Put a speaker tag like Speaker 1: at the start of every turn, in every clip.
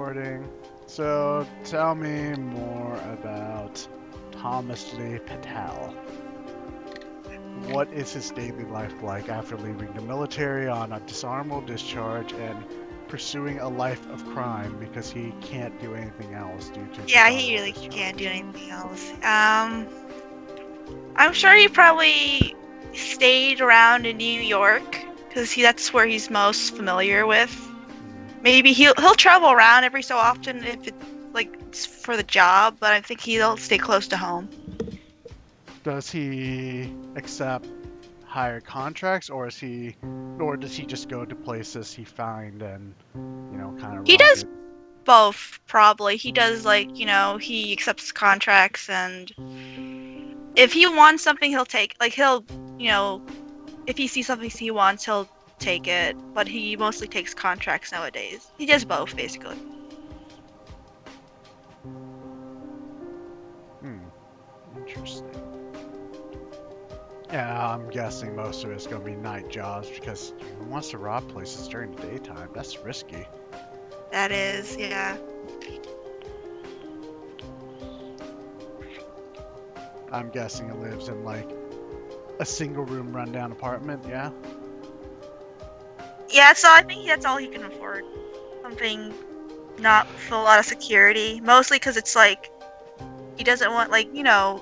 Speaker 1: recording. So, tell me more about Thomas Lee Patel. What is his daily life like after leaving the military on a dishonorable discharge and pursuing a life of crime because he can't do anything else due to
Speaker 2: Yeah, he
Speaker 1: dishonorable
Speaker 2: really
Speaker 1: discharge?
Speaker 2: can't do anything else. I'm sure he probably stayed around in New York because that's where he's most familiar with. Maybe he'll travel around every so often if it's for the job, but I think he'll stay close to home.
Speaker 1: Does he accept higher contracts, or does he just go to places he find and kind of
Speaker 2: He
Speaker 1: rock
Speaker 2: does
Speaker 1: it?
Speaker 2: both, probably. He does he accepts contracts, and if he wants something, he'll take. If he sees something he wants, he'll take it. But he mostly takes contracts nowadays. He does both, basically.
Speaker 1: Interesting. Yeah, I'm guessing most of it's gonna be night jobs because who wants to rob places during the daytime? That's risky.
Speaker 2: That is, yeah.
Speaker 1: I'm guessing it lives in like a single room rundown apartment, yeah?
Speaker 2: Yeah, so I think that's all he can afford. Something not with a lot of security. Mostly because it's he doesn't want,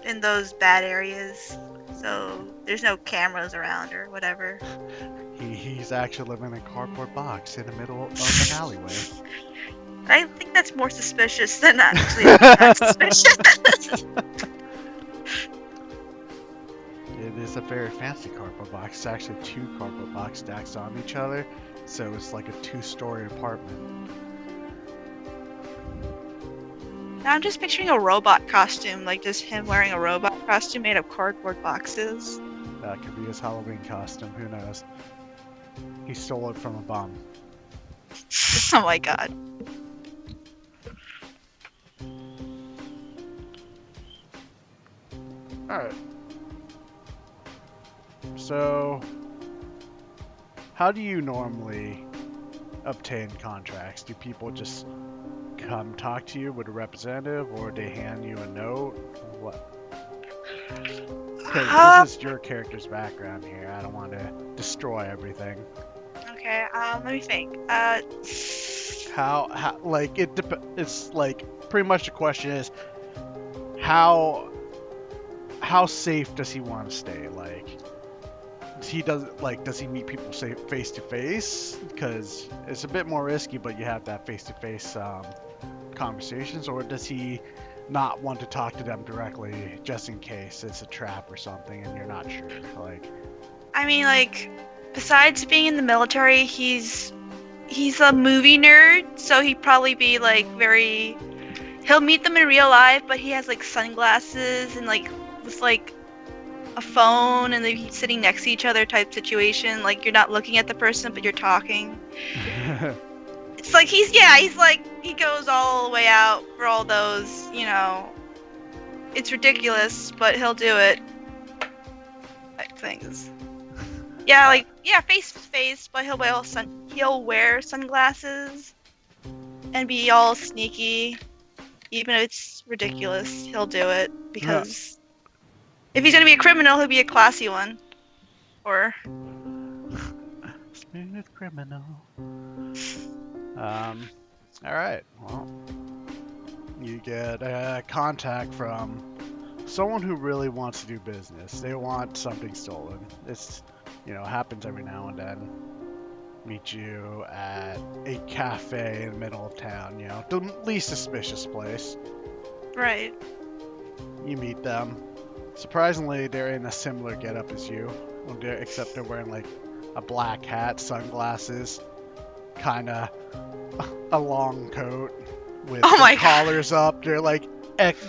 Speaker 2: in those bad areas. So there's no cameras around or whatever.
Speaker 1: He's actually living in a cardboard box in the middle of an alleyway.
Speaker 2: I think that's more suspicious than actually not suspicious.
Speaker 1: It is a very fancy cardboard box. It's actually two cardboard box stacks on each other, so it's like a two-story apartment.
Speaker 2: Now I'm just picturing a robot costume, like just him wearing a robot costume made of cardboard boxes.
Speaker 1: That could be his Halloween costume, who knows? He stole it from a bum.
Speaker 2: Oh my god.
Speaker 1: Alright. So, how do you normally obtain contracts? Do people just come talk to you with a representative, or they hand you a note? What? Because this is your character's background here. I don't want to destroy everything.
Speaker 2: Okay, let me think.
Speaker 1: How like it's like pretty much the question is how safe does he want to stay? Like does he meet people face to face? Because it's a bit more risky, but you have that face to face conversations, or does he not want to talk to them directly just in case it's a trap or something and you're not sure?
Speaker 2: I mean, besides being in the military, he's a movie nerd, so he'd probably be he'll meet them in real life, but he has sunglasses and with a phone, and they'd be sitting next to each other type situation. You're not looking at the person, but you're talking. It's he goes all the way out for all those, it's ridiculous, but he'll do it. Things. Yeah, face to face, but he'll wear sunglasses and be all sneaky. Even if it's ridiculous, he'll do it because if he's gonna be a criminal, he'll be a classy one. Or
Speaker 1: smooth criminal. All right. Well, you get a contact from someone who really wants to do business. They want something stolen. It's happens every now and then. Meet you at a cafe in the middle of town, the least suspicious place.
Speaker 2: right.
Speaker 1: You meet them. Surprisingly, they're in a similar getup as you, except they're wearing a black hat, sunglasses, kind of a long coat with their collars up. They're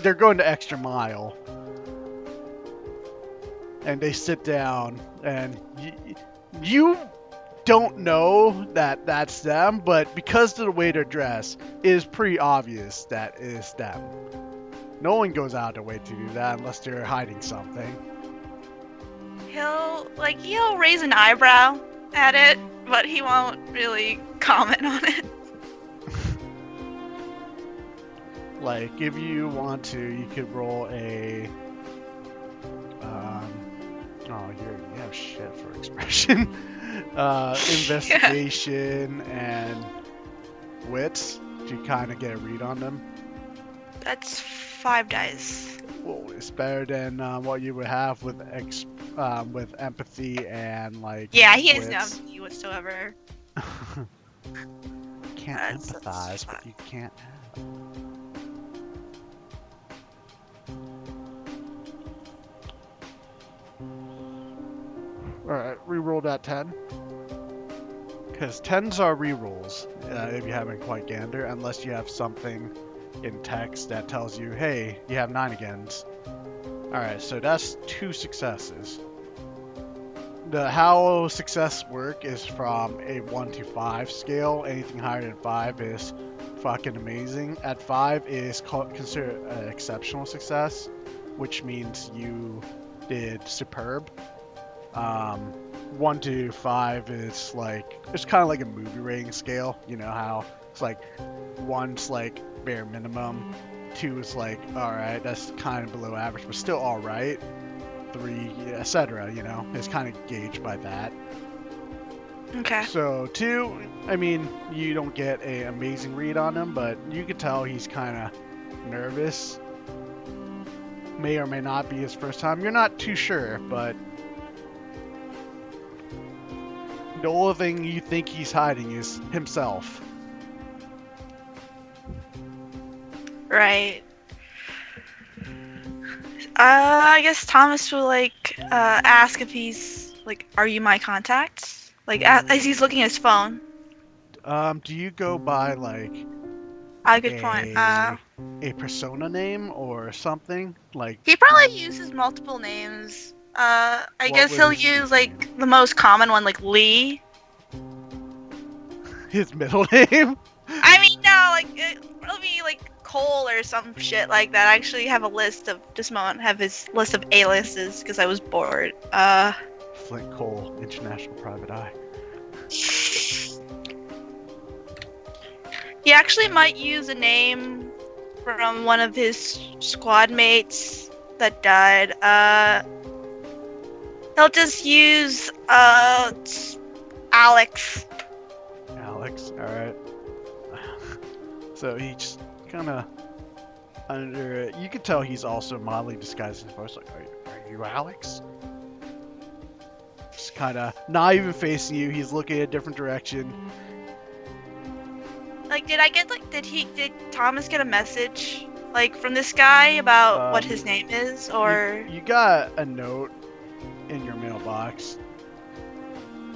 Speaker 1: they're going the extra mile. And they sit down, and you don't know that that's them, but because of the way they're dressed, it is pretty obvious that it is them. No one goes out of their way to do that unless they're hiding something.
Speaker 2: He'll raise an eyebrow at it, but he won't really comment on it.
Speaker 1: Like, if you want to, you could roll a. Oh, you have shit for expression. Investigation and wits to kind of get a read on them.
Speaker 2: That's 5 dice.
Speaker 1: Well, it's better than what you would have with empathy and like.
Speaker 2: Yeah, he has no
Speaker 1: wits.
Speaker 2: empathy whatsoever.
Speaker 1: Can't
Speaker 2: That's
Speaker 1: empathize,
Speaker 2: fine.
Speaker 1: but you can't have. Alright, reroll that 10. Because 10s are rerolls, if you haven't quite gander, unless you have something in text that tells you, hey, you have 9 agains. Alright, so that's 2 successes. How success work is from a 1 to 5 scale. Anything higher than 5 is fucking amazing. At 5 is considered an exceptional success, which means you did superb. 1 to 5 is like, it's kind of like a movie rating scale. You know how it's like 1's like bare minimum, 2 is like alright, that's kind of below average, but still alright. 3, etc. You know, is kind of gauged by that.
Speaker 2: Okay.
Speaker 1: So 2, I mean, you don't get an amazing read on him, but you can tell he's kind of nervous. May or may not be his first time. You're not too sure, but the only thing you think he's hiding is himself.
Speaker 2: Right. I guess Thomas will like ask if he's like, "Are you my contact?" Like as he's looking at his phone.
Speaker 1: Do you go by like
Speaker 2: Good point.
Speaker 1: a persona name or something? Like
Speaker 2: He probably uses multiple names. I
Speaker 1: What
Speaker 2: guess
Speaker 1: would
Speaker 2: he'll
Speaker 1: his
Speaker 2: use
Speaker 1: username?
Speaker 2: like the most common one, like Lee.
Speaker 1: his middle name?
Speaker 2: I mean, no, like it'll be like Cole or some shit like that. I actually have a list of this moment. Have his list of aliases because I was bored.
Speaker 1: Flint Cole, International Private Eye.
Speaker 2: He actually might use a name from one of his squad mates that died. He'll just use Alex.
Speaker 1: Alex, alright. So he just kind of under. You could tell he's also mildly disguised his voice. Like, are you Alex? Just kind of not even facing you. He's looking a different direction.
Speaker 2: Like, did Thomas get a message like from this guy about what his name is, or
Speaker 1: You got a note in your mailbox,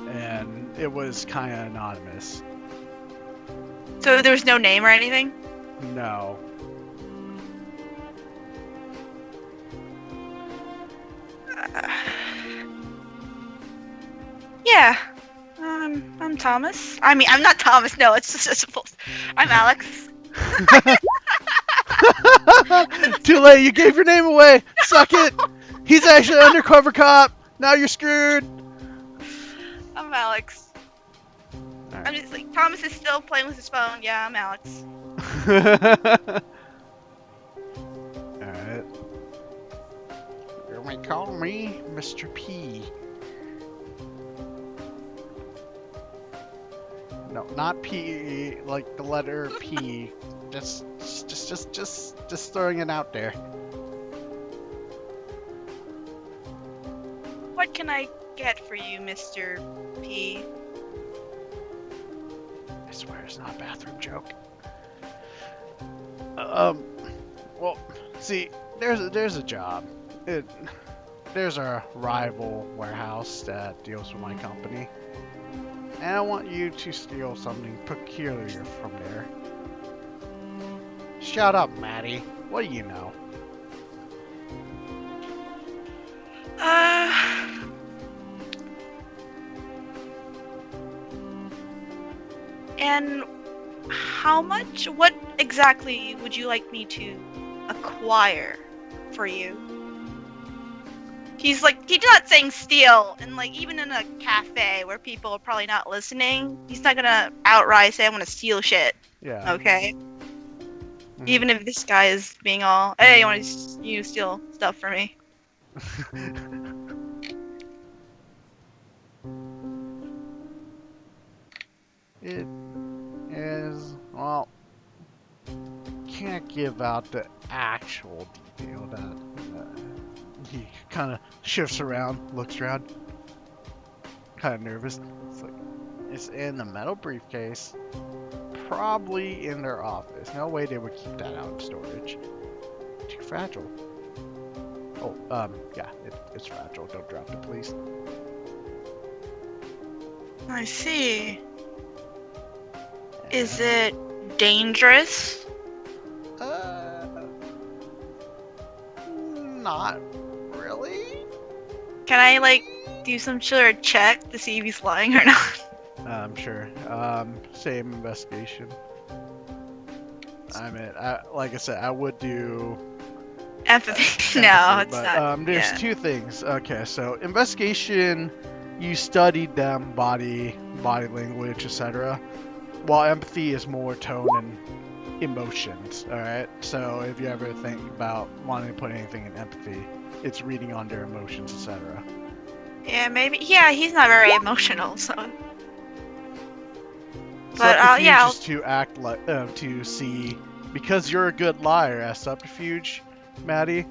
Speaker 1: and it was kind of anonymous.
Speaker 2: so there was no name or anything?
Speaker 1: No.
Speaker 2: Yeah. I'm Thomas. I mean, I'm not Thomas. No, it's just I'm Alex.
Speaker 1: Too late. You gave your name away. Suck it. He's actually an undercover cop. Now you're screwed.
Speaker 2: I'm Alex.
Speaker 1: Alright.
Speaker 2: I'm just like, Thomas is still playing with his phone. Yeah, I'm Alex.
Speaker 1: Alright. You may call me Mr. P. No, not P, like the letter P. Just throwing it out there.
Speaker 2: What can I get for you, Mr. P?
Speaker 1: I swear it's not a bathroom joke. Well, see, there's a job. There's a rival warehouse that deals with my company, and I want you to steal something peculiar from there. Shut up, Maddie. What do you know?
Speaker 2: And how much? What exactly would you like me to acquire for you? He's not saying steal, and like even in a cafe where people are probably not listening, he's not gonna outright say I want to steal shit.
Speaker 1: Yeah.
Speaker 2: Okay. Even if this guy is being all, hey, you want to steal stuff from me?
Speaker 1: It is, well, can't give out the actual detail that he kind of shifts around, looks around, kind of nervous. It's like, it's in the metal briefcase, probably in their office. No way they would keep that out in storage. Too fragile. Oh, yeah, it's fragile. Don't drop it, please.
Speaker 2: I see. Is it dangerous?
Speaker 1: Not really.
Speaker 2: Can I, like, do some sort of check to see if he's lying or not?
Speaker 1: Sure. Same investigation. I mean, like I said, I would do
Speaker 2: Empathy? No, it's
Speaker 1: but,
Speaker 2: not.
Speaker 1: there's
Speaker 2: Yeah.
Speaker 1: two things. Okay, so investigation, you studied them, body language, etc. While empathy is more tone and emotions. All right. So if you ever think about wanting to put anything in empathy, it's reading on their emotions, etc.
Speaker 2: Yeah, maybe. Yeah, he's not very emotional, so. But
Speaker 1: Subterfuge
Speaker 2: yeah.
Speaker 1: is to act like to see, because you're a good liar as subterfuge, Maddie.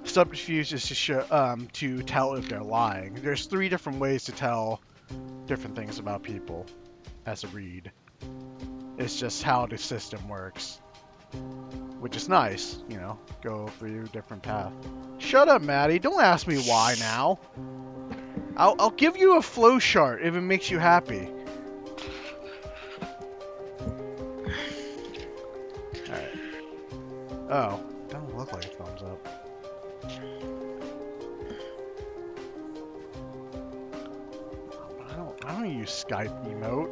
Speaker 1: Subterfuge is to show to tell if they're lying. There's 3 different ways to tell different things about people as a read. It's just how the system works, which is nice, you know. Go through a different path. Shut up, Maddie. Don't ask me why now. I'll give you a flow chart if it makes you happy. Alright. Oh, doesn't look like a thumbs up. I don't use Skype emote.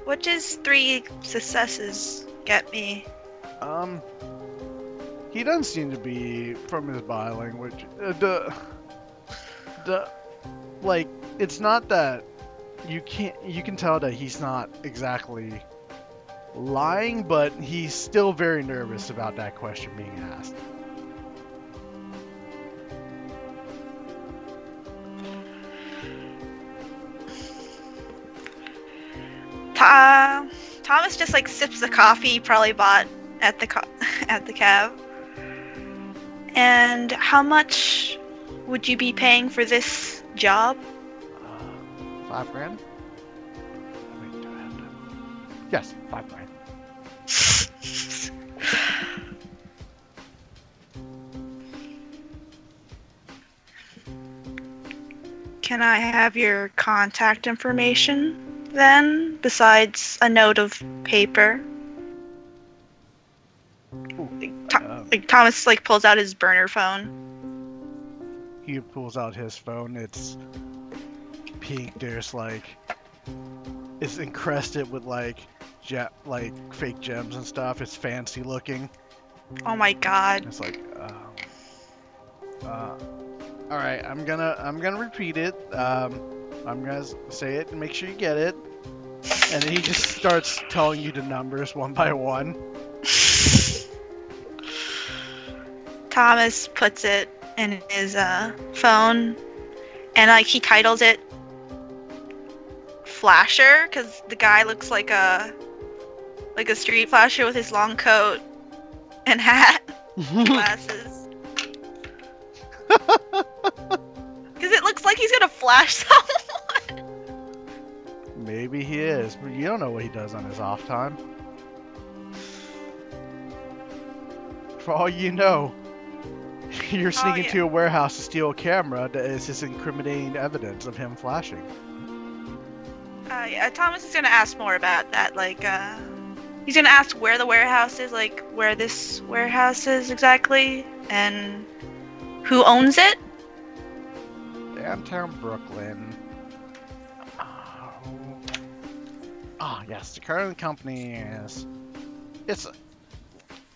Speaker 2: What does 3 successes get me?
Speaker 1: He doesn't seem to be from his body language. Like, it's not that you can tell that he's not exactly lying, but he's still very nervous about that question being asked.
Speaker 2: Thomas just like sips the coffee he probably bought at the at the cab. And how much would you be paying for this job?
Speaker 1: 5 grand? Wait, do I have to? Yes, 5 grand.
Speaker 2: Can I have your contact information then, besides a note of paper?
Speaker 1: Ooh,
Speaker 2: Like Thomas like pulls out his burner phone.
Speaker 1: he pulls out his phone. It's pink. There's like, it's encrusted with like fake gems and stuff. It's fancy looking.
Speaker 2: Oh my god.
Speaker 1: It's like, all right, I'm gonna repeat it. I'm gonna say it and make sure you get it. And then he just starts telling you the numbers one by one.
Speaker 2: Thomas puts it in his phone, and like he titles it Flasher, because the guy looks like a street flasher with his long coat and hat, glasses. Because it looks like he's gonna flash someone.
Speaker 1: Maybe he is, but you don't know what he does on his off time. For all you know, you're sneaking
Speaker 2: yeah.
Speaker 1: to a warehouse to steal a camera that is his incriminating evidence of him flashing.
Speaker 2: Yeah, Thomas is gonna ask more about that. Like, he's gonna ask where the warehouse is, like where this warehouse is exactly, and who owns it.
Speaker 1: Downtown Brooklyn. Yes, the current company is.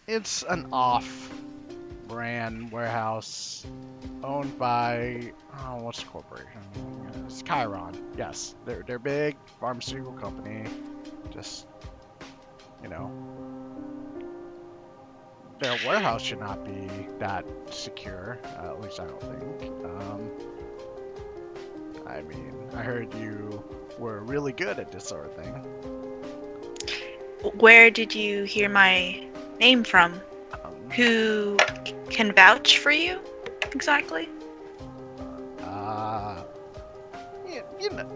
Speaker 1: It's an off-brand warehouse owned by what's the corporation? It's Chiron. Yes, they're big pharmaceutical company. Just their warehouse should not be that secure. At least I don't think. I mean, I heard you were really good at this sort of thing.
Speaker 2: Where did you hear my name from? Who can vouch for you, exactly?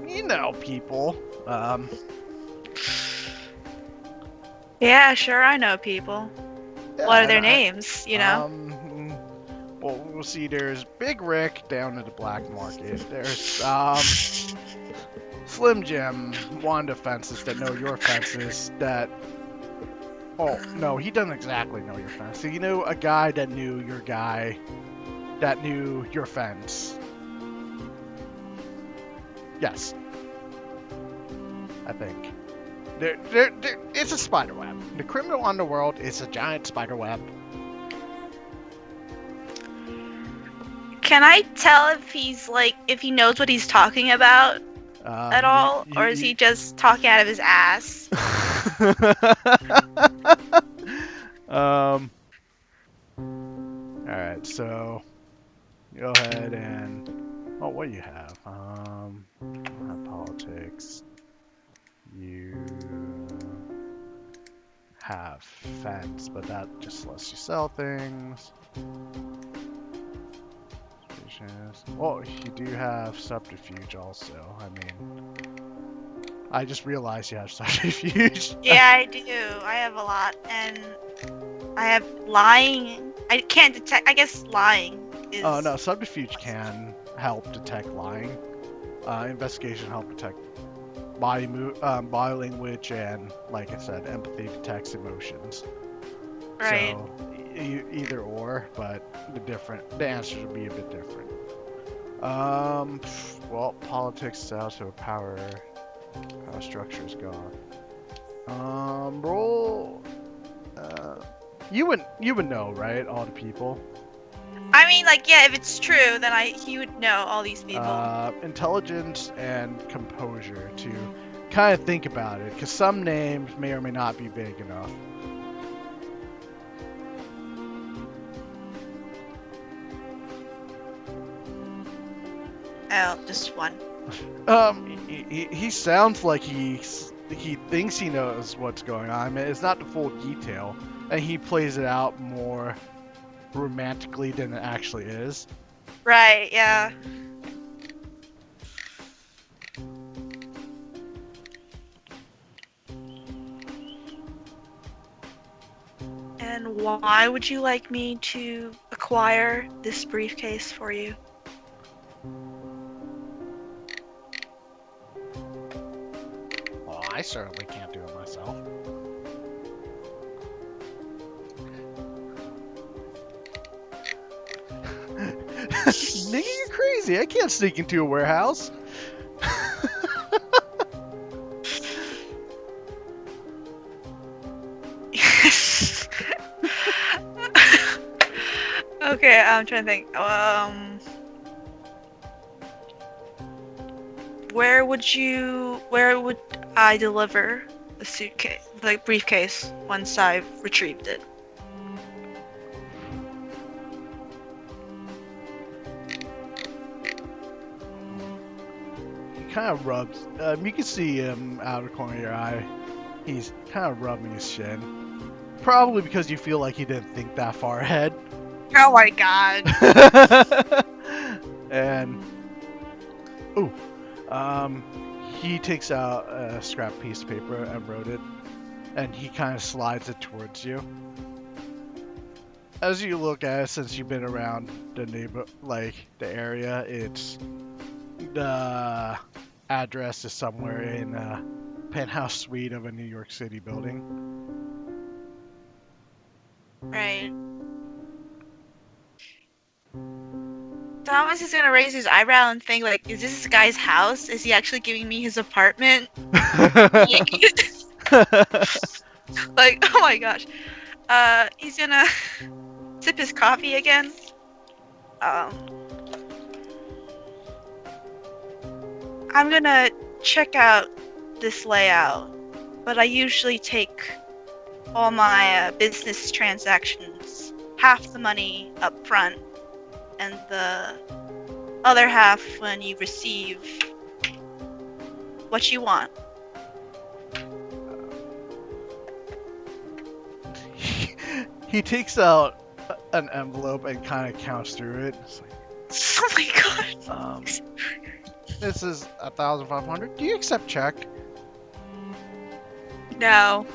Speaker 1: You know people.
Speaker 2: Yeah, sure, I know people.
Speaker 1: Yeah,
Speaker 2: What are their names, you know?
Speaker 1: Well, we'll see. There's Big Rick down at the black market. There's Slim Jim, one of the fences that know your fences. That oh no, he doesn't exactly know your fence. So you know a guy that knew your guy, that knew your fence. Yes, I think. It's a spider web. The criminal underworld is a giant spider web.
Speaker 2: Can I tell if he knows what he's talking about at all? Or is he just talking out of his ass?
Speaker 1: Alright, so go ahead and what do you have? Politics. You have fence, but that just lets you sell things. Oh, you do have subterfuge also. I mean, I just realized you have subterfuge.
Speaker 2: Yeah, I do. I have a lot, and I have lying. I can't detect. I guess lying is.
Speaker 1: Oh no, subterfuge can help detect lying. Investigation help detect body language, and like I said, empathy detects emotions.
Speaker 2: Right.
Speaker 1: So either or, but the answers would be a bit different. Well, politics is out, so power structure is gone. Roll. You would know, right? All the people.
Speaker 2: I mean, yeah, if it's true, then he would know all these people.
Speaker 1: Intelligence and composure to kind of think about it, because some names may or may not be big enough.
Speaker 2: Oh, just one.
Speaker 1: He sounds like he thinks he knows what's going on. I mean, it's not the full detail, and he plays it out more romantically than it actually is.
Speaker 2: Right, yeah. And why would you like me to acquire this briefcase for you?
Speaker 1: Well, I certainly can't do it myself. Nigga, you're crazy. I can't sneak into a warehouse.
Speaker 2: Okay, I'm trying to think. Where would I deliver the suitcase, the briefcase, once I've retrieved it?
Speaker 1: He kind of rubs. You can see him out of the corner of your eye. He's kind of rubbing his shin. Probably because you feel like he didn't think that far ahead.
Speaker 2: Oh my god.
Speaker 1: And he takes out a scrap piece of paper and wrote it, and he kind of slides it towards you. As you look at it, since you've been around the the area, it's the address is somewhere in a penthouse suite of a New York City building.
Speaker 2: Right. Thomas is gonna raise his eyebrow and think, is this guy's house? Is he actually giving me his apartment? Oh my gosh. He's gonna sip his coffee again. I'm gonna check out this layout, but I usually take all my business transactions, half the money up front, and the other half when you receive what you want.
Speaker 1: He takes out an envelope and kind of counts through it. It's like,
Speaker 2: Oh my god.
Speaker 1: this is 1,500. Do you accept check?
Speaker 2: No.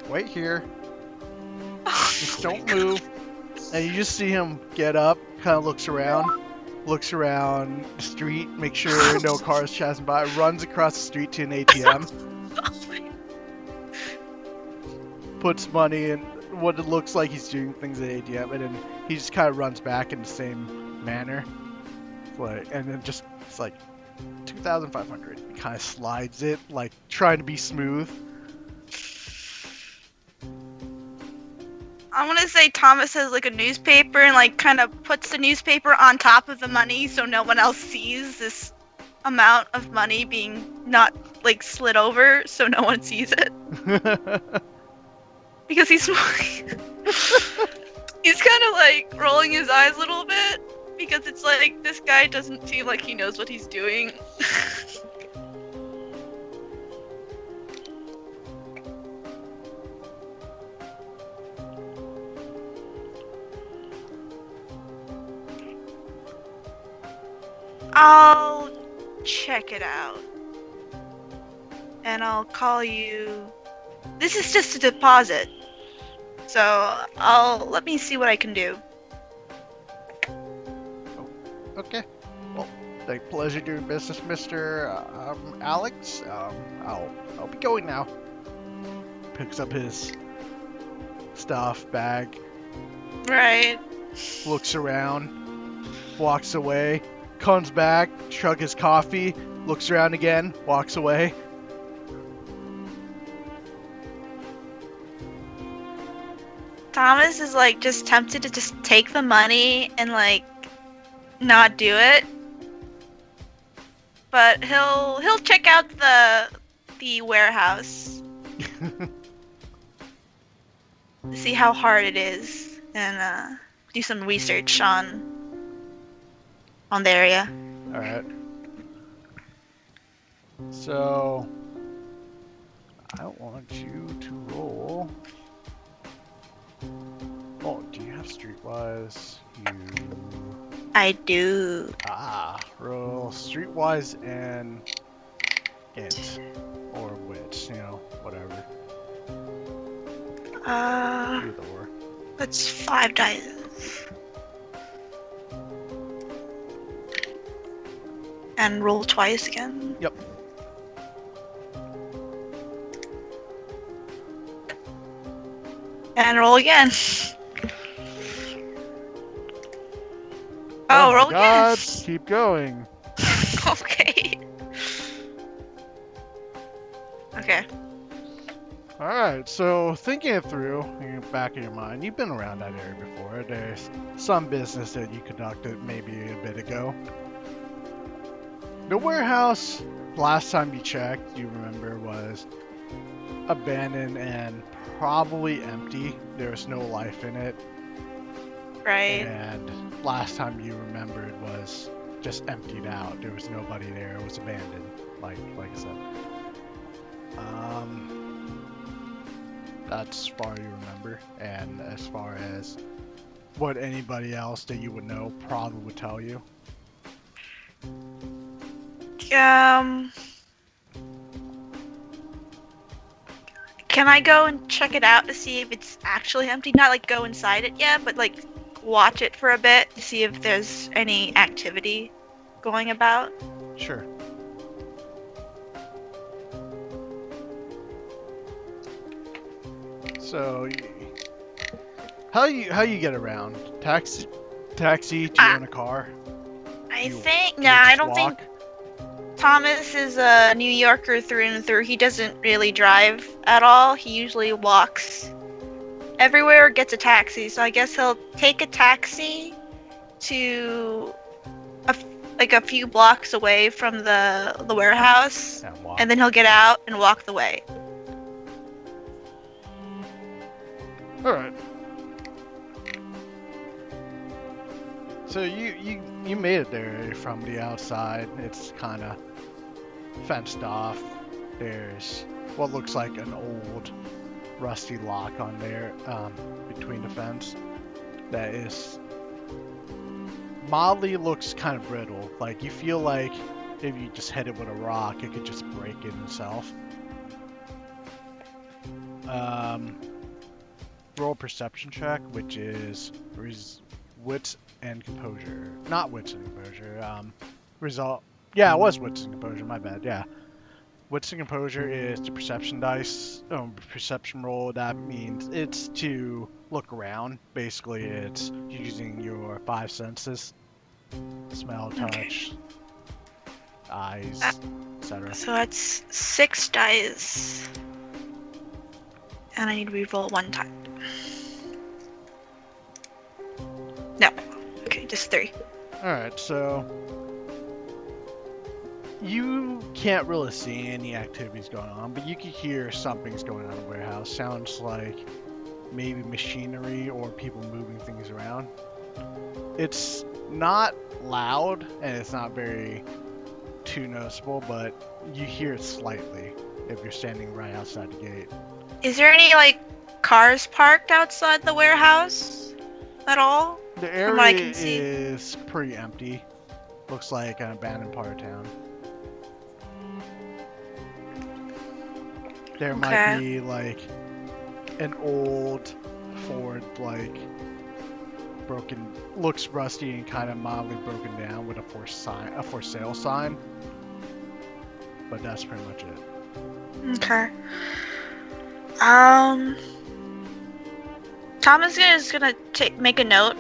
Speaker 1: Wait here.
Speaker 2: Oh
Speaker 1: Just
Speaker 2: my
Speaker 1: don't
Speaker 2: God.
Speaker 1: move. And you just see him get up, kind of looks around the street, make sure no cars passing by, runs across the street to an ATM,
Speaker 2: Oh my-
Speaker 1: puts money in what it looks like he's doing things at ATM, and then he just kind of runs back in the same manner. And then just, it's like 2,500. He kind of slides it, like trying to be smooth.
Speaker 2: I want to say Thomas has like a newspaper and like kind of puts the newspaper on top of the money so no one else sees this amount of money being not like slid over so no one sees it. Because he's he's kind of like rolling his eyes a little bit because it's like this guy doesn't seem like he knows what he's doing. I'll check it out. And I'll call you. This is just a deposit. So let me see what I can do.
Speaker 1: Okay. Well, a pleasure doing business, Mr. Alex. I'll be going now. Picks up his stuff, bag,
Speaker 2: Right.
Speaker 1: looks around, walks away, comes back, chug his coffee, looks around again, walks away.
Speaker 2: Thomas is like just tempted to just take the money and like not do it. But he'll check out the warehouse to see how hard it is and do some research on the area.
Speaker 1: Alright. So, I want you to roll. Oh, do you have Streetwise?
Speaker 2: I do.
Speaker 1: Roll Streetwise and Int. Or Wit, whatever. Either or.
Speaker 2: That's 5 dice. And roll twice again.
Speaker 1: Yep.
Speaker 2: And roll again.
Speaker 1: Oh
Speaker 2: roll
Speaker 1: my God,
Speaker 2: again.
Speaker 1: keep going.
Speaker 2: Okay. Okay.
Speaker 1: Alright, so thinking it through in the back of your mind, you've been around that area before. There's some business that you conducted maybe a bit ago. The warehouse, last time you checked, you remember, was abandoned and probably empty. There was no life in it.
Speaker 2: Right.
Speaker 1: And last time you remembered was just emptied out. There was nobody there. It was abandoned, like I said. That's as far you remember, and as far as what anybody else that you would know probably would tell you.
Speaker 2: Can I go and check it out to see if it's actually empty? Not like go inside it yet, but like watch it for a bit to see if there's any activity going about.
Speaker 1: Sure. So, how you get around? Taxi? Do you own a car?
Speaker 2: I
Speaker 1: You-
Speaker 2: think
Speaker 1: you
Speaker 2: no, I
Speaker 1: just
Speaker 2: don't
Speaker 1: walk?
Speaker 2: think Thomas is a New Yorker through and through. He doesn't really drive at all. He usually walks everywhere or gets a taxi. So I guess he'll take a taxi to a few blocks away from the warehouse,
Speaker 1: Yeah, walk.
Speaker 2: and then he'll get out and walk the way.
Speaker 1: All right. So you made it there from the outside. It's kind of fenced off. There's what looks like an old rusty lock on there between the fence that is mildly looks kind of brittle. Like you feel like if you just hit it with a rock, it could just break it itself. Roll a perception check, which is wits and composure. Not wits and composure. Result. Yeah, it was wits and composure. My bad. Yeah. Wits and composure is the perception dice. Perception roll. That means it's to look around. Basically, it's using your 5 senses: smell, touch, eyes, etc.
Speaker 2: So that's 6 dice. And I need to reroll 1 time. No. Okay, just 3.
Speaker 1: Alright, so you can't really see any activities going on, but you can hear something's going on in the warehouse. Sounds like maybe machinery or people moving things around. It's not loud and it's not very too noticeable, but you hear it slightly if you're standing right outside the gate.
Speaker 2: Is there any, like, cars parked outside the warehouse at all?
Speaker 1: The
Speaker 2: From what I
Speaker 1: area
Speaker 2: can see.
Speaker 1: is pretty empty. Looks like an abandoned part of town. There might be like an old Ford, like broken, looks rusty and kind of mildly broken down with a for sale sign. But that's pretty much it.
Speaker 2: Okay. Thomas is gonna make a note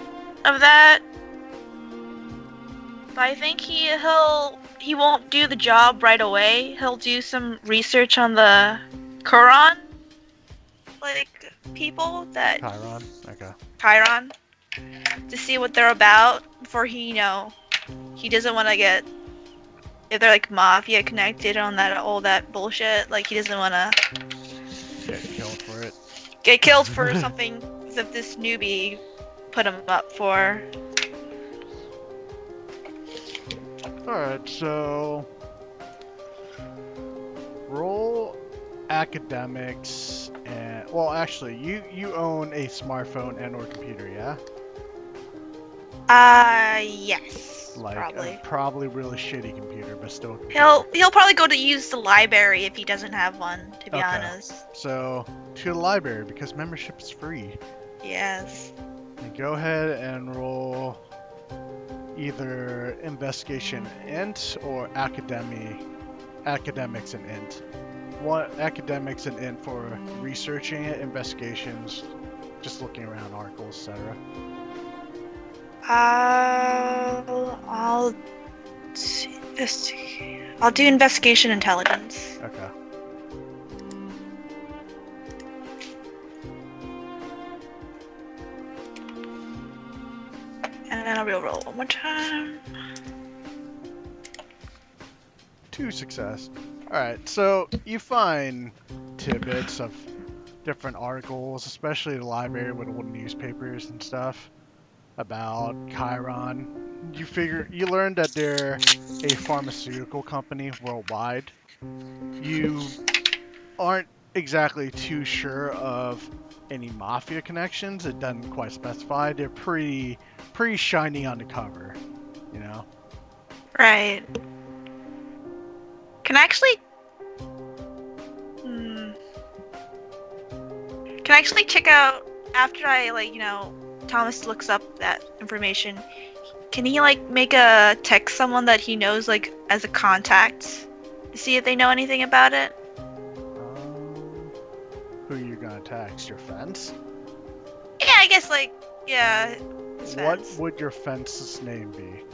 Speaker 2: of that. But I think he won't do the job right away. He'll do some research on the Quran, like people that
Speaker 1: Chiron? Okay.
Speaker 2: Chiron, to see what they're about before he doesn't want to get, if they're like mafia connected on that all that bullshit. Like he doesn't want to
Speaker 1: Get killed for it.
Speaker 2: get killed for something that this newbie put him up for.
Speaker 1: Alright, so roll academics and well actually you own a smartphone and or computer, yeah?
Speaker 2: Yes,
Speaker 1: Like
Speaker 2: probably.
Speaker 1: a probably really shitty computer, but still a computer.
Speaker 2: He'll probably go to use the library if he doesn't have one, to be
Speaker 1: Okay.
Speaker 2: honest.
Speaker 1: So to the library because membership is free.
Speaker 2: Yes.
Speaker 1: And go ahead and roll either investigation int or academics and int. One academics and int for researching it, investigations, just looking around articles, etc.
Speaker 2: I'll do investigation intelligence.
Speaker 1: Okay.
Speaker 2: And then I'll reroll one more time.
Speaker 1: 2 success. Alright, so you find tidbits of different articles, especially the library with old newspapers and stuff about Chiron. You learned that they're a pharmaceutical company worldwide. You aren't exactly too sure of any mafia connections. It doesn't quite specify. They're pretty shiny on the cover, you know?
Speaker 2: Right. Can I actually... Can I actually check out, after Thomas looks up that information, can he, make a text someone that he knows, as a contact to see if they know anything about it?
Speaker 1: Who are you gonna text? Your fence?
Speaker 2: Yeah, I guess, yeah. his
Speaker 1: What
Speaker 2: fence.
Speaker 1: would your fence's name be?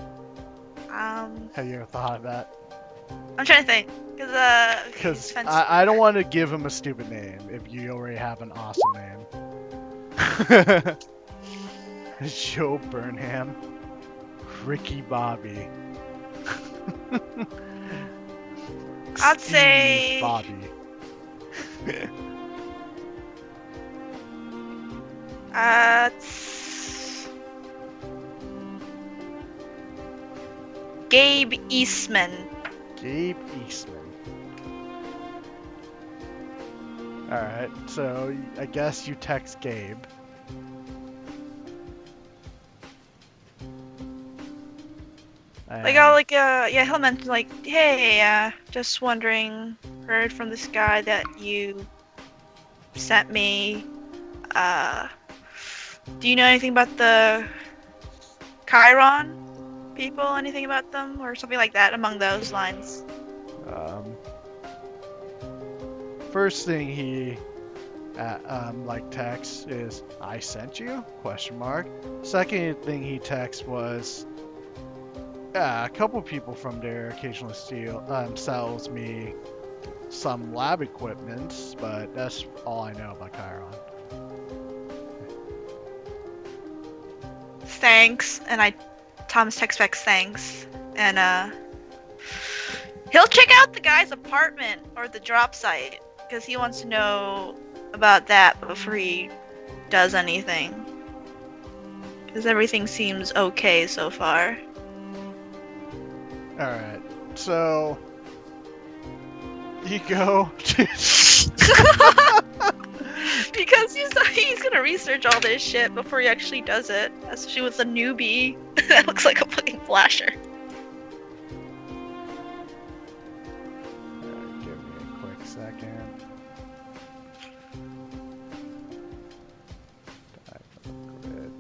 Speaker 1: Have you ever thought of that?
Speaker 2: I'm trying to think.
Speaker 1: Because I don't want to give him a stupid name if you already have an awesome name. Joe Burnham. Ricky Bobby.
Speaker 2: I'd
Speaker 1: Steve
Speaker 2: say...
Speaker 1: Bobby.
Speaker 2: It's Gabe Eastman.
Speaker 1: Gabe Eastman. Alright, so I guess you text Gabe.
Speaker 2: Yeah, he'll mention like, hey, just wondering, heard from this guy that you sent me. Do you know anything about the Chiron people? Anything about them, or something like that, among those lines?
Speaker 1: First thing he texts is, "I sent you?" Question mark. Second thing he texts was, "Yeah, a couple people from there occasionally sells me some lab equipment, but that's all I know about Chiron."
Speaker 2: Thanks, and Thomas texts back thanks, and he'll check out the guy's apartment or the drop site because he wants to know about that before he does anything. Because everything seems okay so far.
Speaker 1: Alright, so you go to
Speaker 2: because he's gonna research all this shit before he actually does it, especially with a newbie that looks like a fucking flasher.
Speaker 1: Alright, give me a quick second. Grid.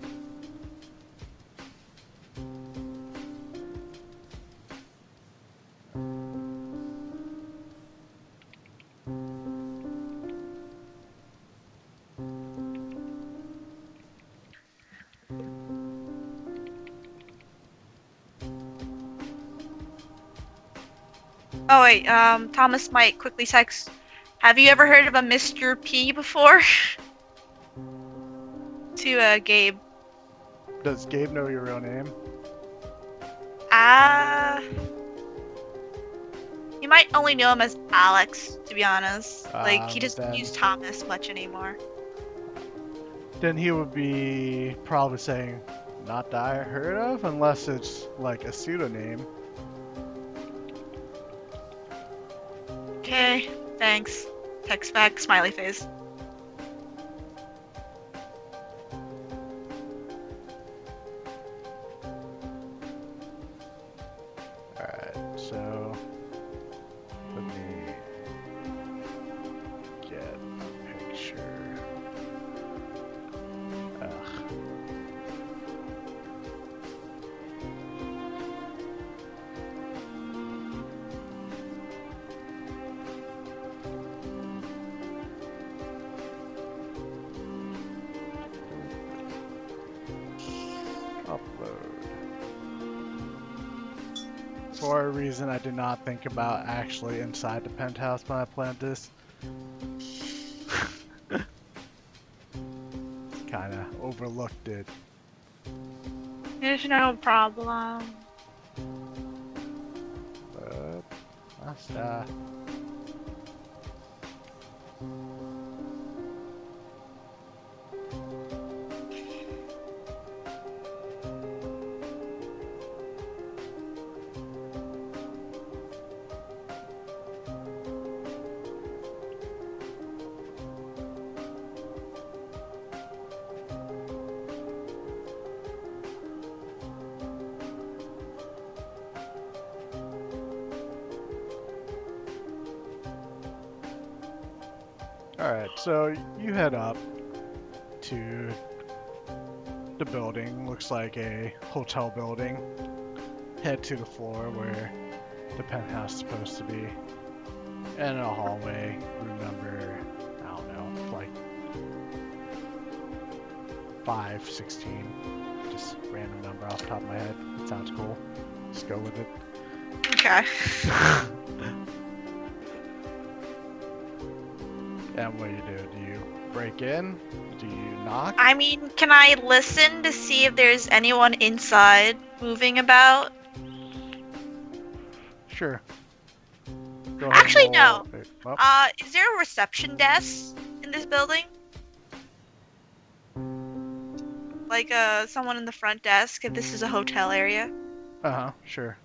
Speaker 2: Oh wait, Thomas might quickly text, have you ever heard of a Mr. P before? To Gabe.
Speaker 1: Does Gabe know your real name?
Speaker 2: You might only know him as Alex, to be honest. Like, he doesn't
Speaker 1: Then-
Speaker 2: use Thomas much anymore.
Speaker 1: Then he would be probably saying, "Not that I heard of," unless it's like a pseudonym.
Speaker 2: Okay, thanks. Text back, smiley face.
Speaker 1: Alright, so let me get a picture. Ugh. Upload. For a reason I did not think about actually inside the penthouse when I planned this. Kinda overlooked it.
Speaker 2: There's no problem.
Speaker 1: But that's that. Alright, so you head up to the building. Looks like a hotel building. Head to the floor where the penthouse is supposed to be. And in a hallway, room number, I don't know, like 516. Just random number off the top of my head. It sounds cool. Just go with it.
Speaker 2: Okay.
Speaker 1: And what do? Do you break in? Do you knock?
Speaker 2: I mean, can I listen to see if there's anyone inside moving about?
Speaker 1: Sure. Go ahead and
Speaker 2: Actually,
Speaker 1: roll-
Speaker 2: no.
Speaker 1: wait, oh,
Speaker 2: Is there a reception desk in this building? like someone in the front desk if this is a hotel area.
Speaker 1: Sure.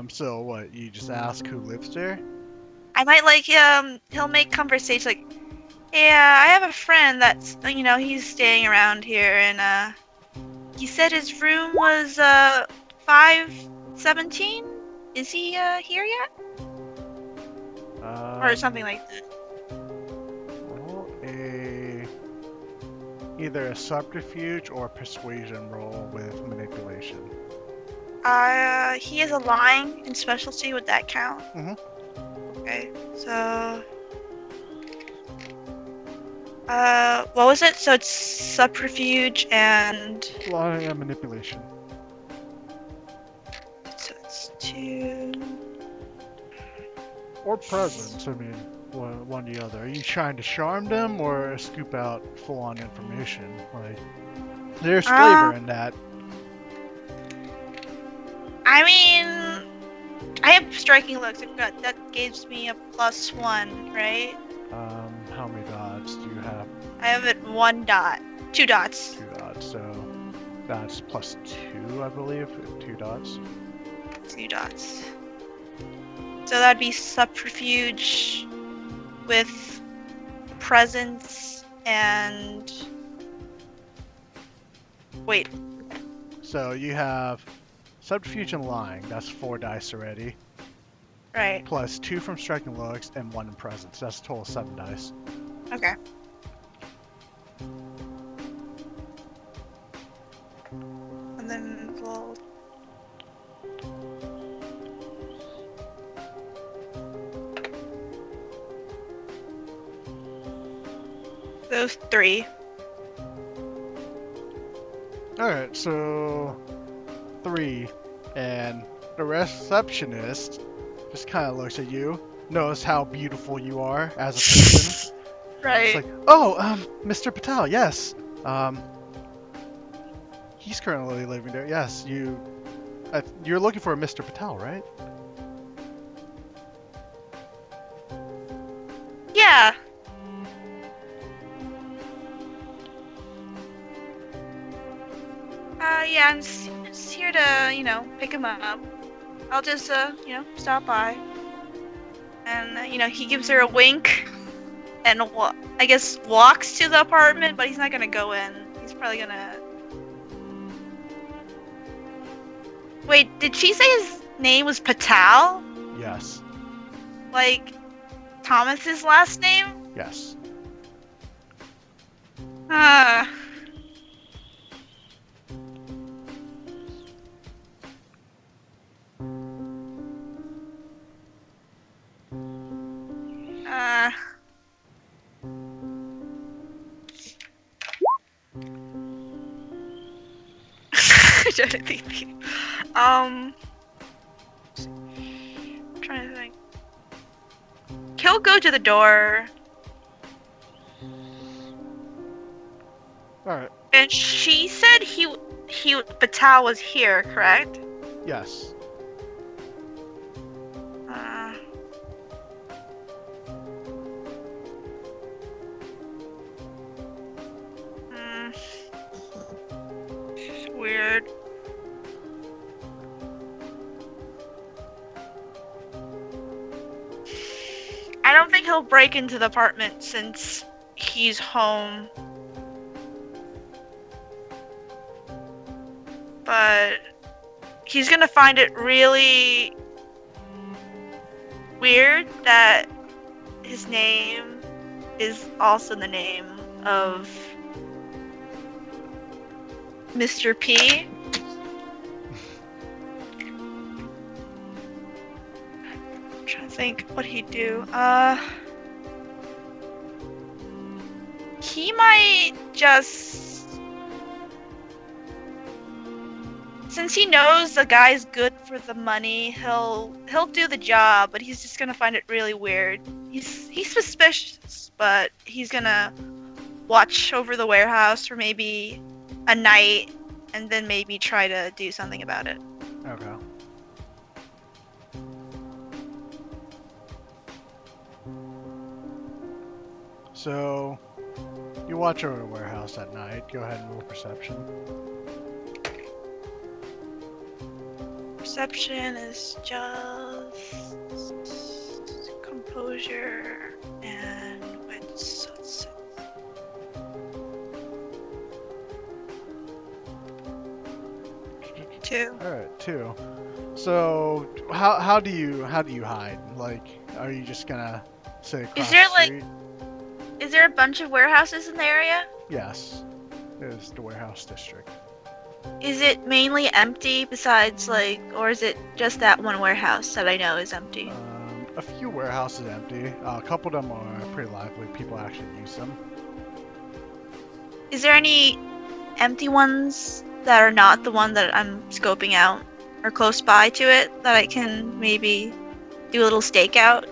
Speaker 1: So what? You just ask who lives there?
Speaker 2: I might like he'll make conversation like, yeah, I have a friend that's he's staying around here and he said his room was 517. Is he here yet? Or something like that.
Speaker 1: Roll either a subterfuge or persuasion roll with manipulation.
Speaker 2: He has a lying and specialty. Would that count?
Speaker 1: Mhm.
Speaker 2: Okay, so what was it? So it's subterfuge and
Speaker 1: Lying and manipulation.
Speaker 2: so it's 2.
Speaker 1: Or presence. I mean, one or the other. Are you trying to charm them or scoop out full-on information? Like, there's flavor in that.
Speaker 2: I mean, I have striking looks. I forgot that gives me a +1, right?
Speaker 1: How many dots do you have?
Speaker 2: I have it 1 dot, 2 dots.
Speaker 1: 2 dots. So that's +2, I believe. 2 dots.
Speaker 2: 2 dots. So that'd be subterfuge with presence and wait.
Speaker 1: So you have subterfuge and lying. That's 4 dice already.
Speaker 2: Right.
Speaker 1: Plus 2 from striking looks and 1 in presence. That's a total of 7 dice.
Speaker 2: Okay. And then we'll those 3.
Speaker 1: Alright, so 3. And the receptionist just kind of looks at you, knows how beautiful you are as a person.
Speaker 2: Right.
Speaker 1: It's like, oh, Mr. Patel, yes. He's currently living there. Yes, you're looking for a Mr. Patel, right?
Speaker 2: Yeah. Yeah, I'm just here to, pick him up. I'll just, stop by. And, he gives her a wink and, I guess, walks to the apartment, but he's not gonna go in. He's probably gonna... Wait, did she say his name was Patel?
Speaker 1: Yes.
Speaker 2: Like, Thomas's last name?
Speaker 1: Yes.
Speaker 2: Trying to think. I'm trying to think. He'll go to the door.
Speaker 1: Alright.
Speaker 2: And she said Patel was here, correct?
Speaker 1: Yes.
Speaker 2: Weird. I don't think he'll break into the apartment since he's home. But he's gonna find it really weird that his name is also the name of Mr. P. I'm trying to think what he'd do. He might just, since he knows the guy's good for the money, he'll do the job, but he's just gonna find it really weird. He's suspicious, but he's gonna watch over the warehouse for maybe a night and then maybe try to do something about it.
Speaker 1: Okay. So You watch over a warehouse at night. Go ahead and roll perception.
Speaker 2: Perception is just composure and wits. So it's 2.
Speaker 1: All right, 2. So how do you hide? Like, are you just gonna sit across
Speaker 2: there,
Speaker 1: the
Speaker 2: like-
Speaker 1: street?
Speaker 2: Is there a bunch of warehouses in the area?
Speaker 1: Yes, it is the warehouse district.
Speaker 2: Is it mainly empty besides like, or is it just that one warehouse that I know is empty?
Speaker 1: A few warehouses empty. A couple of them are pretty lively. People actually use them.
Speaker 2: Is there any empty ones that are not the one that I'm scoping out or close by to it that I can maybe do a little stakeout?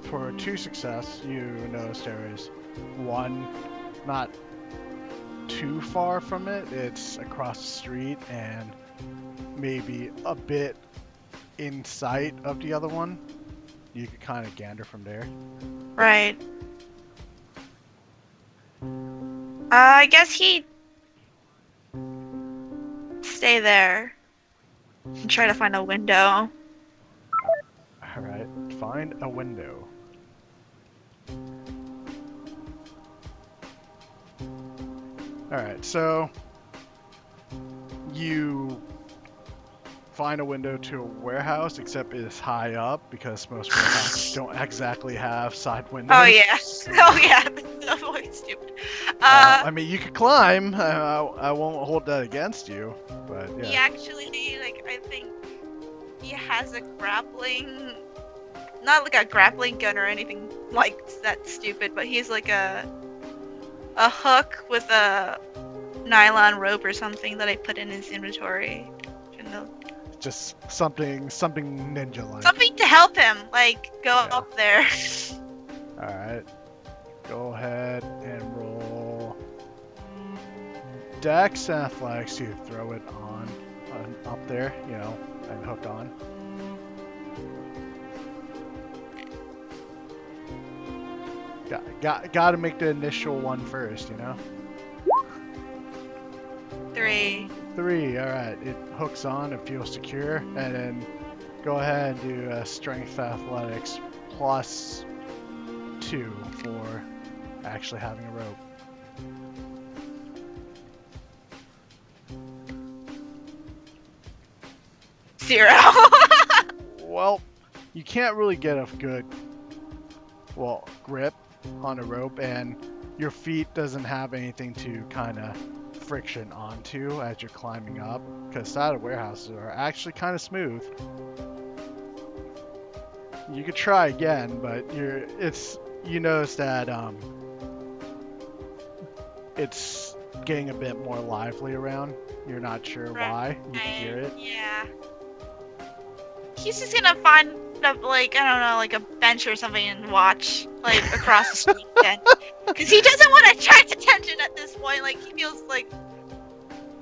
Speaker 1: For 2 success, you notice there is one not too far from it. It's across the street and maybe a bit in sight of the other one. You could kind of gander from there.
Speaker 2: Right. I guess he'd stay there and try to find a window.
Speaker 1: Alright, find a window. Alright, so you find a window to a warehouse, except it's high up because most warehouses don't exactly have side windows.
Speaker 2: Oh yeah. Oh yeah. That's always stupid.
Speaker 1: I mean, you could climb. I won't hold that against you, but yeah.
Speaker 2: He actually, like, I think he has a grappling, not like a grappling gun or anything like that stupid, but he's like a hook with a nylon rope or something that I put in his inventory. You know,
Speaker 1: Just something ninja-like.
Speaker 2: something to help him, like, go
Speaker 1: Yeah.
Speaker 2: up there.
Speaker 1: Alright. Go ahead and roll Dex and Athletics to throw it on up there, you know, and hooked on. Got to make the initial one first, you know?
Speaker 2: 3.
Speaker 1: 3, alright. It hooks on, it feels secure, and then go ahead and do a Strength Athletics plus 2 for actually having a rope.
Speaker 2: Zero.
Speaker 1: Well, you can't really get a good, grip on a rope, and your feet doesn't have anything to kind of friction onto as you're climbing up, because side of warehouses are actually kind of smooth. You could try again, but you notice that it's getting a bit more lively around. You're not sure why. You can hear it.
Speaker 2: Yeah. He's just gonna find like, I don't know, like a bench or something and watch, like, across the street then. Because he doesn't want to attract attention at this point. Like, he feels like,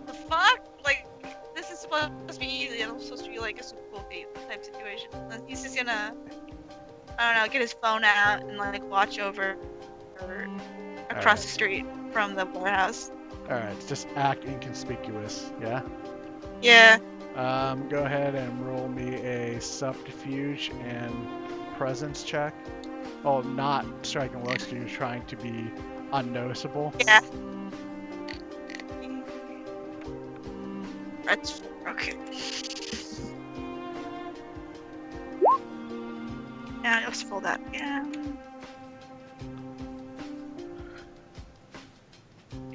Speaker 2: the fuck? Like, this is supposed to be easy. I'm supposed to be like a super cool type situation. And he's just gonna, I don't know, get his phone out and like watch over or across the street from the warehouse.
Speaker 1: Alright, just act inconspicuous, yeah?
Speaker 2: Yeah.
Speaker 1: Go ahead and roll me a subterfuge and presence check. Oh, not striking looks, because you're trying to be unnoticeable.
Speaker 2: Yeah. That's okay. Yeah, let's fold that. Yeah.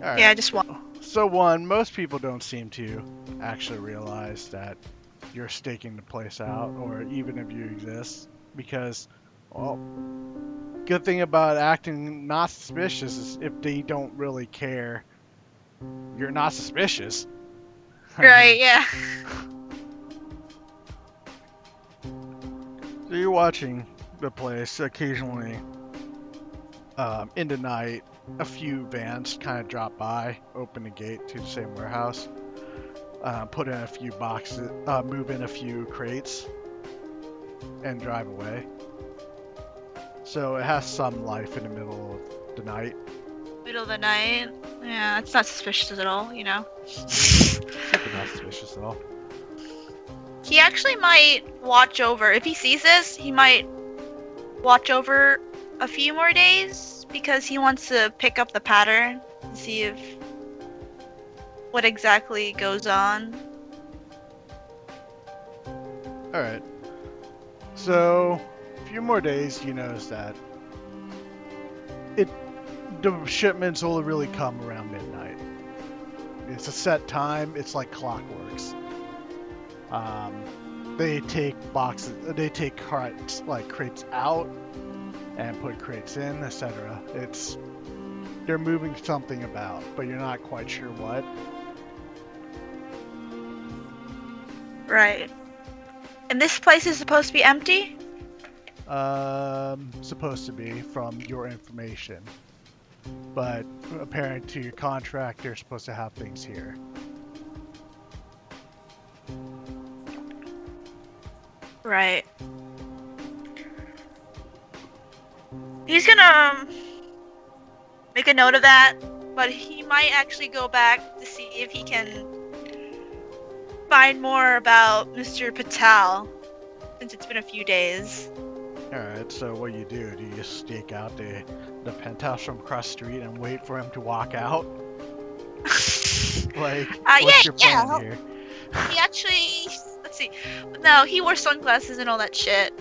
Speaker 1: Alright.
Speaker 2: Yeah, just one.
Speaker 1: So one, most people don't seem to actually realize that you're staking the place out, or even if you exist, because, well, good thing about acting not suspicious is if they don't really care, you're not suspicious.
Speaker 2: Right, yeah.
Speaker 1: So you're watching the place occasionally. In the night, a few vans kind of drop by, open the gate to the same warehouse, put in a few boxes, move in a few crates, and drive away. So it has some life in the middle of the night.
Speaker 2: Middle of the night. Yeah, it's not suspicious at all, you know.
Speaker 1: Super not suspicious at all.
Speaker 2: He actually might watch over. If he sees this, he might watch over a few more days because he wants to pick up the pattern and see if what exactly goes on.
Speaker 1: Alright. So, a few more days, you notice that the shipments only really come around midnight. It's a set time, it's like clockworks. They take crates out and put crates in, etc. They're moving something about, but you're not quite sure what.
Speaker 2: Right. And this place is supposed to be empty?
Speaker 1: Supposed to be from your information. But apparent to your contract, they're supposed to have things here.
Speaker 2: Right. He's gonna make a note of that, but he might actually go back to see if he can find more about Mr. Patel, since it's been a few days.
Speaker 1: Alright, so what do? Do you just stake out the penthouse from across the street and wait for him to walk out? Like, what's your plan here?
Speaker 2: He actually, let's see. No, he wore sunglasses and all that shit.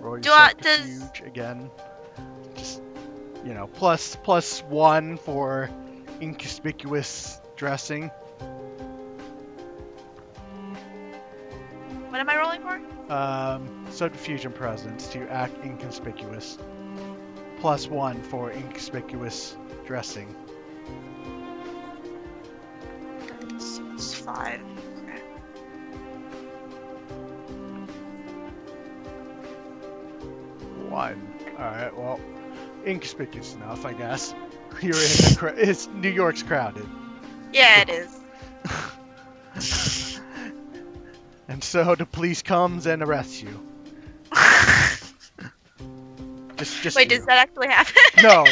Speaker 1: Roll your subterfuge again. Just, plus one for inconspicuous dressing.
Speaker 2: What am I rolling for?
Speaker 1: Subterfuge and presence to act inconspicuous. Plus one for inconspicuous dressing.
Speaker 2: It's 5. Okay.
Speaker 1: One. Alright, well, inconspicuous enough, I guess. You're in the New York's crowded.
Speaker 2: Yeah, it is.
Speaker 1: And so the police comes and arrests you. just
Speaker 2: Wait,
Speaker 1: you.
Speaker 2: does that actually happen?
Speaker 1: No.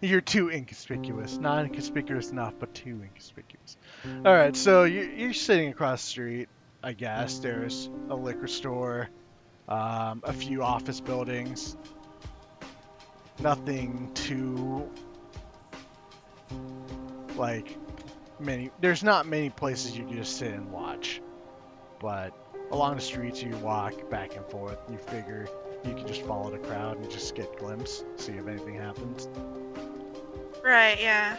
Speaker 1: You're too inconspicuous. Not inconspicuous enough, but too inconspicuous. Alright, so you're sitting across the street, I guess. There's a liquor store, a few office buildings. Nothing too, there's not many places you can just sit and watch. But along the streets you walk back and forth. You figure you can just follow the crowd and just get a glimpse, see if anything happens.
Speaker 2: Right, yeah.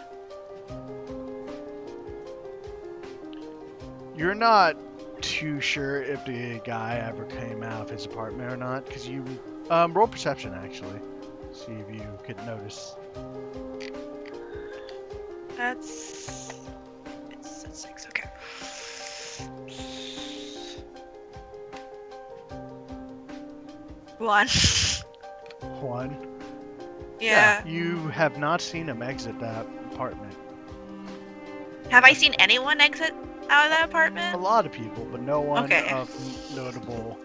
Speaker 1: You're not too sure if the guy ever came out of his apartment or not, because you roll perception actually. See if you could notice.
Speaker 2: It's 6, okay. One. Yeah.
Speaker 1: You have not seen him exit that apartment.
Speaker 2: Have I seen anyone exit out of that apartment?
Speaker 1: A lot of people, but no one
Speaker 2: Okay.
Speaker 1: of notable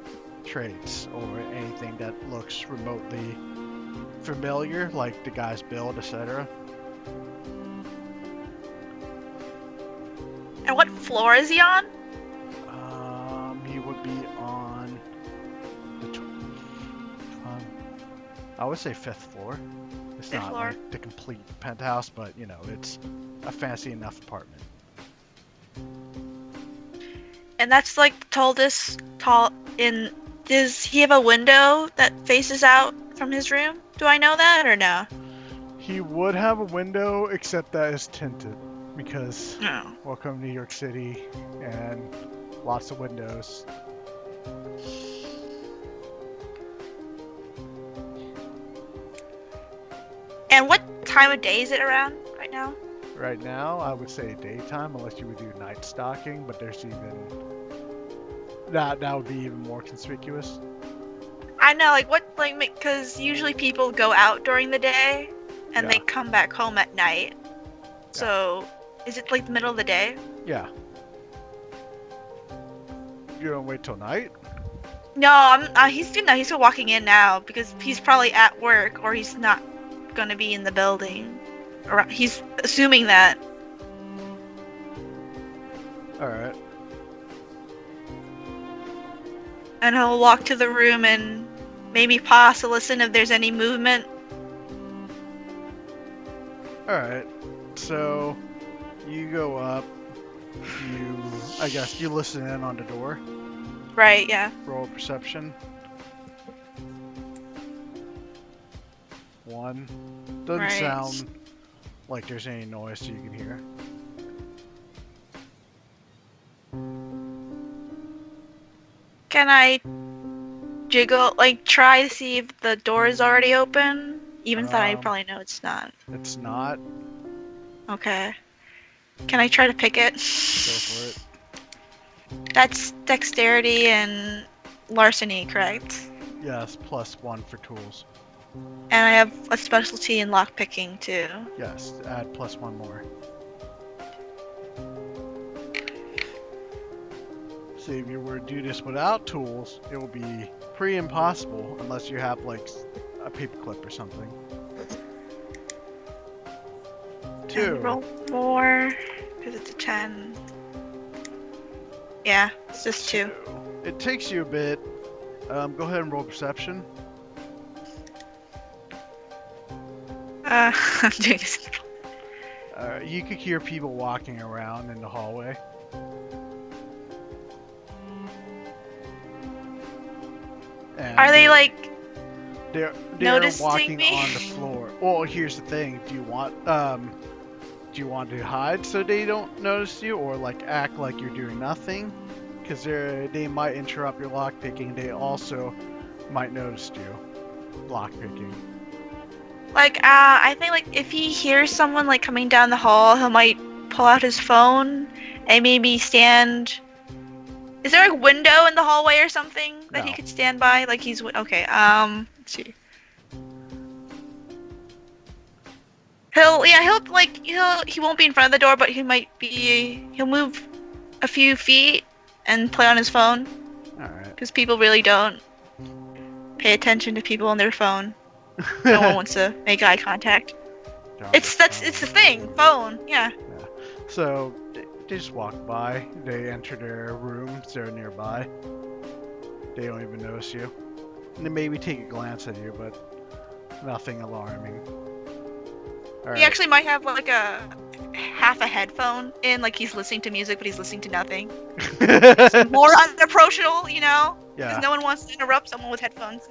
Speaker 1: traits or anything that looks remotely familiar, like the guy's build, etc.
Speaker 2: And what floor is he on?
Speaker 1: He would be on the I would say 5th floor. It's
Speaker 2: Fifth
Speaker 1: not
Speaker 2: floor.
Speaker 1: like the complete penthouse, but it's a fancy enough apartment.
Speaker 2: And that's like the tallest in. Does he have a window that faces out from his room? Do I know that or no?
Speaker 1: He would have a window, except that is tinted because
Speaker 2: No.
Speaker 1: welcome to New York City and lots of windows.
Speaker 2: And what time of day is it around right now?
Speaker 1: Right now, I would say daytime, unless you would do night stalking, but there's even that would be even more conspicuous.
Speaker 2: I know, because usually people go out during the day and
Speaker 1: Yeah.
Speaker 2: they come back home at night. So, is it like the middle of the day?
Speaker 1: Yeah. You don't wait till night?
Speaker 2: No, he's still walking in now because he's probably at work or he's not gonna be in the building. Or he's assuming that.
Speaker 1: All right.
Speaker 2: And he'll walk to the room and maybe pause to listen if there's any movement.
Speaker 1: Alright, so you go up, I guess you listen in on the door.
Speaker 2: Right, yeah.
Speaker 1: Roll perception. 1. Doesn't
Speaker 2: Right.
Speaker 1: sound like there's any noise so you can hear.
Speaker 2: Can I jiggle, like, try to see if the door is already open? Even though I probably know it's not.
Speaker 1: It's not.
Speaker 2: Okay. Can I try to pick it?
Speaker 1: Go for it.
Speaker 2: That's dexterity and larceny, correct?
Speaker 1: Yes, +1 for tools.
Speaker 2: And I have a specialty in lockpicking, too.
Speaker 1: Yes, add +1 more. So if you were to do this without tools, it will be pretty impossible unless you have like a paperclip or something. 2.
Speaker 2: And roll more, because it's a 10. Yeah, it's just 2.
Speaker 1: It takes you a bit. Go ahead and roll perception.
Speaker 2: I'm doing this.
Speaker 1: You could hear people walking around in the hallway. And
Speaker 2: Are they like
Speaker 1: they're
Speaker 2: noticing
Speaker 1: walking
Speaker 2: me?
Speaker 1: on the floor. Well, here's the thing. Do you want to hide so they don't notice you, or like act like you're doing nothing? Because they might interrupt your lockpicking. They also might notice you lockpicking.
Speaker 2: Like, I think like if he hears someone like coming down the hall, he might pull out his phone and maybe stand. Is there a window in the hallway or something that he
Speaker 1: No.
Speaker 2: could stand by? Like he's okay. Let's see. He won't be in front of the door, but he'll move a few feet and play on his phone.
Speaker 1: All right.
Speaker 2: Because people really don't pay attention to people on their phone. No one wants to make eye contact. It's the thing, phone. Yeah.
Speaker 1: So they just walk by. They enter their rooms. They're nearby. They don't even notice you. And they maybe take a glance at you, but nothing alarming. All
Speaker 2: He actually might have like a half a headphone in, like he's listening to music, but he's listening to nothing. It's more unapproachable, you know?
Speaker 1: Yeah.
Speaker 2: Because no one wants to interrupt someone with headphones.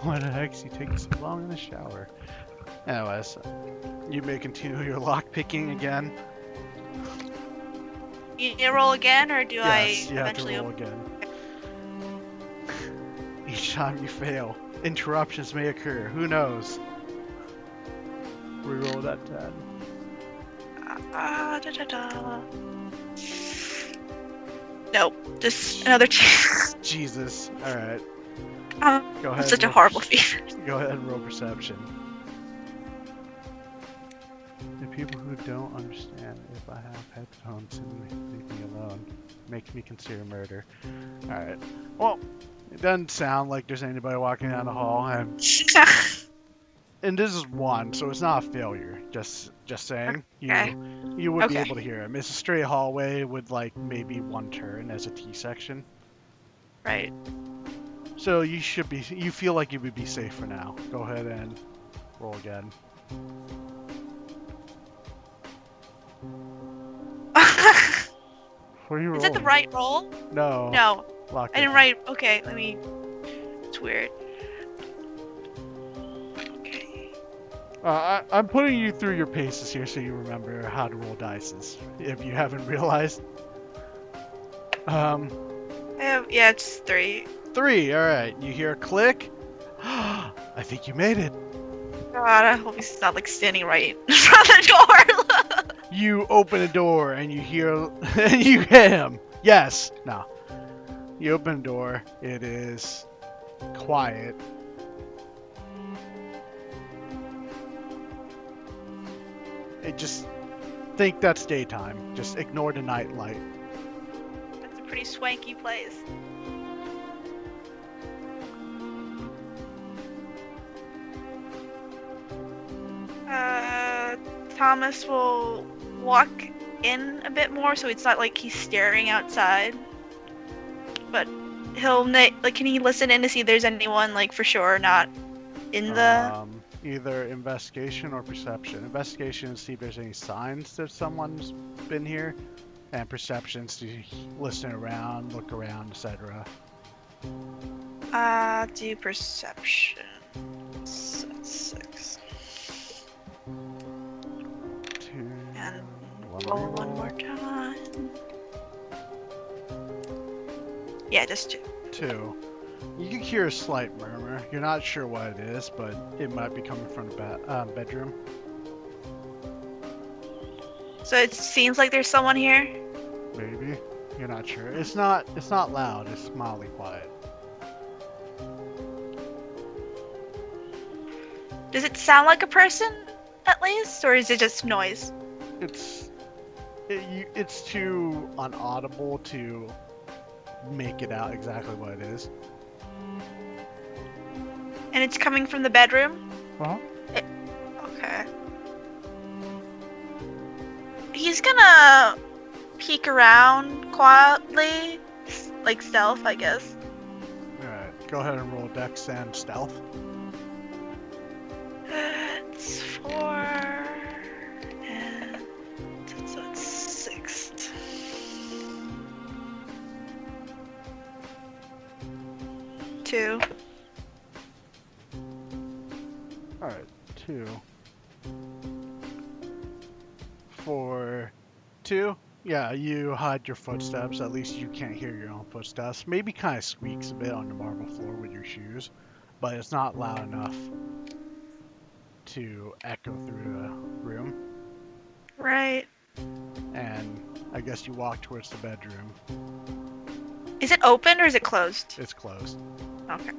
Speaker 1: Why the heck's he taking so long in the shower? Anyways, you may continue your lockpicking again.
Speaker 2: You need to roll again, or do I
Speaker 1: Yes, you have to
Speaker 2: eventually?
Speaker 1: roll again. Each time you fail, interruptions may occur. Who knows? Reroll that 10.
Speaker 2: Nope, just another 2.
Speaker 1: Jesus. Alright. Go ahead.
Speaker 2: That's such a
Speaker 1: and
Speaker 2: horrible feat.
Speaker 1: Go ahead and roll perception. The people who don't understand if I have headphones and leave me alone makes me consider murder. Alright. Well, it doesn't sound like there's anybody walking down the hall, and this is 1, so it's not a failure. Just saying.
Speaker 2: Okay.
Speaker 1: You would be
Speaker 2: Okay.
Speaker 1: able to hear him. It's a straight hallway with like maybe 1 turn as a T section.
Speaker 2: Right.
Speaker 1: So you feel like you would be safe for now. Go ahead and roll again. What are you rolling?
Speaker 2: Is that the right roll?
Speaker 1: No.
Speaker 2: No,
Speaker 1: Lock
Speaker 2: I didn't
Speaker 1: it.
Speaker 2: write. Okay, let me. It's weird. Okay.
Speaker 1: I'm putting you through your paces here so you remember how to roll dice, if you haven't realized.
Speaker 2: Yeah, it's 3.
Speaker 1: 3. All right. You hear a click. I think you made it.
Speaker 2: God, I hope he's not like standing right in front of the door.
Speaker 1: You open a door and you hear and you hit him. Yes. No. You open the door. It is quiet. Just think that's daytime. Just ignore the night light.
Speaker 2: That's a pretty swanky place. Thomas will walk in a bit more, so it's not like he's staring outside. But he'll can he listen in to see if there's anyone like for sure not in the.
Speaker 1: Either investigation or perception. Investigation is to see if there's any signs that someone's been here, and perception is to listen around, look around, etc.
Speaker 2: Do perception. That's 6.
Speaker 1: 2.
Speaker 2: And roll one more time. Yeah, just 2.
Speaker 1: 2. You can hear a slight murmur. You're not sure what it is, but it might be coming from the bedroom.
Speaker 2: So it seems like there's someone here?
Speaker 1: Maybe. You're not sure. It's not loud. It's mildly quiet.
Speaker 2: Does it sound like a person, at least? Or is it just noise?
Speaker 1: It's too unaudible to make it out exactly what it is.
Speaker 2: And it's coming from the bedroom?
Speaker 1: Uh-huh.
Speaker 2: Okay. He's gonna peek around quietly, like stealth, I guess.
Speaker 1: Alright, go ahead and roll Dex and Stealth.
Speaker 2: It's 4, and so it's 6. 2.
Speaker 1: Alright, 2. For 2, yeah, you hide your footsteps. At least you can't hear your own footsteps. Maybe kind of squeaks a bit on the marble floor with your shoes, but it's not loud enough to echo through the room.
Speaker 2: Right.
Speaker 1: And I guess you walk towards the bedroom.
Speaker 2: Is it open or is it closed?
Speaker 1: It's closed.
Speaker 2: Okay.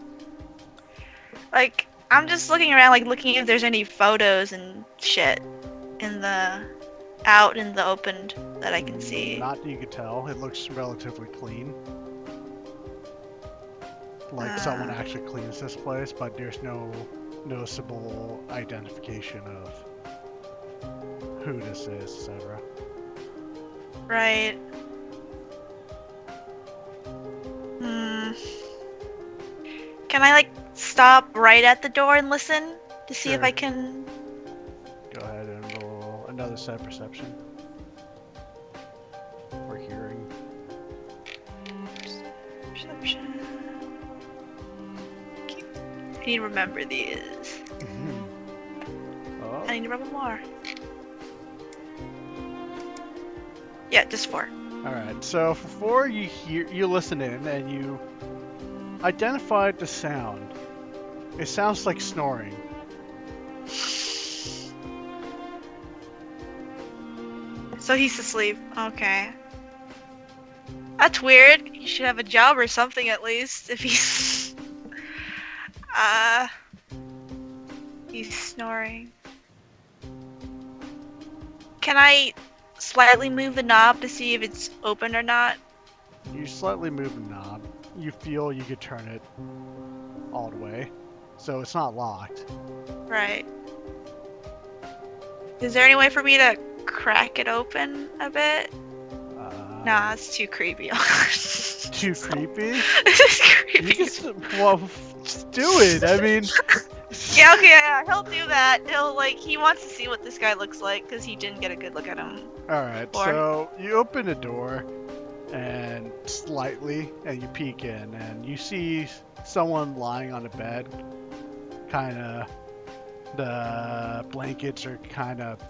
Speaker 2: Like, I'm just looking around, like looking if there's any photos and shit out in the opened that I can see.
Speaker 1: Not that you could tell. It looks relatively clean. Like someone actually cleans this place, but there's no noticeable identification of who this is, etc.
Speaker 2: Right. Can I like stop right at the door and listen to see if I can?
Speaker 1: Go ahead and roll another set of perception. Or hearing.
Speaker 2: Perception. I need to remember these.
Speaker 1: Oh.
Speaker 2: I need to remember more. Yeah, just 4.
Speaker 1: Alright, so for 4 you listen in and you identified the sound. It sounds like snoring.
Speaker 2: So he's asleep. Okay. That's weird. He should have a job or something at least if he's he's snoring. Can I slightly move the knob to see if it's open or not?
Speaker 1: You slightly move the knob. You feel you could turn it all the way. So it's not locked.
Speaker 2: Right. Is there any way for me to crack it open a bit? Nah, it's too creepy.
Speaker 1: Too creepy?
Speaker 2: It's creepy.
Speaker 1: Just do it. I mean...
Speaker 2: Yeah, okay, yeah, he'll do that. He wants to see what this guy looks like, because he didn't get a good look at him.
Speaker 1: Alright, so you open the door, and slightly, and you peek in, and you see someone lying on a bed. Kinda, the blankets are kind of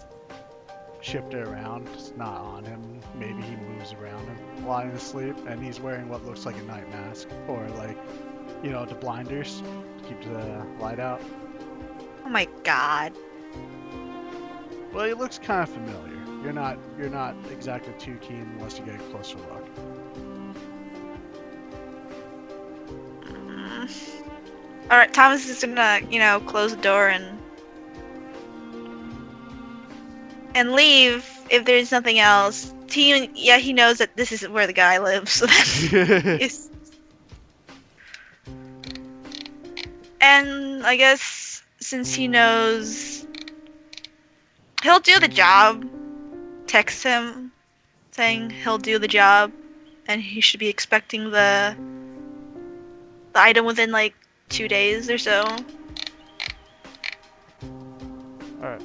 Speaker 1: shifted around. It's not on him. Maybe he moves around him lying asleep, and he's wearing what looks like a night mask, or the blinders to keep the light out.
Speaker 2: Oh my god.
Speaker 1: Well, he looks kind of familiar. You're not exactly too keen unless you get a closer look.
Speaker 2: Alright, Thomas is gonna, close the door and leave if there's nothing else, he knows that this isn't where the guy lives. So that's and I guess since he knows, he'll do the job. Text him saying he'll do the job, and he should be expecting the item within like 2 days or so.
Speaker 1: Alright.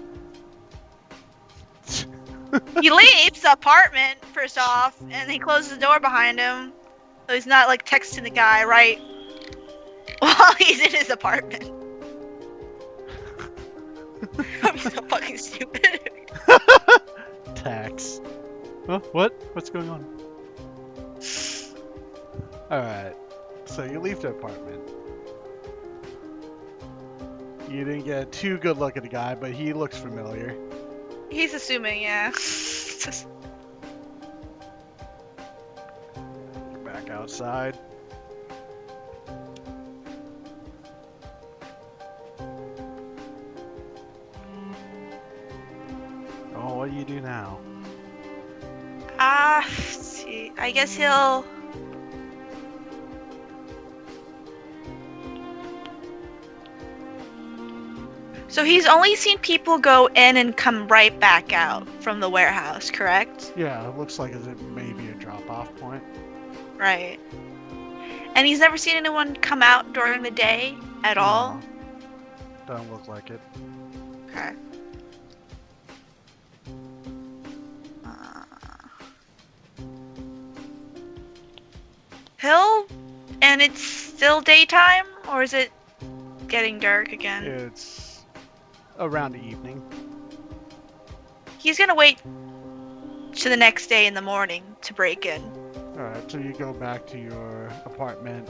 Speaker 2: He leaves the apartment first off, and he closes the door behind him, so he's not like texting the guy right while he's in his apartment. I'm so fucking stupid.
Speaker 1: Tax. Huh? What? What's going on? Alright. So you leave the apartment. You didn't get too good look at the guy, but he looks familiar.
Speaker 2: He's assuming, yeah.
Speaker 1: Back outside. Oh, what do you do now?
Speaker 2: Let's see. I guess he'll... So he's only seen people go in and come right back out from the warehouse, correct?
Speaker 1: Yeah, it looks like it may be a drop-off point.
Speaker 2: Right. And he's never seen anyone come out during the day at all?
Speaker 1: Doesn't look like it.
Speaker 2: Okay. And it's still daytime, or is it getting dark again?
Speaker 1: It's around the evening.
Speaker 2: He's gonna wait to the next day in the morning to break in.
Speaker 1: Alright, so you go back to your apartment,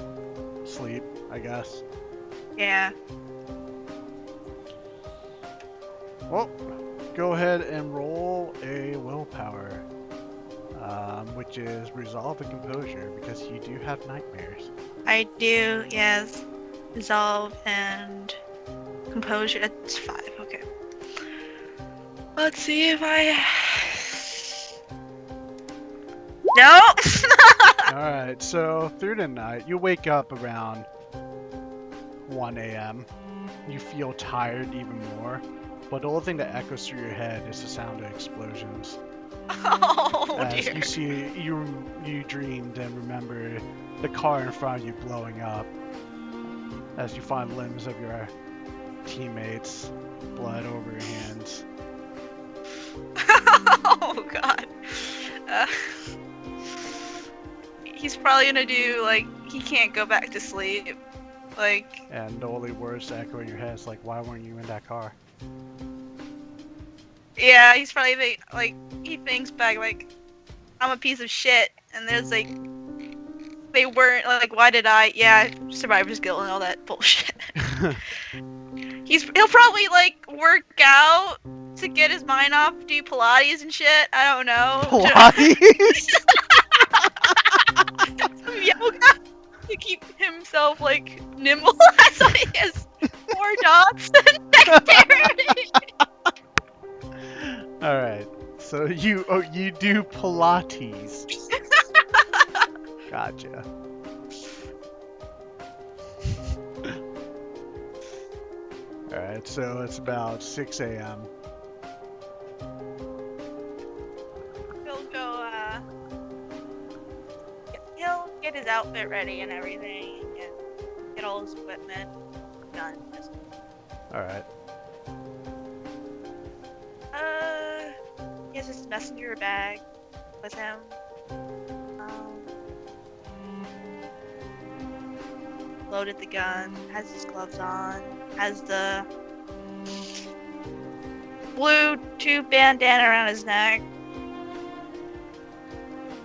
Speaker 1: sleep, I guess.
Speaker 2: Yeah.
Speaker 1: Well, go ahead and roll a willpower, which is resolve and composure, because you do have nightmares.
Speaker 2: I do, yes. Resolve and composure. That's 5, okay. Let's see if I... No!
Speaker 1: Alright, so through the night, you wake up around 1 a.m. You feel tired even more, but the only thing that echoes through your head is the sound of explosions.
Speaker 2: Oh,
Speaker 1: As
Speaker 2: dear.
Speaker 1: you see, you dreamed and remember the car in front of you blowing up. As you find limbs of your teammates, blood over your hands.
Speaker 2: Oh, God. He's probably gonna do, like, he can't go back to sleep. Like...
Speaker 1: And the only words that echo in your head is like, why weren't you in that car?
Speaker 2: Yeah, he's probably like, he thinks back like, I'm a piece of shit, and there's like, they weren't, like, why did I? Yeah, survivor's guilt and all that bullshit. He'll probably like work out to get his mind off, do Pilates and shit. I don't know.
Speaker 1: Pilates?
Speaker 2: Yoga to keep himself like nimble. So he has more dots than dexterity.
Speaker 1: Alright, so you do Pilates. Gotcha. Alright, so it's about 6 a.m.
Speaker 2: He'll go, he'll get his outfit ready and everything, and get all his equipment done.
Speaker 1: Alright.
Speaker 2: He has his messenger bag with him. Loaded the gun, has his gloves on, has the blue tube bandana around his neck.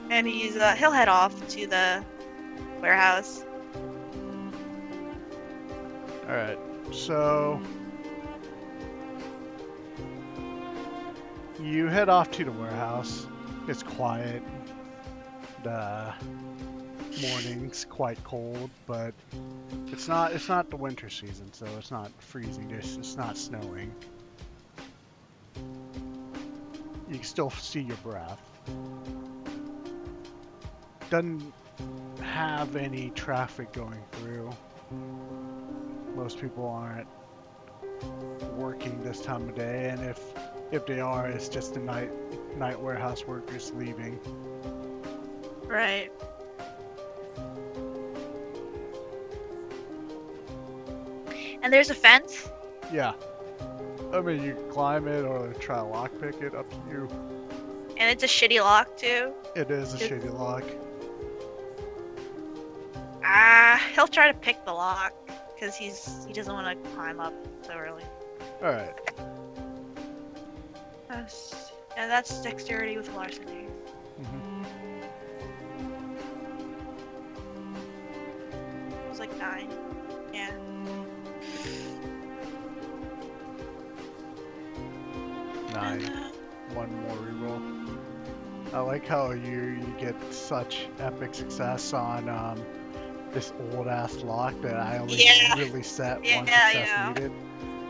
Speaker 2: And he'll head off to the warehouse.
Speaker 1: Alright, so you head off to the warehouse. It's quiet. The morning's quite cold, but it's not the winter season, so it's not freezing. It's not snowing. you can still see your breath. Doesn't have any traffic going through. Most people aren't working this time of day, and if they are, it's just the night warehouse workers leaving.
Speaker 2: Right. And there's a fence?
Speaker 1: Yeah. I mean, you can climb it or try to lockpick it, up to you.
Speaker 2: And it's a shitty lock, too?
Speaker 1: It is a shitty lock.
Speaker 2: He'll try to pick the lock, because he doesn't want to climb up so early.
Speaker 1: Alright.
Speaker 2: And that's dexterity with larceny.
Speaker 1: Mm-hmm.
Speaker 2: It was like 9. Yeah.
Speaker 1: Nine. One more reroll. I like how you get such epic success on this old ass lock that I only really set one success needed.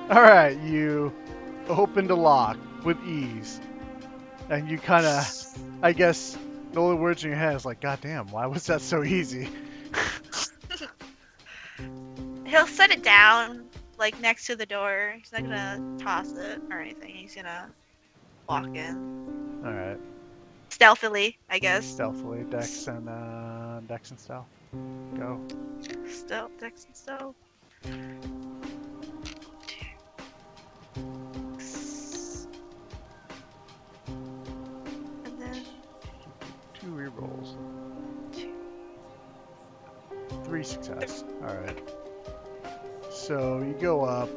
Speaker 1: Alright, you opened a lock with ease. And you kinda, I guess, the only words in your head is like, God damn, why was that so easy?
Speaker 2: He'll set it down, like, next to the door. He's not gonna toss it or anything. He's gonna walk in.
Speaker 1: Alright.
Speaker 2: Stealthily, I guess.
Speaker 1: Stealthily, Dex and stealth. Go.
Speaker 2: Stealth, Dex and stealth. And then
Speaker 1: 2 rerolls. 3 success. Alright. So you go up,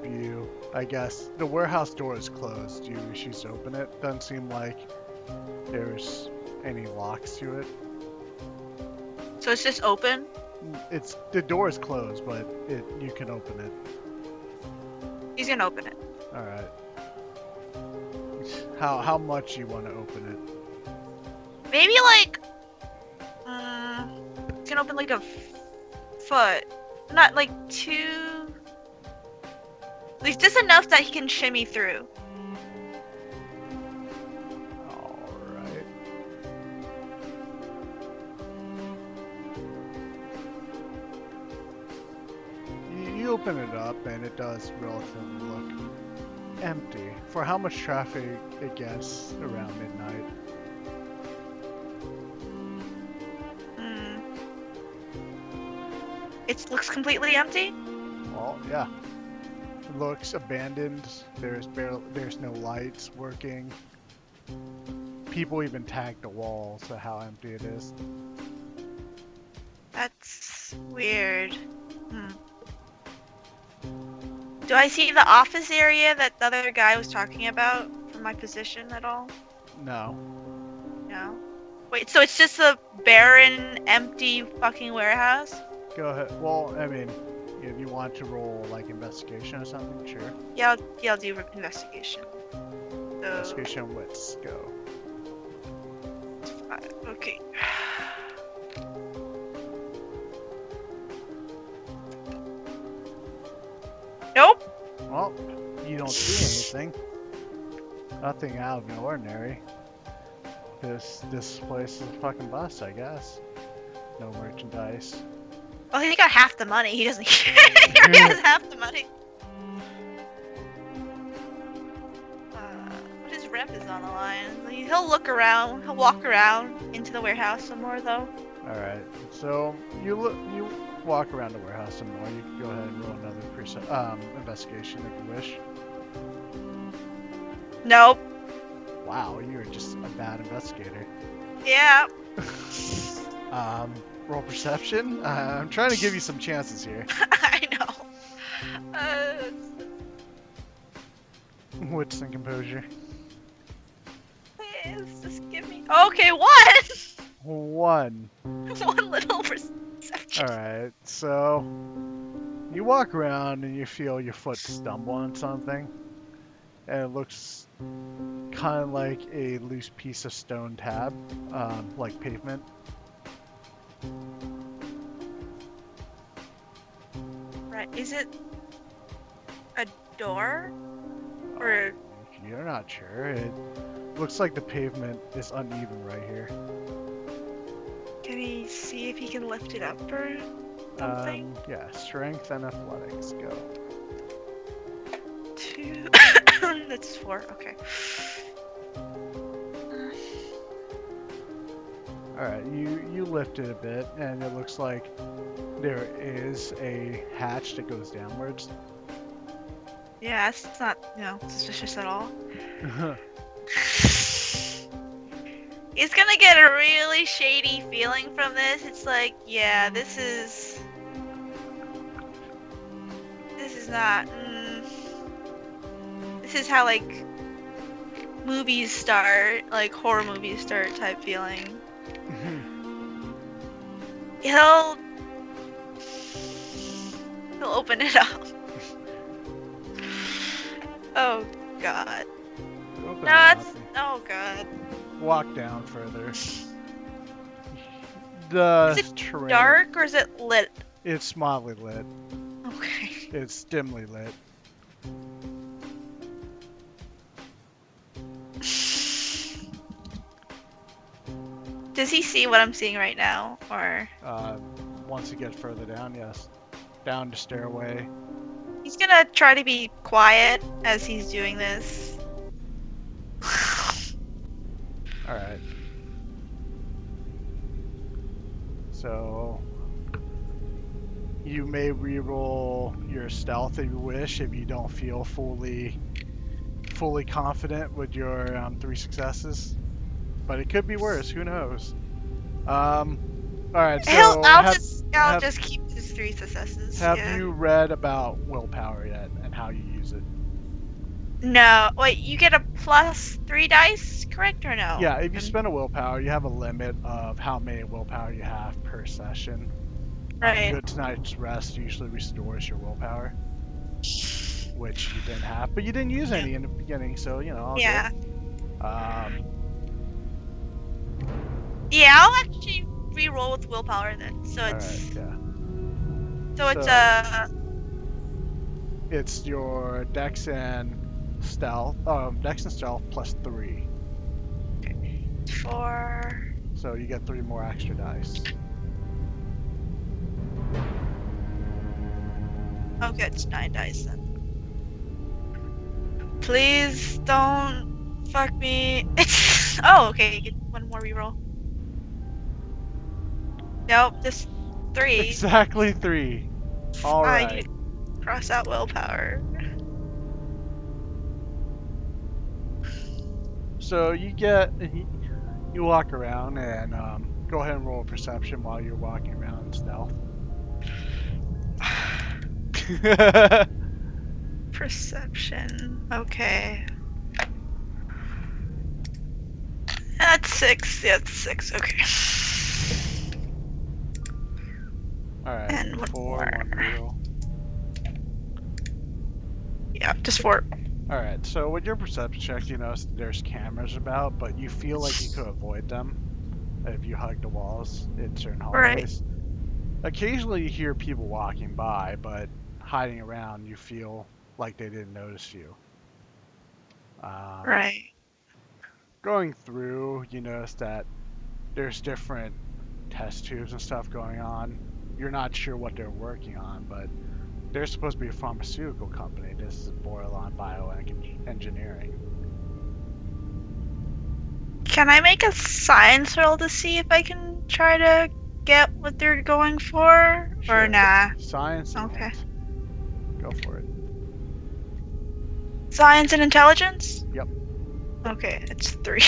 Speaker 1: I guess, the warehouse door is closed. You choose to open it. Doesn't seem like there's any locks to it.
Speaker 2: So it's just open?
Speaker 1: The door is closed, but you can open it.
Speaker 2: He's gonna open it.
Speaker 1: Alright. How much you want to open it?
Speaker 2: Maybe like, he's gonna open like a foot. Not like 2. Like just enough that he can shimmy through.
Speaker 1: Alright. You open it up and it does relatively look empty. For how much traffic it gets around midnight?
Speaker 2: It looks completely empty?
Speaker 1: Well, yeah. It looks abandoned. There's no lights working. People even tagged the walls to how empty it is.
Speaker 2: That's weird. Do I see the office area that the other guy was talking about from my position at all?
Speaker 1: No.
Speaker 2: No? Wait, so it's just a barren, empty fucking warehouse?
Speaker 1: Go ahead. Well, I mean, if you want to roll like investigation or something, sure.
Speaker 2: Yeah, I'll do investigation.
Speaker 1: Investigation, let's go.
Speaker 2: 5. Okay. Nope.
Speaker 1: Well, you don't see anything. Nothing out of the ordinary. This place is a fucking bust, I guess. No merchandise.
Speaker 2: Well, he got half the money. He doesn't care. He has half the money. But his rep is on the line. He'll look around. He'll walk around into the warehouse some more, though.
Speaker 1: All right. So you walk around the warehouse some more. You can go ahead and roll another investigation if you wish.
Speaker 2: Nope.
Speaker 1: Wow, you're just a bad investigator.
Speaker 2: Yeah.
Speaker 1: Roll perception. I'm trying to give you some chances here.
Speaker 2: I know.
Speaker 1: Wits and composure.
Speaker 2: Please, just give me. Okay, 1.
Speaker 1: 1.
Speaker 2: 1 little perception.
Speaker 1: All right. So you walk around and you feel your foot stumble on something, and it looks kind of like a loose piece of stone tab, like pavement.
Speaker 2: Right. Is it a door? Or
Speaker 1: You're not sure. It Looks like the pavement is uneven right here.
Speaker 2: Can he see if he can lift it up or something?
Speaker 1: Yeah, strength and athletics, go.
Speaker 2: 2. That's 4. Okay.
Speaker 1: Alright, you lift it a bit, and it looks like there is a hatch that goes downwards.
Speaker 2: Yeah, it's not, suspicious at all. He's gonna get a really shady feeling from this. It's like, yeah, this is not. This is how like movies start, like horror movies start type feeling. He'll open it up. Oh god.
Speaker 1: Open
Speaker 2: No,
Speaker 1: it up
Speaker 2: it's
Speaker 1: and
Speaker 2: oh god.
Speaker 1: walk down further. The
Speaker 2: Is it
Speaker 1: terrain,
Speaker 2: dark or is it lit?
Speaker 1: it's mildly lit.
Speaker 2: Okay.
Speaker 1: It's dimly lit.
Speaker 2: Does he see what I'm seeing right now, or
Speaker 1: Once you get further down, yes. Down the stairway.
Speaker 2: he's gonna try to be quiet as he's doing this?
Speaker 1: Alright. So you may reroll your stealth if you wish, if you don't feel fully confident with your 3 successes. But it could be worse, who knows? Alright, so
Speaker 2: I'll just keep his 3 successes.
Speaker 1: have
Speaker 2: Yeah.
Speaker 1: you read about willpower yet and how you use it?
Speaker 2: No, wait, you get a +3 dice, correct or no?
Speaker 1: Yeah, if you spend a willpower, you have a limit of how many willpower you have per session.
Speaker 2: Right.
Speaker 1: Good tonight's rest usually restores your willpower, which you didn't have, but you didn't use any in the beginning, so all
Speaker 2: Yeah.
Speaker 1: good.
Speaker 2: Yeah, I'll actually re-roll with willpower then. So it's
Speaker 1: Alright, yeah.
Speaker 2: so
Speaker 1: It's your dex and stealth. Dex and stealth plus 3.
Speaker 2: 4.
Speaker 1: So you get 3 more extra dice.
Speaker 2: Okay, it's 9 dice then. Please don't fuck me. It's okay. You get 1 more reroll. Nope, just 3.
Speaker 1: Exactly 3.
Speaker 2: I
Speaker 1: Alright.
Speaker 2: need to cross out willpower.
Speaker 1: So you walk around and go ahead and roll a perception while you're walking around in stealth.
Speaker 2: Perception. Okay. That's 6. Yeah, that's 6. Okay.
Speaker 1: Alright,
Speaker 2: And 1
Speaker 1: 4,
Speaker 2: more.
Speaker 1: 1 reroll.
Speaker 2: Yeah, just 4.
Speaker 1: Alright, so with your perception check, you notice there's cameras about, but you feel like you could avoid them if you hug the walls in certain hallways. Occasionally you hear people walking by, but hiding around, you feel like they didn't notice you.
Speaker 2: Right.
Speaker 1: Going through, you notice that there's different test tubes and stuff going on. You're not sure what they're working on, but they're supposed to be a pharmaceutical company. This is Borderline Bioengineering.
Speaker 2: Can I make a science roll to see if I can try to get what they're going for?
Speaker 1: Sure.
Speaker 2: Or nah?
Speaker 1: Science and
Speaker 2: Okay.
Speaker 1: int. Go for it.
Speaker 2: Science and intelligence?
Speaker 1: Yep.
Speaker 2: Okay, it's 3.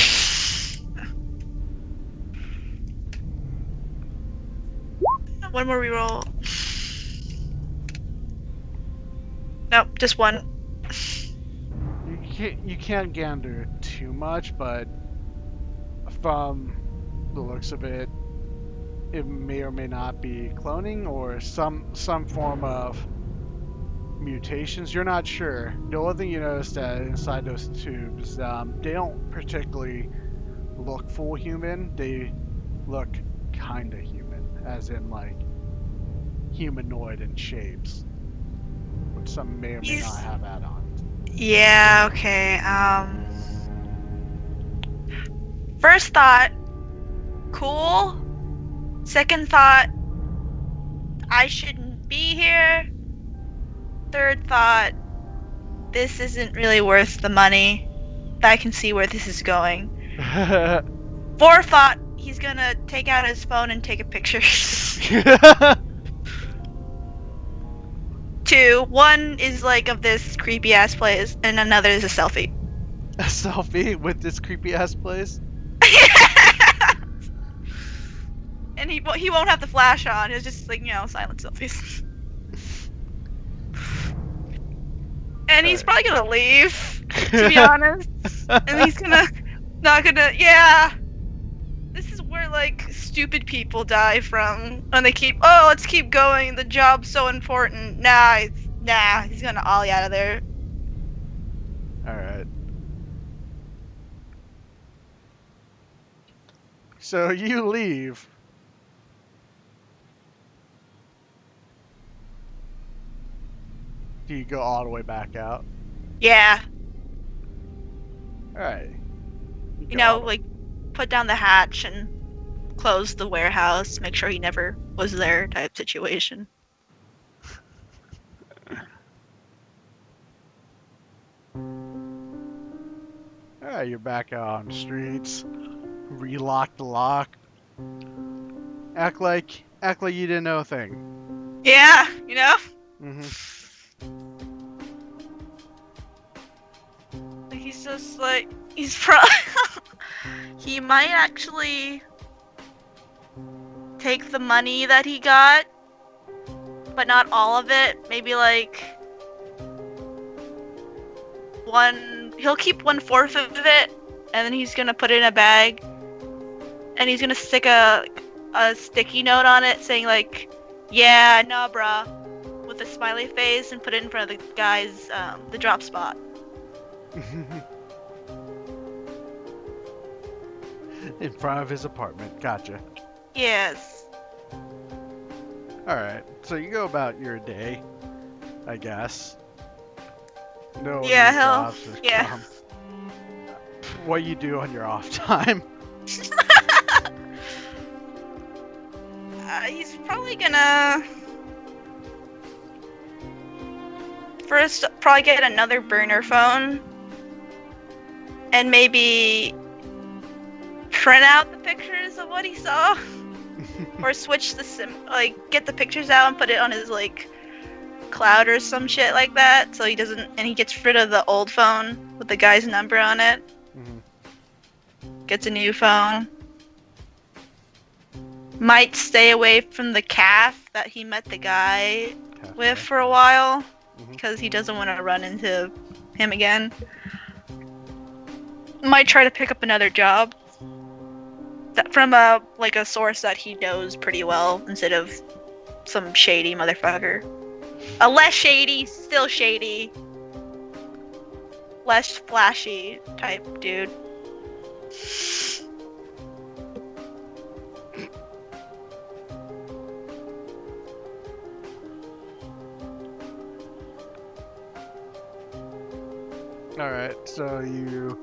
Speaker 2: One more reroll. Nope, just 1.
Speaker 1: You can't gander too much, but from the looks of it, it may or may not be cloning or some form of mutations. You're not sure. The only thing you notice that inside those tubes, they don't particularly look full human. They look kind of human, as in like humanoid in shapes, but some may or may not have add-ons.
Speaker 2: Yeah, okay. First thought, cool. Second thought, I shouldn't be here. Third thought, this isn't really worth the money. I can see where this is going. Fourth thought, he's gonna take out his phone and take a picture. 2, one is like of this creepy ass place, and another is a selfie.
Speaker 1: A selfie with this creepy ass place?
Speaker 2: And he won't have the flash on. It's just like, silent selfies. And he's probably gonna leave, to be honest. And he's not gonna, yeah. This is where, like, stupid people die from. When they let's keep going, the job's so important. Nah, he's gonna ollie out of there.
Speaker 1: Alright. So you leave. Do you go all the way back out?
Speaker 2: Yeah.
Speaker 1: Alright.
Speaker 2: Like, put down the hatch and close the warehouse, make sure he never was there type situation.
Speaker 1: Alright, you're back out on the streets. Relock the lock. Act like you didn't know a thing.
Speaker 2: Yeah, He's just like, he might actually take the money that he got, but not all of it. Maybe like he'll keep 1/4 of it, and then he's gonna put it in a bag, and he's gonna stick a sticky note on it saying like, yeah, nah, bruh, with a smiley face, and put it in front of the guy's, the drop spot.
Speaker 1: In front of his apartment. Gotcha.
Speaker 2: Yes.
Speaker 1: Alright, so you go about your day, I guess. No.
Speaker 2: Yeah, yeah.
Speaker 1: Come. What you do on your off time?
Speaker 2: He's probably gonna first probably get another burner phone and maybe print out the pictures of what he saw, or switch the get the pictures out and put it on his like cloud or some shit like that, so he gets rid of the old phone with the guy's number on it. Gets a new phone. Might stay away from the calf that he met the guy with for a while, because he doesn't want to run into him again. Might try to pick up another job from a source that he knows pretty well, instead of some shady motherfucker. A less shady, still shady, less flashy type dude.
Speaker 1: Alright, so you,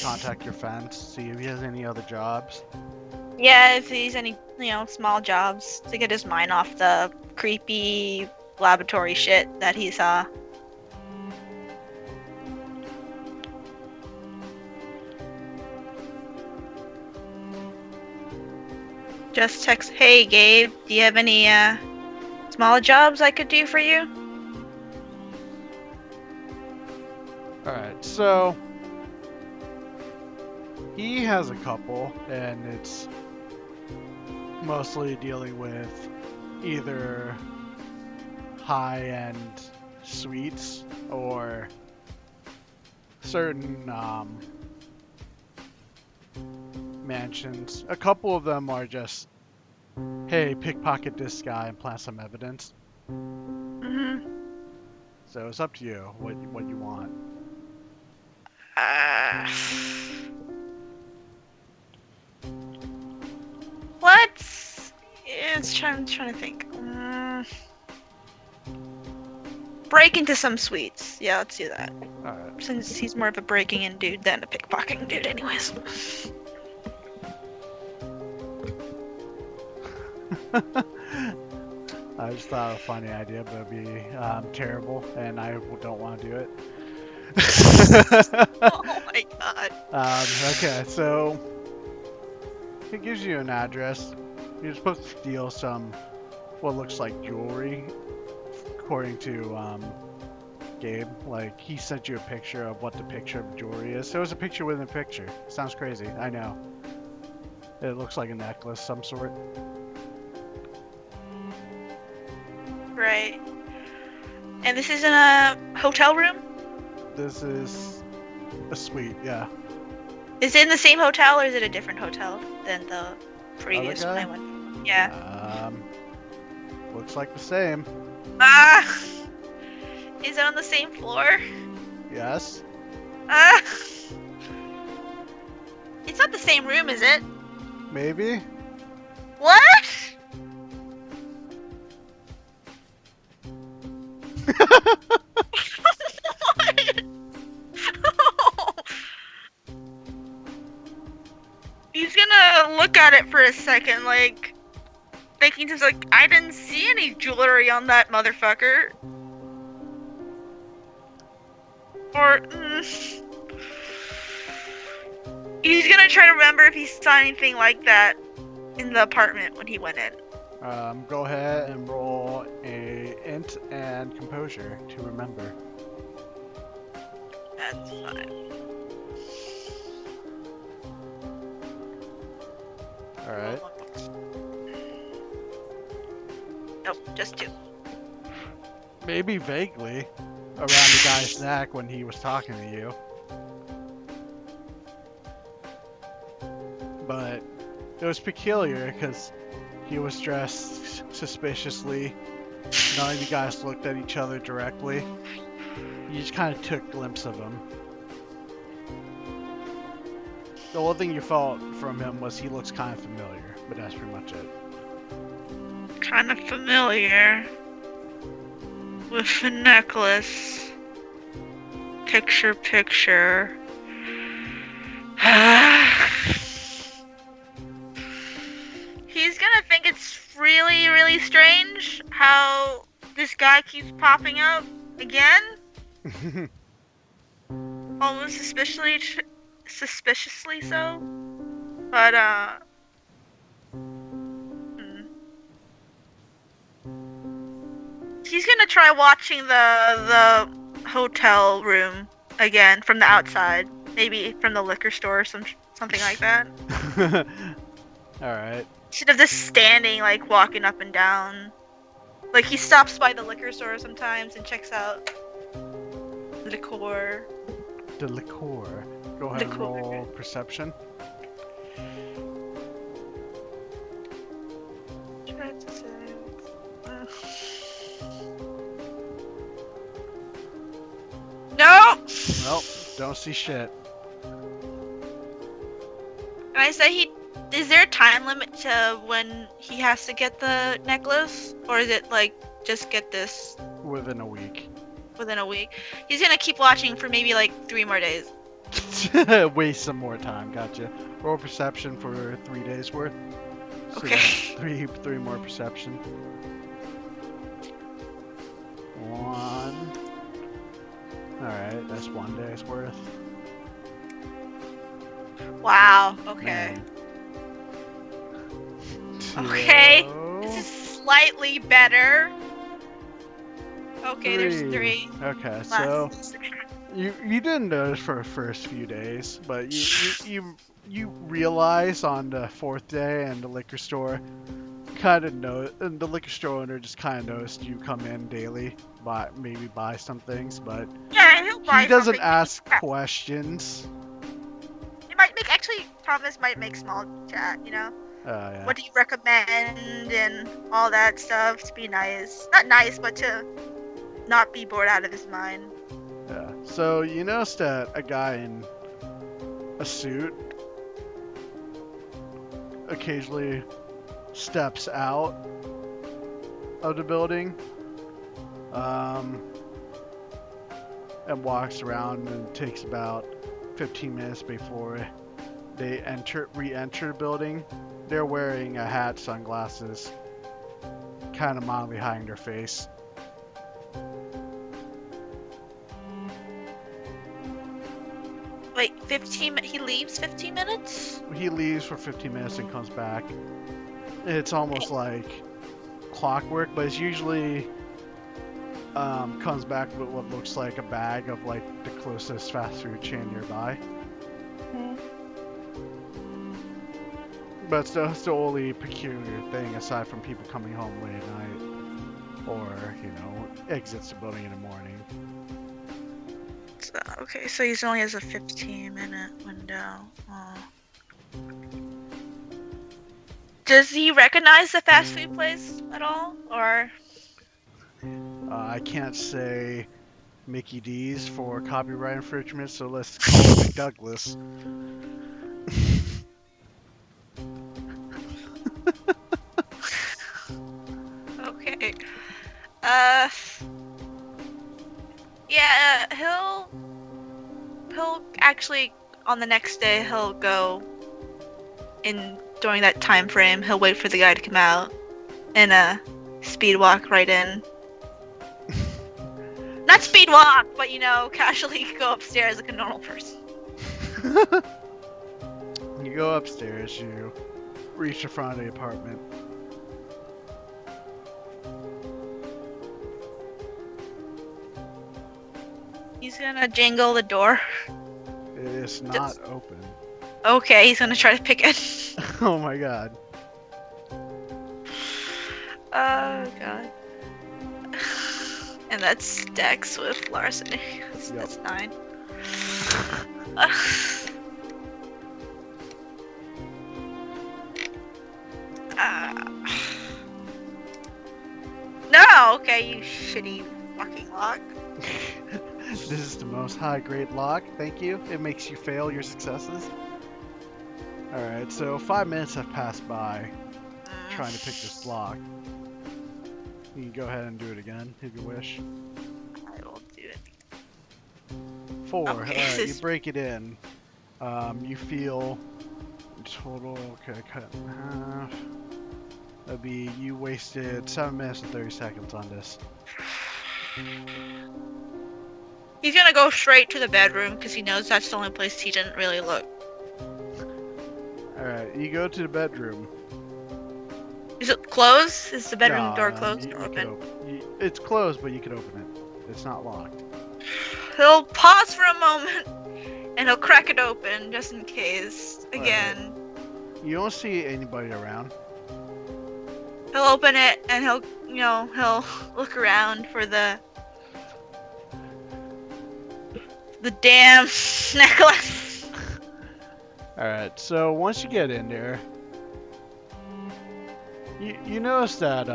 Speaker 1: contact your friends, see if he has any other jobs?
Speaker 2: Yeah, if he's any, small jobs to get his mind off the creepy laboratory shit that he saw. Just text, hey Gabe, do you have any small jobs I could do for you?
Speaker 1: Alright, so he has a couple, and it's mostly dealing with either high-end suites or certain mansions. A couple of them are just, hey, pickpocket this guy and plant some evidence. So it's up to you what you want.
Speaker 2: I'm trying to think. Break into some suites. Yeah, let's do that.
Speaker 1: Alright.
Speaker 2: Since he's more of a breaking in dude than a pickpocketing dude anyways.
Speaker 1: I just thought of a funny idea, but it'd be terrible, and I don't want to do it.
Speaker 2: Oh my god.
Speaker 1: Okay, so it gives you an address. You're supposed to steal some what looks like jewelry, according to Gabe. Like, he sent you a picture of what the picture of jewelry is. So it was a picture within a picture. Sounds crazy, I know. It looks like a necklace, some sort.
Speaker 2: Right. And this is in a hotel room?
Speaker 1: This is a suite, yeah.
Speaker 2: Is it in the same hotel or is it a different hotel than the previous one
Speaker 1: guy?
Speaker 2: I went? Yeah.
Speaker 1: Looks like the same.
Speaker 2: Ah! Is it on the same floor?
Speaker 1: Yes.
Speaker 2: Ah! It's not the same room, is it?
Speaker 1: Maybe.
Speaker 2: What? What? He's gonna look at it for a second, like, thinking just like, I didn't see any jewelry on that motherfucker. Or, he's gonna try to remember if he saw anything like that in the apartment when he went in.
Speaker 1: Go ahead and roll a int and composure to remember.
Speaker 2: That's fine.
Speaker 1: Alright.
Speaker 2: Nope, just 2.
Speaker 1: Maybe vaguely around the guy's neck when he was talking to you. But it was peculiar because he was dressed suspiciously. None of you guys looked at each other directly. You just kind of took a glimpse of him. The only thing you felt from him was he looks kind of familiar, but that's pretty much it.
Speaker 2: Kind of familiar with the necklace. Picture. He's gonna think it's really, really strange how this guy keeps popping up again. Almost suspiciously so. But, he's gonna try watching the hotel room again from the outside. Maybe from the liquor store or something like that.
Speaker 1: Alright.
Speaker 2: Instead of just standing, like, walking up and down. Like, he stops by the liquor store sometimes and checks out the decor.
Speaker 1: The liqueur. Go ahead and roll perception.
Speaker 2: No!
Speaker 1: Nope, don't see shit.
Speaker 2: And I say is there a time limit to when he has to get the necklace? Or is it like, just get this?
Speaker 1: Within a week.
Speaker 2: Within a week? He's gonna keep watching for maybe like 3 more days.
Speaker 1: Waste some more time, gotcha. Roll perception for 3 days worth. So
Speaker 2: okay.
Speaker 1: Three more perception. 1. Alright, that's 1 day's worth.
Speaker 2: Wow, okay. Okay, this is slightly better. Okay, there's 3.
Speaker 1: Okay, so you didn't notice for the first few days, but you realize on the 4th day and the liquor store and the liquor store owner just kind of noticed you come in daily, maybe buy some things, but
Speaker 2: yeah, he'll buy
Speaker 1: he doesn't
Speaker 2: something.
Speaker 1: ask questions.
Speaker 2: He might make Thomas might make small chat, you know.
Speaker 1: Yeah.
Speaker 2: What do you recommend and all that stuff to be nice. Not nice, but to not be bored out of his mind.
Speaker 1: Yeah. So you noticed that a guy in a suit occasionally steps out of the building and walks around, and takes about 15 minutes before they re-enter the building. They're wearing a hat, sunglasses, kind of mildly hiding their face.
Speaker 2: Wait, 15. He leaves 15 minutes.
Speaker 1: He leaves for 15 minutes and comes back. It's almost like clockwork, but it's usually comes back with what looks like a bag of like the closest fast food chain nearby. But it's the only peculiar thing aside from people coming home late at night or, you know, exits the building in the morning.
Speaker 2: So, okay, so he only has a 15-minute window. Oh. Does he recognize the fast food place at all, or?
Speaker 1: I can't say Mickey D's for copyright infringement, so let's call it McDouglas.
Speaker 2: Okay. Yeah, he'll actually, on the next day, he'll go in during that time frame. He'll wait for the guy to come out and speed walk right in. Not speed walk, but you know, casually go upstairs like a normal person.
Speaker 1: You go upstairs, you reach the front of the apartment.
Speaker 2: He's gonna jangle the door.
Speaker 1: It's not open.
Speaker 2: Okay, he's gonna try to pick it.
Speaker 1: Oh my god.
Speaker 2: Oh god. And that's Dex with larceny. That's 9. No, okay, you shitty fucking lock.
Speaker 1: This is the most high grade lock, thank you. It makes you fail your successes. Alright, so 5 minutes have passed by trying to pick this lock. You can go ahead and do it again if you wish.
Speaker 2: I will do it.
Speaker 1: 4,
Speaker 2: Okay,
Speaker 1: alright, you break it in. You feel total, okay, cut it in half. That'd be, you wasted 7 minutes and 30 seconds on this.
Speaker 2: He's gonna go straight to the bedroom because he knows that's the only place he didn't really look.
Speaker 1: Alright, you go to the bedroom.
Speaker 2: Is it closed? Is the bedroom
Speaker 1: No,
Speaker 2: door
Speaker 1: no,
Speaker 2: closed
Speaker 1: you
Speaker 2: or
Speaker 1: can
Speaker 2: open?
Speaker 1: It's closed, but you can open it. It's not locked.
Speaker 2: He'll pause for a moment and he'll crack it open just in case. Again.
Speaker 1: You don't see anybody around.
Speaker 2: He'll open it and he'll look around for the damn necklace.
Speaker 1: Alright, so once you get in there, you notice that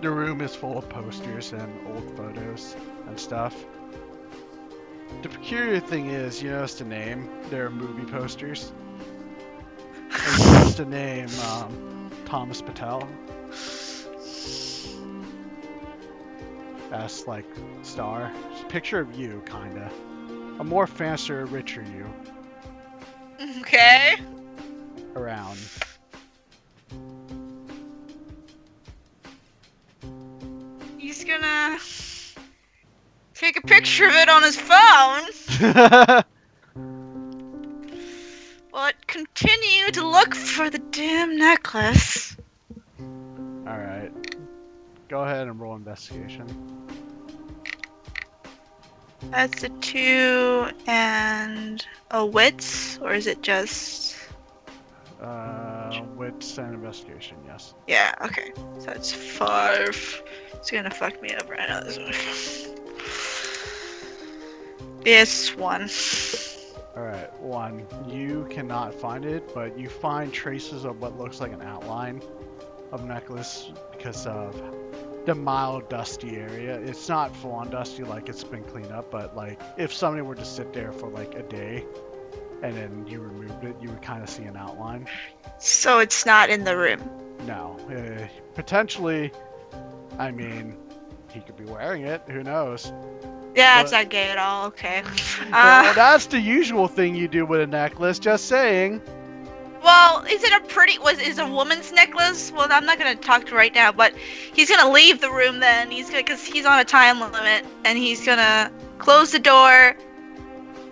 Speaker 1: the room is full of posters and old photos and stuff. The peculiar thing is, you notice the name, they're movie posters. And you notice the name, Thomas Patel. That's like star. It's a picture of you, kinda. A more fancier, richer you.
Speaker 2: Okay.
Speaker 1: Around.
Speaker 2: He's gonna take a picture of it on his phone. But continue to look for the damn necklace.
Speaker 1: Alright. Go ahead and roll investigation.
Speaker 2: That's a 2 and a wits, or is it just?
Speaker 1: Wits and investigation, yes.
Speaker 2: Yeah, okay. So that's 5. It's gonna fuck me up right now. This one. It's 1.
Speaker 1: Alright, 1. You cannot find it, but you find traces of what looks like an outline of necklace because of the mild dusty area. It's not full on dusty like it's been cleaned up, but like if somebody were to sit there for like a day and then you removed it, you would kind of see an outline.
Speaker 2: So it's not in the room.
Speaker 1: No. Potentially, I mean, he could be wearing it, who knows?
Speaker 2: Yeah, it's not gay at all. Okay.
Speaker 1: Well, that's the usual thing you do with a necklace, just saying.
Speaker 2: Well, Well, is a woman's necklace? Well, I'm not gonna talk to right now, but he's gonna leave the room then. Because he's on a time limit, and he's gonna close the door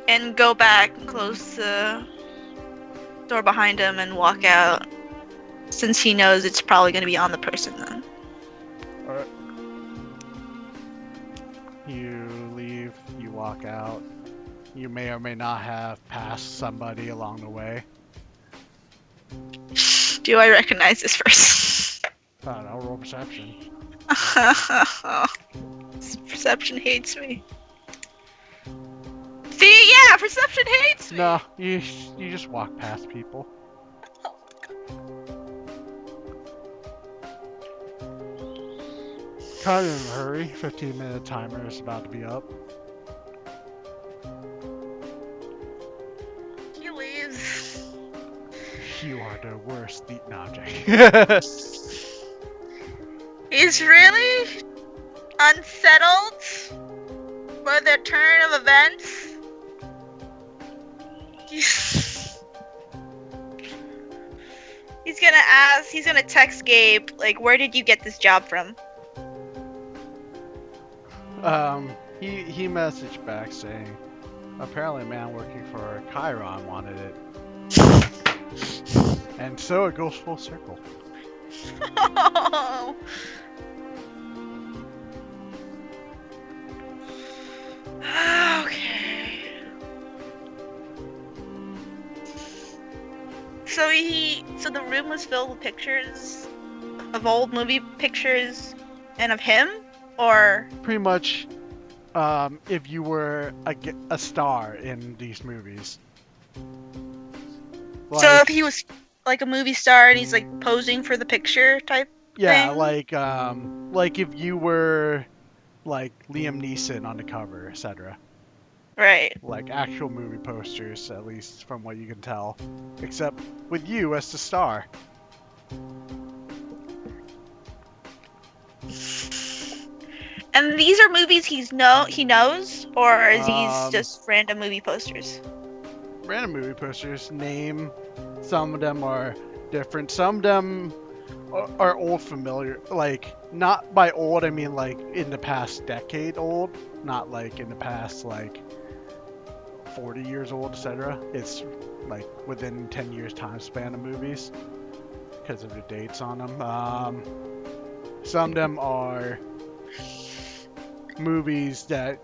Speaker 2: and go back and close the door behind him and walk out, since he knows it's probably gonna be on the person then.
Speaker 1: Alright. You leave, you walk out. You may or may not have passed somebody along the way.
Speaker 2: Do I recognize this person?
Speaker 1: I'll roll perception.
Speaker 2: Perception hates me. See, yeah, perception hates me.
Speaker 1: No, you just walk past people. Kind of in a hurry. 15-minute timer is about to be up.
Speaker 2: He leaves.
Speaker 1: You are the worst eating object.
Speaker 2: He's really unsettled by the turn of events. He's gonna text Gabe, like, where did you get this job from?
Speaker 1: He messaged back saying, apparently a man working for Chiron wanted it. And so it goes full circle.
Speaker 2: Oh. Okay. So the room was filled with pictures of old movie pictures and of him, or
Speaker 1: Pretty much, if you were a star in these movies.
Speaker 2: so if he was like a movie star and he's like posing for the picture type
Speaker 1: yeah,
Speaker 2: thing?
Speaker 1: like if you were like Liam Neeson on the cover, etc.
Speaker 2: Right.
Speaker 1: Like actual movie posters, at least from what you can tell. Except with you as the star.
Speaker 2: And these are movies he knows, or is these just random movie posters?
Speaker 1: Random movie posters. Name. Some of them are different. Some of them are old familiar. Like, not by old, I mean like in the past decade old. Not like in the past like 40 years old, etc. It's like within 10 years time span of movies. Because of the dates on them. Some of them are movies that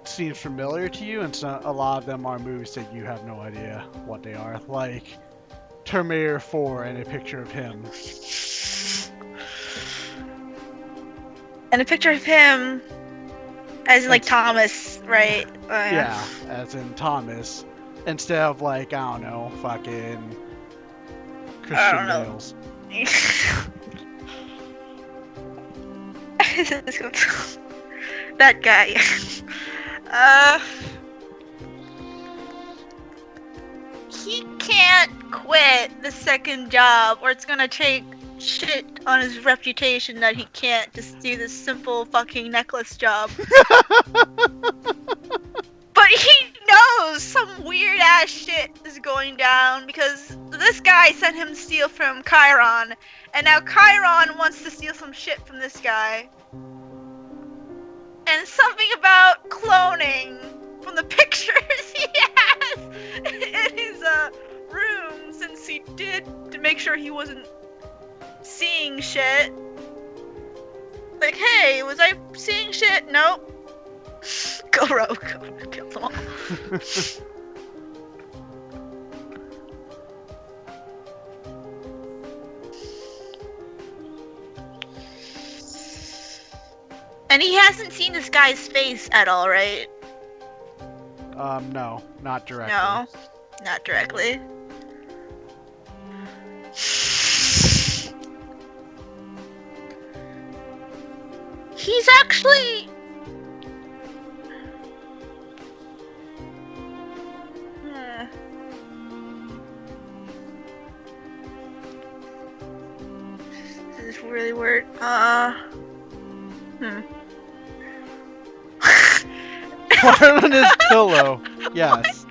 Speaker 1: seem familiar to you, and a lot of them are movies that you have no idea what they are, like Terminator 4 and a picture of him.
Speaker 2: And a picture of him, as in like Thomas, right?
Speaker 1: Yeah, as in Thomas, instead of like, I don't know, fucking Christian Bales.
Speaker 2: That guy. He can't quit the second job, or it's gonna take shit on his reputation that he can't just do this simple fucking necklace job. But he knows some weird ass shit is going down because this guy sent him to steal from Chiron, and now Chiron wants to steal some shit from this guy. And something about cloning from the pictures he has in his room, since he did, to make sure he wasn't seeing shit. Like, hey, was I seeing shit? Nope. Go rogue. Kill them all. And he hasn't seen this guy's face at all, right?
Speaker 1: No, not directly.
Speaker 2: No, not directly. He's actually... This is really weird.
Speaker 1: Part on his pillow. Yes.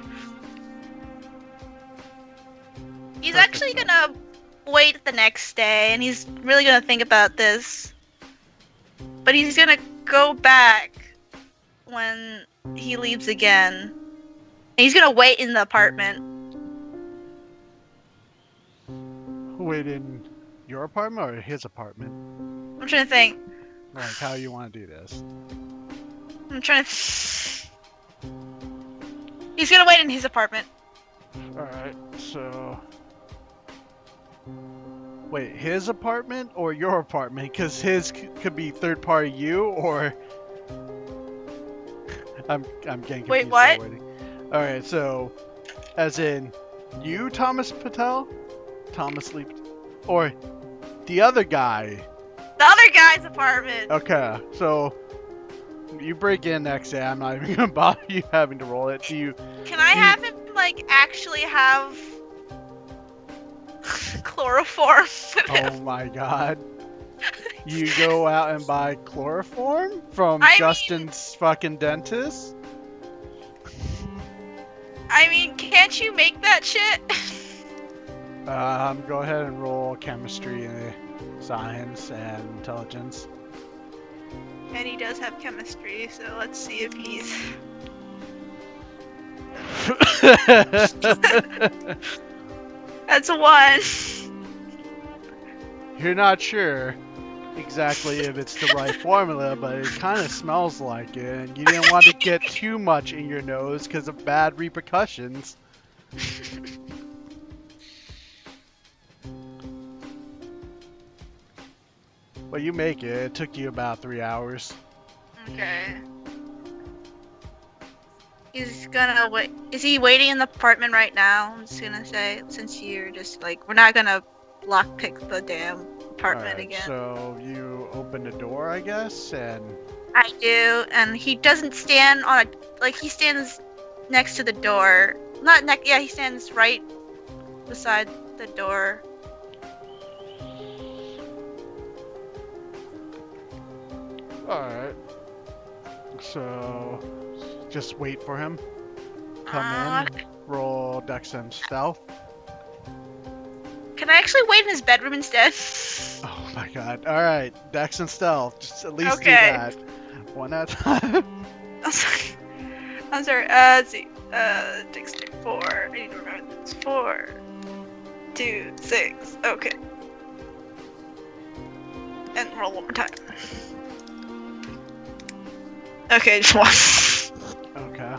Speaker 2: He's
Speaker 1: Perfect
Speaker 2: actually
Speaker 1: sense.
Speaker 2: gonna wait the next day, and he's really gonna think about this. But he's gonna go back when he leaves again. And he's gonna wait in the apartment.
Speaker 1: Wait, in your apartment or his apartment?
Speaker 2: I'm trying to think.
Speaker 1: Like how you want to do this?
Speaker 2: I'm trying to. He's gonna wait in his apartment.
Speaker 1: Alright, so... Wait, his apartment or your apartment? Because his could be third party you, or... I'm getting confused.
Speaker 2: Wait, what?
Speaker 1: Alright, so... As in, you, Thomas Patel? Thomas Lee... Or the other guy?
Speaker 2: The other guy's apartment.
Speaker 1: Okay, so... You break in next day, I'm not even gonna bother you having to roll it. Do you...
Speaker 2: Can I have him, like, actually have... chloroform with him?
Speaker 1: Oh my god. You go out and buy chloroform from Justin's fucking dentist?
Speaker 2: I mean, can't you make that shit?
Speaker 1: Go ahead and roll chemistry, science, and intelligence.
Speaker 2: And he does have chemistry, so let's see if he's... That's a 1.
Speaker 1: You're not sure exactly if it's the right formula, but it kind of smells like it, and you didn't want to get too much in your nose because of bad repercussions. Well, you make it. It took you about 3 hours.
Speaker 2: Okay. He's gonna wait. Is he waiting in the apartment right now? I'm just gonna say, since you're just like, we're not gonna lockpick the damn apartment
Speaker 1: Alright,
Speaker 2: again.
Speaker 1: so you open the door, I guess, and...
Speaker 2: I do, and he doesn't stand on a, like, he stands next to the door. Not next, yeah, he stands right beside the door.
Speaker 1: Alright. So, just wait for him. Come in, roll Dex and Stealth.
Speaker 2: Can I actually wait in his bedroom instead?
Speaker 1: Oh my god. Alright, Dex and Stealth. Just at least do
Speaker 2: Okay.
Speaker 1: that. One at a time.
Speaker 2: I'm sorry. I'm sorry. Let's see. Dexter 4. I need to remember this. 4, 2, 6. Okay. And roll one more time. Okay, just 1.
Speaker 1: Okay.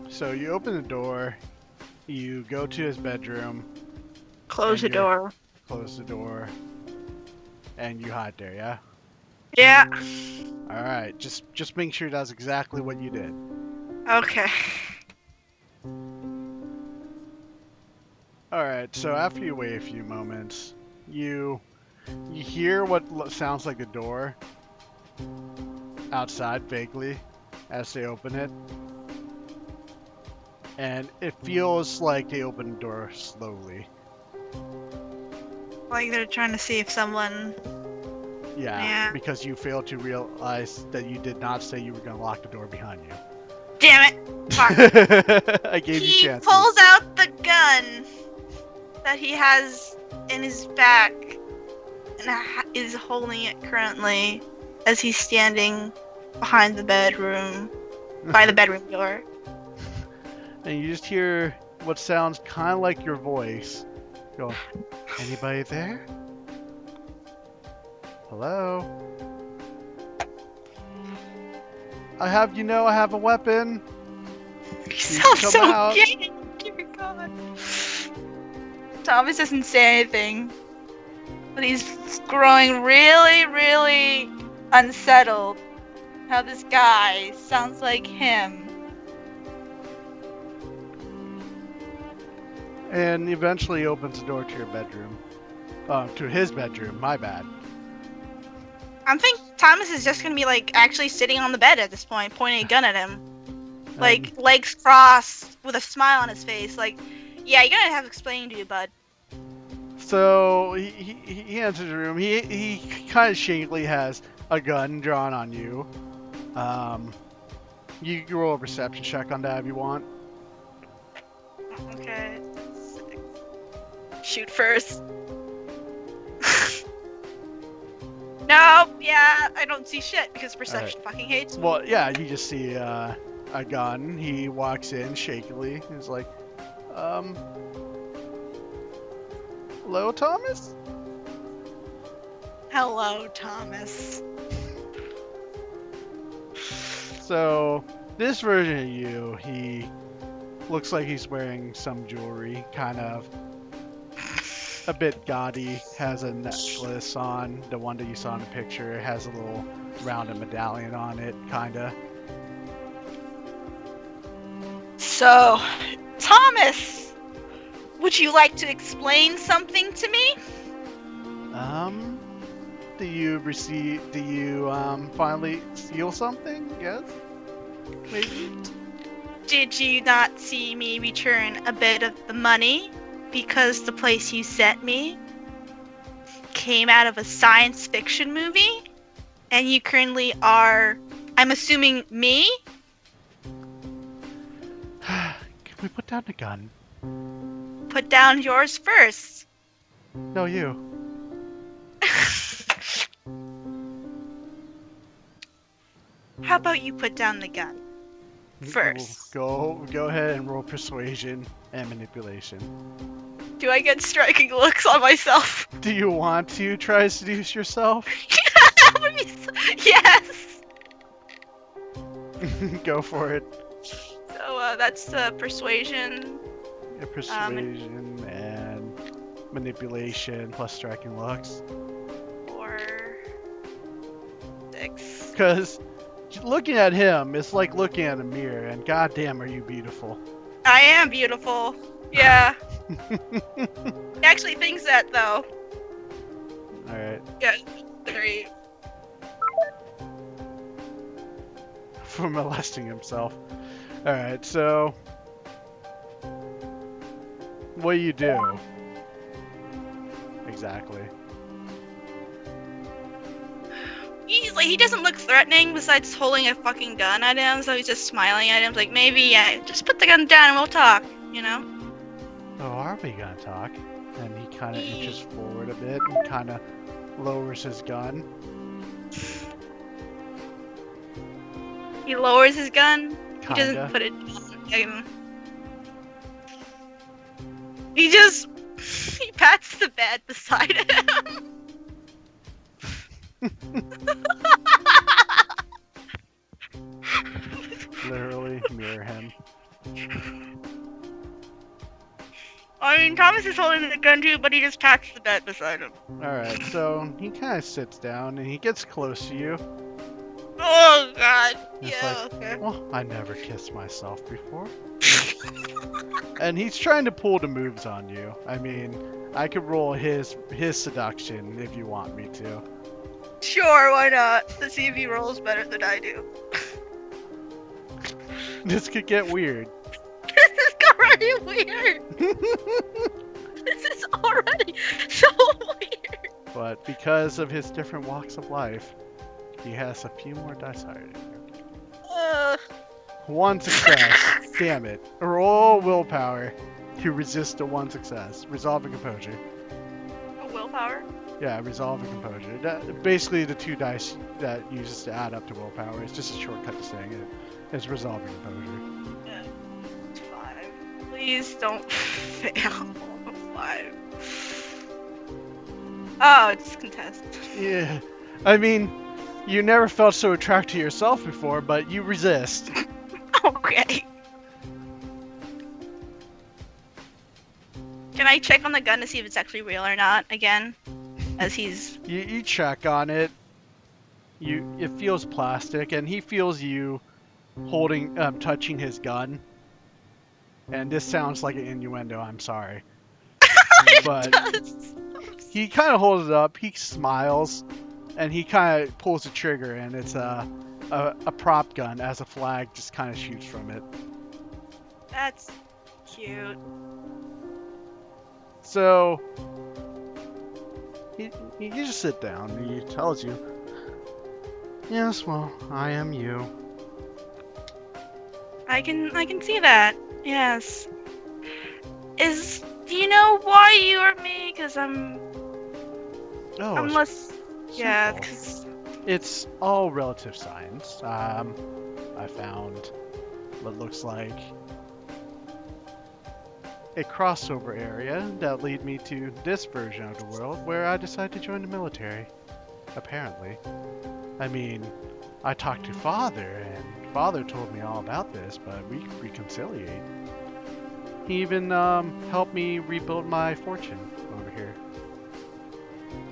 Speaker 1: So you open the door, you go to his bedroom,
Speaker 2: Close the
Speaker 1: And
Speaker 2: door.
Speaker 1: close the door, and you hide there, yeah?
Speaker 2: Yeah.
Speaker 1: Alright, just make sure that's exactly what you did.
Speaker 2: Okay.
Speaker 1: Alright, so after you wait a few moments, you hear what sounds like a door outside vaguely as they open it. And it feels like they open the door slowly.
Speaker 2: Like they're trying to see if someone...
Speaker 1: Yeah, because you failed to realize that you did not say you were going to lock the door behind you.
Speaker 2: Damn it! Fuck.
Speaker 1: I gave you
Speaker 2: He
Speaker 1: chances.
Speaker 2: pulls out the gun that he has in his back and is holding it currently as he's standing behind the bedroom, by the bedroom door.
Speaker 1: And you just hear what sounds kind of like your voice. Go, anybody there? Hello? I have a weapon.
Speaker 2: He
Speaker 1: Please
Speaker 2: sounds
Speaker 1: come
Speaker 2: so
Speaker 1: out.
Speaker 2: gay. Dear God. Thomas doesn't say anything, but he's growing really, really unsettled. How this guy sounds like him.
Speaker 1: And eventually opens the door to your bedroom. To his bedroom, my bad.
Speaker 2: I think Thomas is just gonna be like actually sitting on the bed at this point, pointing a gun at him. Like legs crossed with a smile on his face, like, yeah, you're gonna have explaining to you, bud.
Speaker 1: So he enters the room. He kind of shakily has a gun drawn on you. You can roll a perception check on that if you want.
Speaker 2: Okay. Shoot first. No, yeah, I don't see shit because perception fucking hates me.
Speaker 1: Well, yeah, you just see a gun. He walks in shakily. He's like, hello, Thomas?
Speaker 2: Hello, Thomas.
Speaker 1: So, this version of you, he looks like he's wearing some jewelry, kind of a bit gaudy, has a necklace on, the one that you saw in the picture. It has a little rounded medallion on it, kinda.
Speaker 2: So, Thomas, would you like to explain something to me?
Speaker 1: Do you finally steal something? Yes? Maybe?
Speaker 2: Did you not see me return a bit of the money? Because the place you sent me came out of a science fiction movie? And you currently are, I'm assuming, me?
Speaker 1: Can we put down the gun?
Speaker 2: Put down yours first.
Speaker 1: No, you.
Speaker 2: How about you put down the gun first?
Speaker 1: Go ahead and roll persuasion and manipulation.
Speaker 2: Do I get striking looks on myself?
Speaker 1: Do you want to try to seduce yourself?
Speaker 2: Yes!
Speaker 1: Go for it.
Speaker 2: So that's persuasion.
Speaker 1: Yeah, persuasion and manipulation plus striking looks.
Speaker 2: 4, 6.
Speaker 1: Because looking at him, it's like looking at a mirror, and goddamn, are you beautiful?
Speaker 2: I am beautiful. Yeah. He actually thinks that though.
Speaker 1: Alright.
Speaker 2: Yeah. 3.
Speaker 1: For molesting himself. Alright, so what do you do? Exactly.
Speaker 2: He doesn't look threatening besides holding a fucking gun at him, so he's just smiling at him like, maybe, yeah, just put the gun down and we'll talk, you know?
Speaker 1: Oh, are we gonna talk? And he kind of inches forward a bit and kind of lowers his gun.
Speaker 2: He lowers his gun.
Speaker 1: Kinda.
Speaker 2: He doesn't put it down. He just... He pats the bed beside him.
Speaker 1: Literally mirror him.
Speaker 2: I mean, Thomas is holding the gun too, but he just pats the bed beside him.
Speaker 1: Alright, so he kind of sits down and he gets close to you.
Speaker 2: Oh, God.
Speaker 1: It's
Speaker 2: Yeah,
Speaker 1: like,
Speaker 2: okay.
Speaker 1: well, I never kissed myself before. And he's trying to pull the moves on you. I mean, I could roll his seduction if you want me to.
Speaker 2: Sure, why not? Let's see if he rolls better than I do.
Speaker 1: This could get weird.
Speaker 2: This is already weird. This is already so weird.
Speaker 1: But because of his different walks of life, he has a few more dice higher than you. One success. Damn it. Roll willpower to resist a one success. Resolve and composure.
Speaker 2: A willpower?
Speaker 1: Yeah, resolve and composure. Basically, the 2 dice that uses to add up to willpower. It's just a shortcut to saying it. It's resolve and composure.
Speaker 2: Yeah. It's 5. Please don't fail. 5. Oh, it's contest.
Speaker 1: Yeah. I mean, you never felt so attracted to yourself before, but you resist.
Speaker 2: Okay. Can I check on the gun to see if it's actually real or not again? As he's...
Speaker 1: You check on it. It feels plastic, and he feels you holding, touching his gun. And this sounds like an innuendo, I'm sorry. But he kind of holds it up, he smiles, and he kind of pulls the trigger, and it's a prop gun as a flag just kind of shoots from it.
Speaker 2: That's cute.
Speaker 1: So, he just sit down. He tells you, yes, well, I am you.
Speaker 2: I can see that. Yes. Do you know why you are me? Because I'm
Speaker 1: Oh,
Speaker 2: less. Yeah,
Speaker 1: simple.
Speaker 2: because
Speaker 1: It's all relative science. I found what looks like a crossover area that lead me to this version of the world where I decided to join the military. Apparently. I mean, I talked to Father, and Father told me all about this, but we reconciliate. He even helped me rebuild my fortune over here.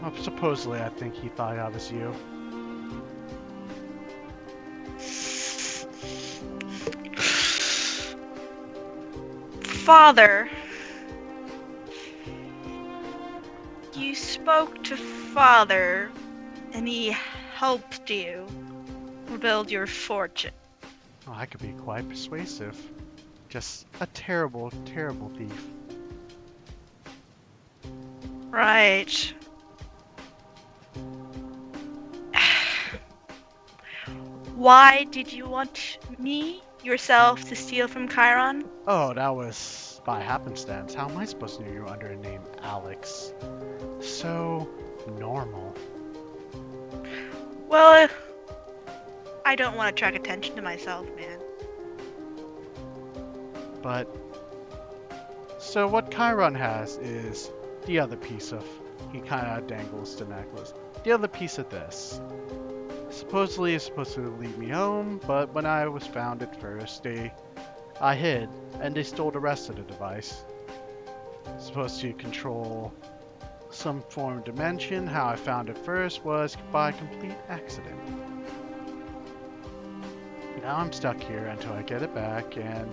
Speaker 1: Well, supposedly, I think he thought I was you.
Speaker 2: Father. You spoke to Father, and he helped you rebuild your fortune.
Speaker 1: Oh, I could be quite persuasive. Just a terrible, terrible thief.
Speaker 2: Right. Why did you want me, yourself, to steal from Chiron?
Speaker 1: Oh, that was by happenstance. How am I supposed to know you're under a name Alex? So normal.
Speaker 2: Well, I don't want to attract attention to myself, man.
Speaker 1: But so what Chiron has is the other piece of, he kind of dangles the necklace. The other piece of this. Supposedly it's supposed to lead me home, but when I was found at first, I hid, and they stole the rest of the device. It's supposed to control some form of dimension. How I found it first was by complete accident. Now I'm stuck here until I get it back, and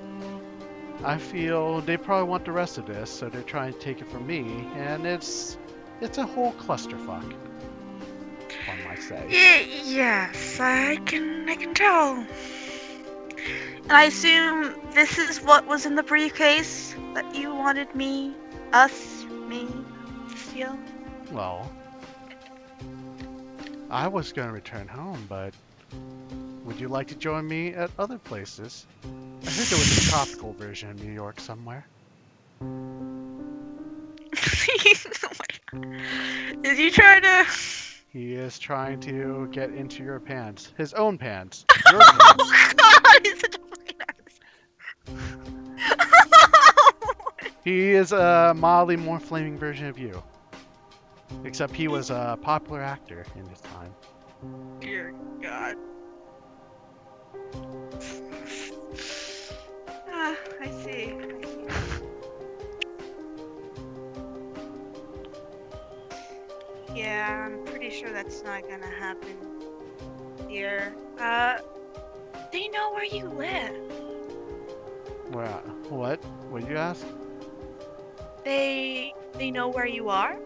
Speaker 1: I feel they probably want the rest of this, so they're trying to take it from me, and it's a whole clusterfuck, one might say.
Speaker 2: Yes, I can tell. And I assume this is what was in the briefcase that you wanted me to steal?
Speaker 1: Well, I was going to return home, but would you like to join me at other places? I heard there was a tropical version of New York somewhere.
Speaker 2: Did you try to...
Speaker 1: He is trying to get into your pants. His own pants. Your pants.
Speaker 2: God, he's such a fucking artist.
Speaker 1: He is a mildly more flaming version of you. Except he was a popular actor in his time.
Speaker 2: Dear God. I see. Yeah, I'm pretty sure that's not gonna happen here. They know where you live.
Speaker 1: Well, what? What you ask?
Speaker 2: They know where you are.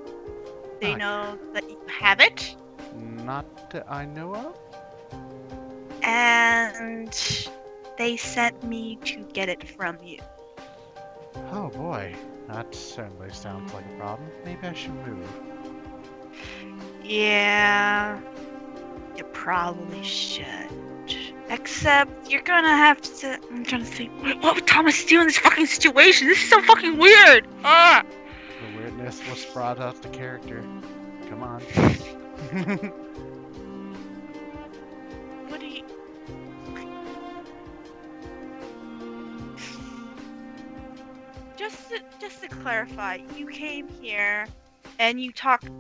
Speaker 2: They
Speaker 1: Ah.
Speaker 2: know that you have it.
Speaker 1: Not that I know of.
Speaker 2: And they sent me to get it from you.
Speaker 1: Oh boy, that certainly sounds like a problem. Maybe I should move.
Speaker 2: Yeah, you probably should. Except you're gonna have to. I'm trying to think. What would Thomas do in this fucking situation? This is so fucking weird. Ah.
Speaker 1: The weirdness was brought out the character. Come on.
Speaker 2: What do you? Just to clarify, you came here and you talked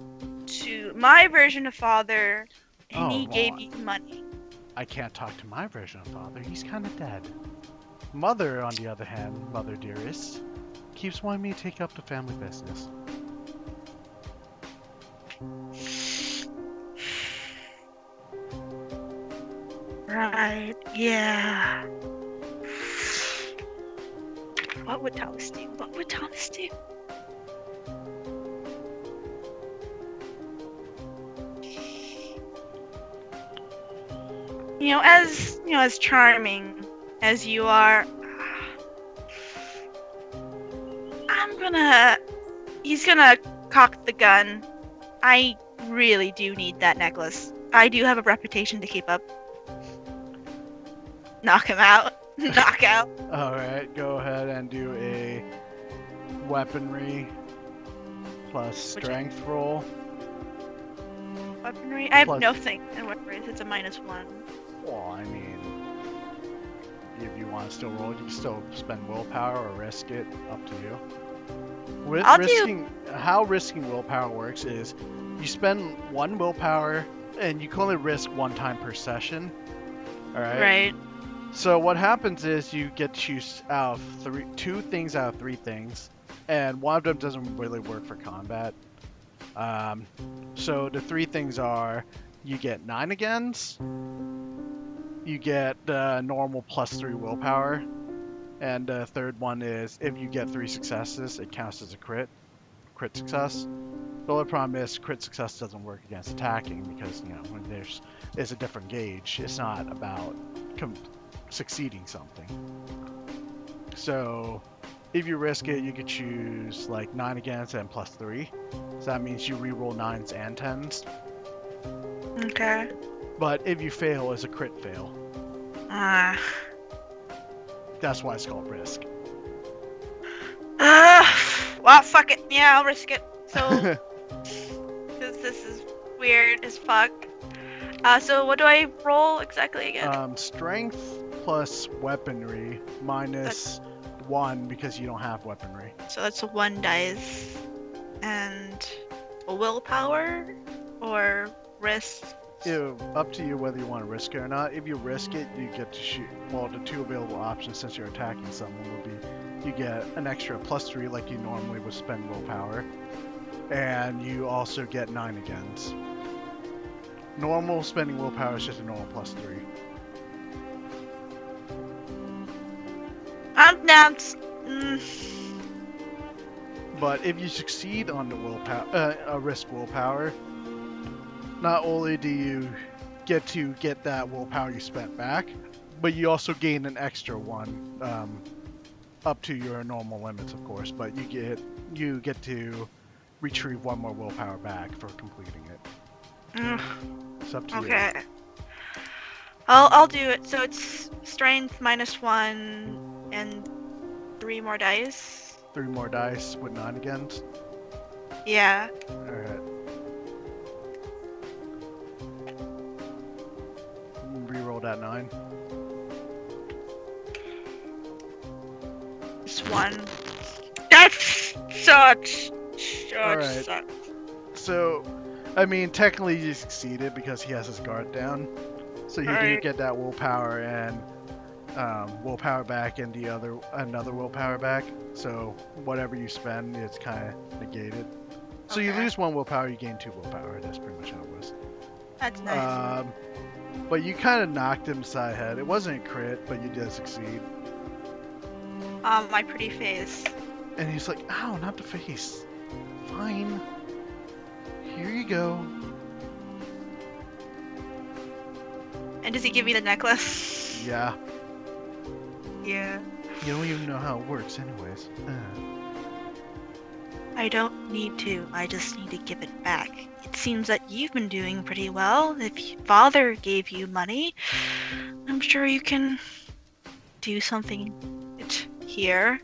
Speaker 2: to my version of Father, and he gave you money.
Speaker 1: I can't talk to my version of Father. He's kind of dead. Mother, on the other hand, Mother dearest, keeps wanting me to take up the family business.
Speaker 2: Right, yeah. What would Thomas do? What would Thomas do? As charming as you are, he's gonna cock the gun. I really do need that necklace. I do have a reputation to keep up. Knock him out. Knockout.
Speaker 1: Alright, go ahead and do a weaponry plus strength roll.
Speaker 2: Weaponry? I have
Speaker 1: Plus-
Speaker 2: nothing in weaponry. It's a -1.
Speaker 1: Well, I mean, if you want to still roll, you can still spend willpower or risk it. Up to you. How risking willpower works is you spend 1 willpower and you can only risk 1 time per session. Alright?
Speaker 2: Right.
Speaker 1: So what happens is you get to choose out of 2 things out of 3 things, and one of them doesn't really work for combat. So the 3 things are, you get 9 agains, you get normal +3 willpower, and the third one is if you get 3 successes, it counts as a crit success. The only problem is crit success doesn't work against attacking because, you know, when it's a different gauge. It's not about succeeding something. So if you risk it, you could choose like 9 against and +3. So that means you reroll 9s and 10s.
Speaker 2: Okay.
Speaker 1: But if you fail, it's a crit fail. That's why it's called risk.
Speaker 2: Well, fuck it. Yeah, I'll risk it. So, this is weird as fuck. So what do I roll exactly again?
Speaker 1: Strength plus weaponry minus 1 because you don't have weaponry.
Speaker 2: So that's a 1 dice. And a willpower? Or risk?
Speaker 1: Up to you whether you want to risk it or not. If you risk it, you get to shoot. Well, the 2 available options since you're attacking someone will be you get an extra +3 like you normally would spend willpower. And you also get 9 agains. Normal spending willpower is just a normal +3. But if you succeed on the willpower, risk willpower, not only do you get to get that willpower you spent back, but you also gain an extra 1, up to your normal limits, of course. But you get to retrieve 1 more willpower back for completing it. It's up to you.
Speaker 2: Okay. I'll do it. So it's strength -1 and 3 more dice.
Speaker 1: 3 more dice with 9 agains.
Speaker 2: Yeah.
Speaker 1: Alright. Reroll that 9.
Speaker 2: Just 1. That sucks.
Speaker 1: Alright.
Speaker 2: Sucks.
Speaker 1: So, I mean, technically you succeeded because he has his guard down. So you do get that willpower and willpower back and another willpower back. So whatever you spend, it's kind of negated. So you lose 1 willpower, you gain 2 willpower. That's pretty much how it was.
Speaker 2: That's nice.
Speaker 1: But you kind of knocked him side head. It wasn't a crit, but you did succeed.
Speaker 2: My pretty face.
Speaker 1: And he's like, ow, not the face. Fine. Here you go.
Speaker 2: And does he give me the necklace?
Speaker 1: Yeah.
Speaker 2: Yeah.
Speaker 1: You don't even know how it works anyways.
Speaker 2: I don't need to. I just need to give it back. It seems that you've been doing pretty well. If your father gave you money, I'm sure you can do something here.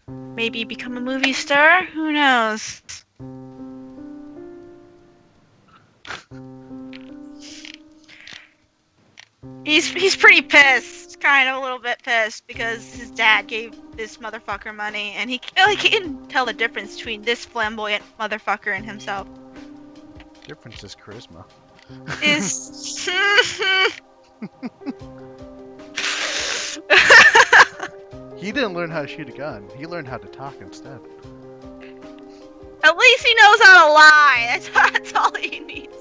Speaker 2: Maybe become a movie star? Who knows? He's pretty pissed, kind of a little bit pissed because his dad gave this motherfucker money, and he can tell the difference between this flamboyant motherfucker and himself.
Speaker 1: Difference is charisma.
Speaker 2: Is
Speaker 1: He didn't learn how to shoot a gun. He learned how to talk instead.
Speaker 2: at least he knows how to lie. That's all he needs.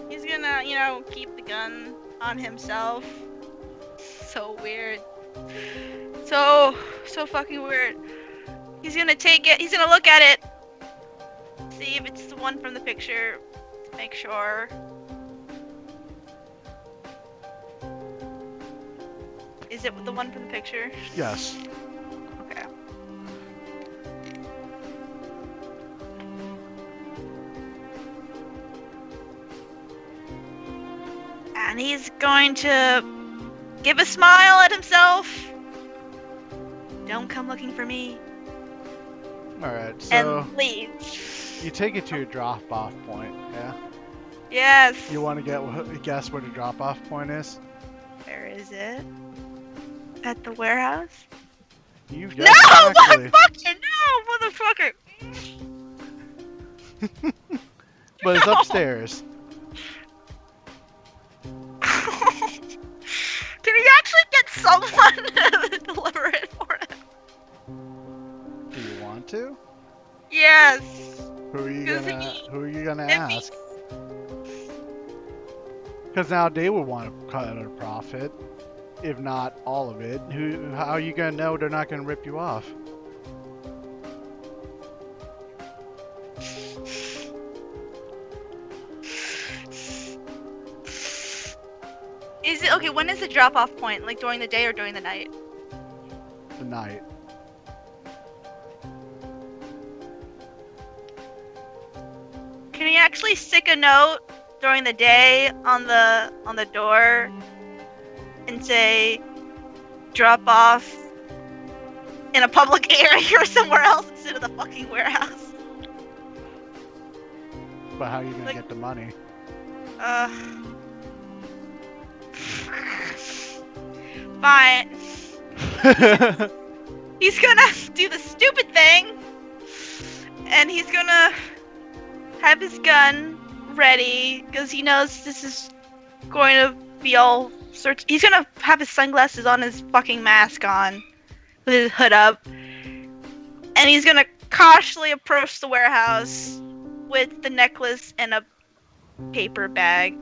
Speaker 2: He's gonna, keep the gun on himself. So weird. So fucking weird. He's gonna take it. He's gonna look at it. See if it's the one from the picture. Make sure. Is it the one from the picture?
Speaker 1: Yes.
Speaker 2: And he's going to give a smile at himself. Don't come looking for me.
Speaker 1: Alright, so
Speaker 2: And leave.
Speaker 1: you take it to your drop-off point, yeah?
Speaker 2: Yes.
Speaker 1: You want to guess where the drop-off point is?
Speaker 2: Where is it? At the warehouse?
Speaker 1: You
Speaker 2: No,
Speaker 1: guessed correctly.
Speaker 2: motherfucker!
Speaker 1: But it's
Speaker 2: No.
Speaker 1: upstairs.
Speaker 2: Can he actually get someone to deliver it for him?
Speaker 1: Do you want to?
Speaker 2: Yes.
Speaker 1: Who are you
Speaker 2: 'Cause
Speaker 1: gonna
Speaker 2: if he-
Speaker 1: ask? Because now they would want to cut a profit, if not all of it. How are you gonna know they're not gonna rip you off?
Speaker 2: Is it okay? When is the drop-off point? Like during the day or during the night?
Speaker 1: The night.
Speaker 2: Can he actually stick a note during the day on the door and say drop off in a public area or somewhere else instead of the fucking warehouse?
Speaker 1: But how are you gonna get the money?
Speaker 2: Fine. He's gonna do the stupid thing, and he's gonna have his gun ready because he knows this is going to be all sorts. He's gonna have his sunglasses on, his fucking mask on, with his hood up, and he's gonna cautiously approach the warehouse with the necklace and a paper bag.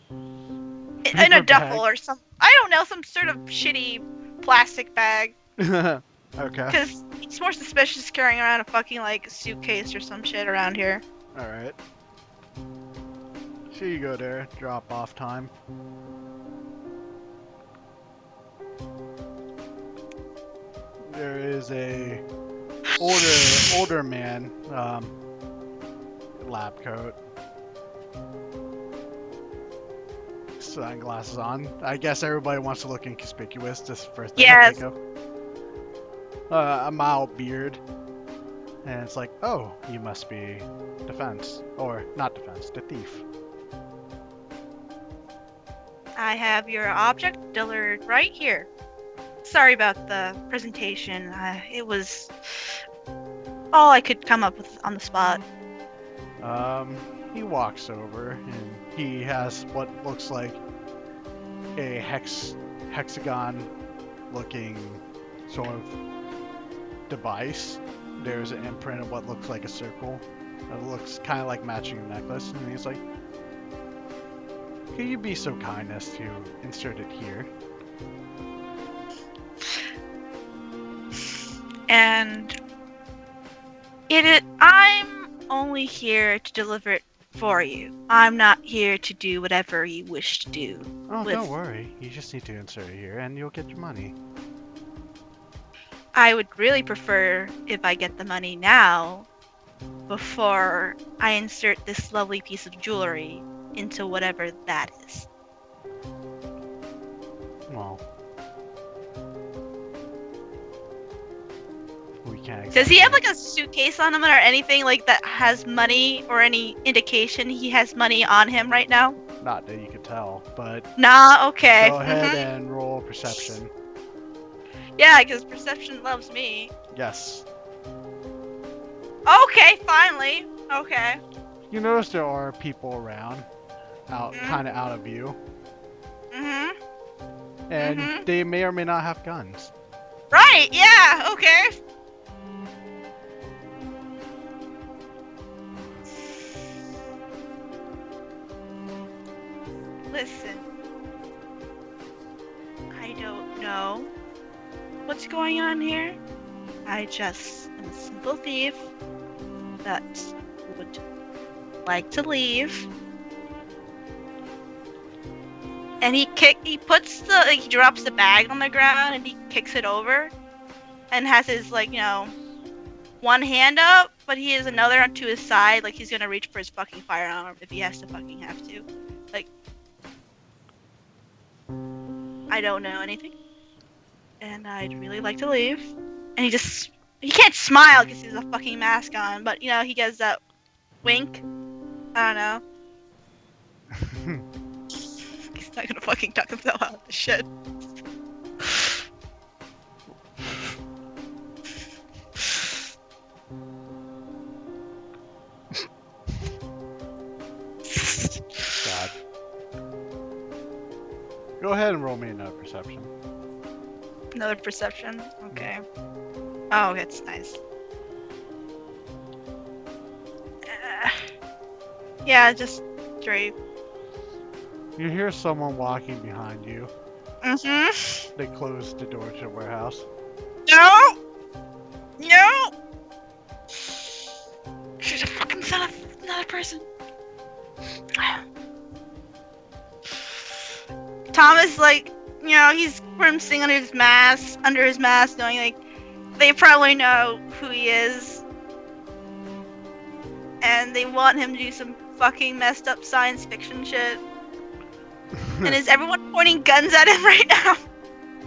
Speaker 2: In a duffel or some, I don't know, some sort of shitty plastic bag.
Speaker 1: Okay.
Speaker 2: Because it's more suspicious carrying around a fucking, like, suitcase or some shit around here.
Speaker 1: Alright. So you go there, drop off time. There is a older man, lab coat. Sunglasses on. I guess everybody wants to look inconspicuous, just first thing I think of. A mild beard. And it's like, oh, you must be defense. Or, not defense, the thief.
Speaker 2: I have your object delivered right here. Sorry about the presentation. It was all I could come up with on the spot.
Speaker 1: He walks over and he has what looks like a hexagon looking sort of device. There's an imprint of what looks like a circle that looks kind of like matching a necklace, and he's like, could you be so kind as to insert it here?
Speaker 2: And I'm only here to deliver it for you. I'm not here to do whatever you wish to do.
Speaker 1: Oh, don't worry. You just need to insert it here and you'll get your money.
Speaker 2: I would really prefer if I get the money now before I insert this lovely piece of jewelry into whatever that is.
Speaker 1: Well, we can't.
Speaker 2: Does he have like a suitcase on him or anything like that has money or any indication he has money on him right now?
Speaker 1: Not that you can tell, but
Speaker 2: Nah, okay.
Speaker 1: go ahead and roll perception.
Speaker 2: Yeah, because perception loves me.
Speaker 1: Yes.
Speaker 2: Okay, finally. Okay.
Speaker 1: You notice there are people around, kind of out of view,
Speaker 2: Mm-hmm.
Speaker 1: and they may or may not have guns.
Speaker 2: Right, yeah, okay. Listen. I don't know what's going on here. I just am a simple thief that would like to leave. And he drops the bag on the ground and he kicks it over and has his, like, you know, one hand up, but he has another to his side, like he's gonna reach for his fucking firearm if he has to fucking have to. Like, I don't know anything, and I'd really like to leave. And he can't smile because he has a fucking mask on, but you know, he gives that wink. I don't know. He's not gonna fucking tuck himself out of the shit.
Speaker 1: God. Go ahead and roll me another perception.
Speaker 2: Another perception? Okay. Oh, that's nice. Yeah, just 3.
Speaker 1: You hear someone walking behind you.
Speaker 2: Mm-hmm.
Speaker 1: They close the door to the warehouse.
Speaker 2: No! No! She's a fucking son of another person. Thomas, like, you know, he's grimacing under his mask, knowing, like, they probably know who he is. And they want him to do some fucking messed up science fiction shit. And is everyone pointing guns at him right now?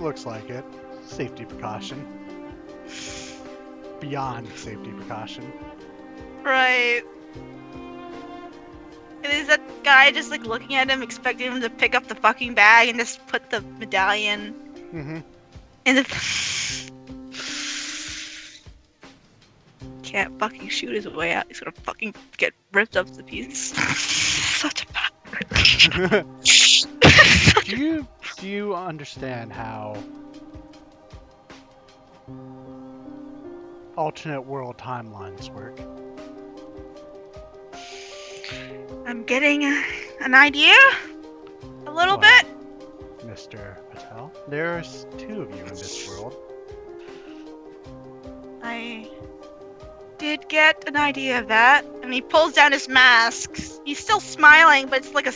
Speaker 1: Looks like it. Safety precaution. Beyond safety precaution.
Speaker 2: Right. And is that guy just like looking at him, expecting him to pick up the fucking bag and just put the medallion in the... Can't fucking shoot his way out. He's gonna fucking get ripped up to pieces. Such a bad...
Speaker 1: Do you understand how alternate world timelines work?
Speaker 2: I'm getting an idea? A little
Speaker 1: Well,
Speaker 2: bit?
Speaker 1: Mr. Patel, there's 2 of you in this world.
Speaker 2: I did get an idea of that. And he pulls down his mask. He's still smiling, but it's like a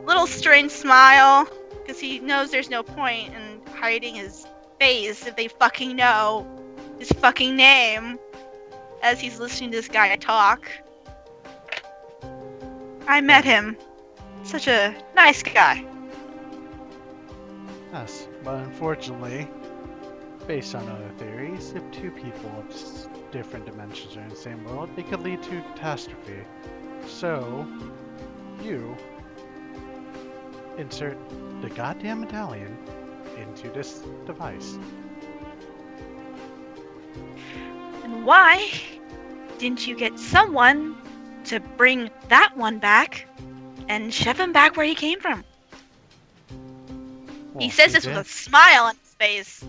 Speaker 2: little strange smile. Because he knows there's no point in hiding his face if they fucking know his fucking name as he's listening to this guy talk. I met him. Such a nice guy.
Speaker 1: Yes, but unfortunately, based on other theories, if 2 people of different dimensions are in the same world, it could lead to catastrophe. So, you insert the goddamn medallion into this device.
Speaker 2: And why didn't you get someone to bring that one back and shove him back where he came from?
Speaker 1: Well,
Speaker 2: He says
Speaker 1: you
Speaker 2: this
Speaker 1: did.
Speaker 2: with a smile on his face.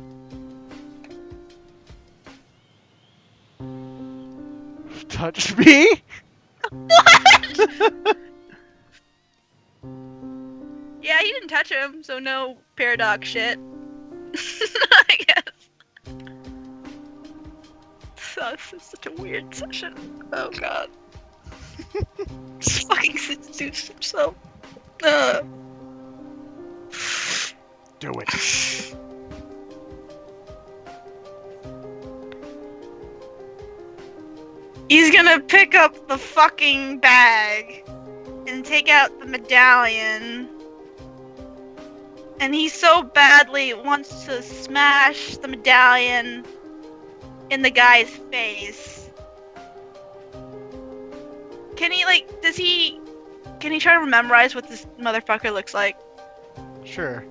Speaker 1: Touch me?
Speaker 2: What? Yeah, he didn't touch him, so no paradox shit. I guess. So this is such a weird session. Oh god. Just fucking seduced himself.
Speaker 1: Do it.
Speaker 2: He's gonna pick up the fucking bag and take out the medallion. And he so badly wants to smash the medallion in the guy's face. Can he, like, can he try to memorize what this motherfucker looks like?
Speaker 1: Sure.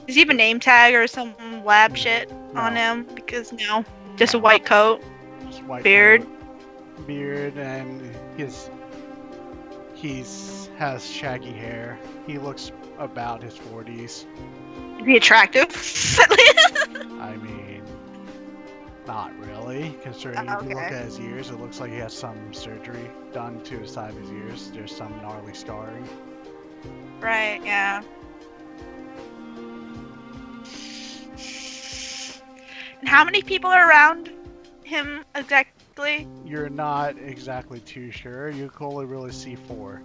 Speaker 2: Does he have a name tag or some lab shit
Speaker 1: No.
Speaker 2: on him? Because no. Just a white coat.
Speaker 1: Just white
Speaker 2: Beard.
Speaker 1: coat, beard, and he's has shaggy hair. He looks about his 40s.
Speaker 2: Is he attractive? At least?
Speaker 1: I mean, not really, considering if you look
Speaker 2: Okay.
Speaker 1: at his ears, it looks like he has some surgery done to the side of his ears. There's some gnarly scarring.
Speaker 2: Right, yeah. And how many people are around him exactly?
Speaker 1: You're not exactly too sure. You can only really see 4.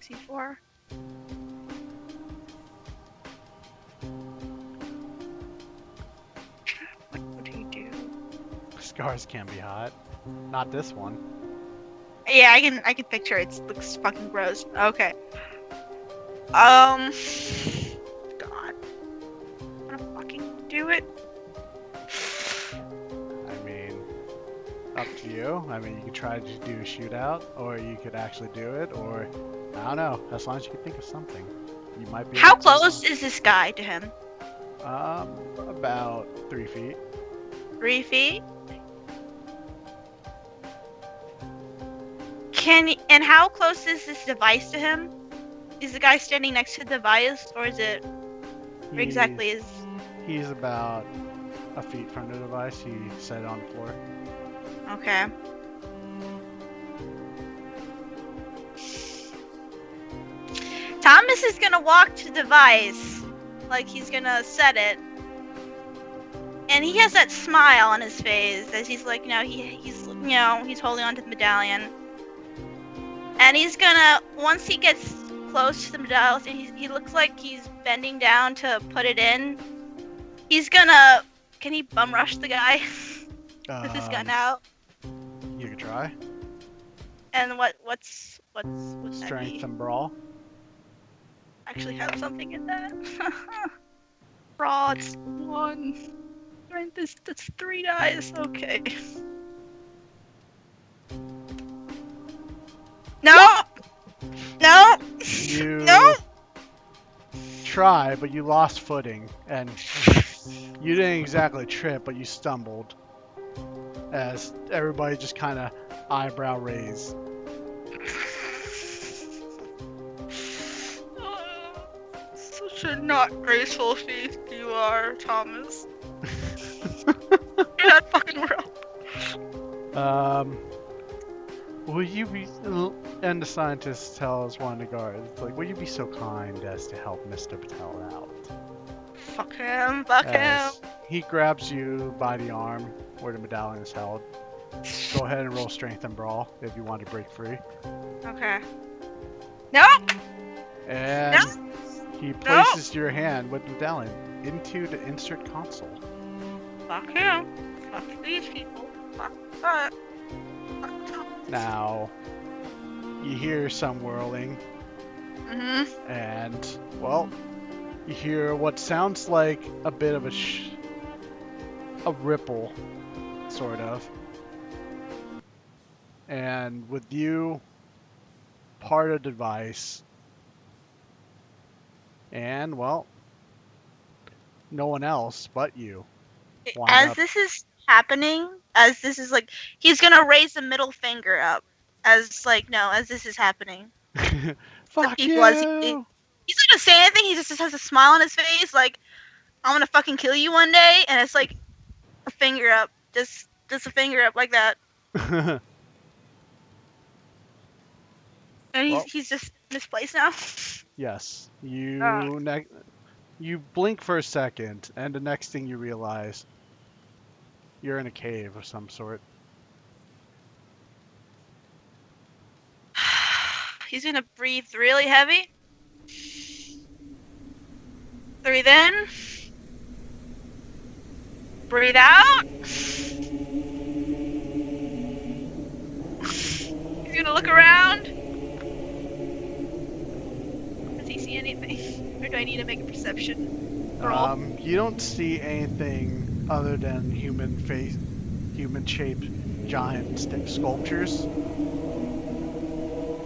Speaker 2: C4? What would he do?
Speaker 1: Scars can be hot. Not this one.
Speaker 2: Yeah, I can picture it. It looks fucking gross. Okay. God. I'm gonna fucking do it.
Speaker 1: I mean, up to you. I mean, you could try to do a shootout, or you could actually do it, or I don't know. As long as you can think of something, you might be.
Speaker 2: How
Speaker 1: able to do
Speaker 2: close is this guy to him?
Speaker 1: About 3 feet.
Speaker 2: 3 feet? And how close is this device to him? Is the guy standing next to the device, or is it where exactly is?
Speaker 1: He's about a feet from the device. He set it on the floor.
Speaker 2: Okay. Thomas is gonna walk to the device, like he's gonna set it, and he has that smile on his face as he's like, he's holding onto the medallion, and he's gonna, once he gets close to the medallion, he looks like he's bending down to put it in. He's gonna, can he bum rush the guy with his gun out?
Speaker 1: You could try.
Speaker 2: And what's
Speaker 1: Strength and brawl.
Speaker 2: Actually have something in that. Brawl, it's 1. That's 3 dice. Okay. No. No.
Speaker 1: You
Speaker 2: No.
Speaker 1: try, but you lost footing, and you didn't exactly trip, but you stumbled. As everybody just kind of eyebrow raised.
Speaker 2: Such a not graceful feat you are, Thomas. You're not fucking real.
Speaker 1: Will you be, and the scientist tells one of the guards, it's like, will you be so kind as to help Mr. Patel out?
Speaker 2: Fuck him, fuck him.
Speaker 1: He grabs you by the arm where the medallion is held. Go ahead and roll strength and brawl if you want to break free.
Speaker 2: Okay. No!
Speaker 1: And he places your hand with the medallion into the insert console.
Speaker 2: Fuck him. Fuck these people. Fuck that.
Speaker 1: Now, you hear some whirling.
Speaker 2: Mm-hmm.
Speaker 1: And, well, you hear what sounds like a bit of a ripple, sort of. And with you, part of the device, and, well, no one else but you.
Speaker 2: As this is happening, as this is like, he's gonna raise the middle finger up, as like, no, as this is happening.
Speaker 1: Fuck you!
Speaker 2: He's not gonna say anything, he just has a smile on his face, like, I'm gonna fucking kill you one day, and it's like, a finger up, just a finger up like that. And he's just misplaced now.
Speaker 1: Yes. You blink for a second, and the next thing you realize, you're in a cave of some sort.
Speaker 2: He's gonna breathe really heavy. Breathe in. Breathe out. He's gonna look around. Does he see anything? Or do I need to make a perception roll?
Speaker 1: You don't see anything other than human-shaped giant sculptures.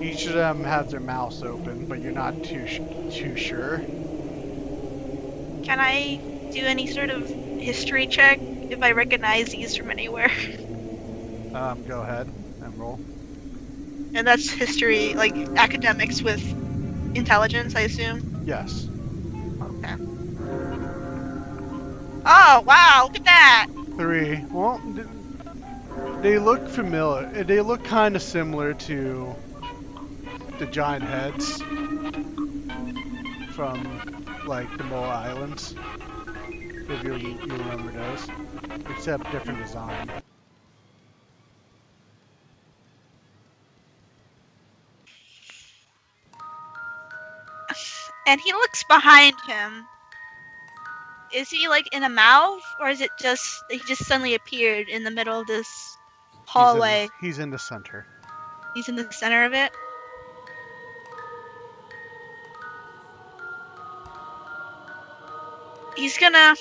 Speaker 1: Each of them has their mouths open, but you're not too sure.
Speaker 2: Can I do any sort of history check if I recognize these from anywhere?
Speaker 1: Go ahead and roll.
Speaker 2: And that's history, like academics with intelligence, I assume?
Speaker 1: Yes.
Speaker 2: Okay. Oh, wow, look at that!
Speaker 1: 3. Well, they look familiar. They look kind of similar to the giant heads from, like, the Moa Islands. If you remember those. Except different design.
Speaker 2: And he looks behind him. Is he like in a mouth, or is it just he just suddenly appeared in the middle of this hallway.
Speaker 1: He's in the center.
Speaker 2: He's in the center of it. He's gonna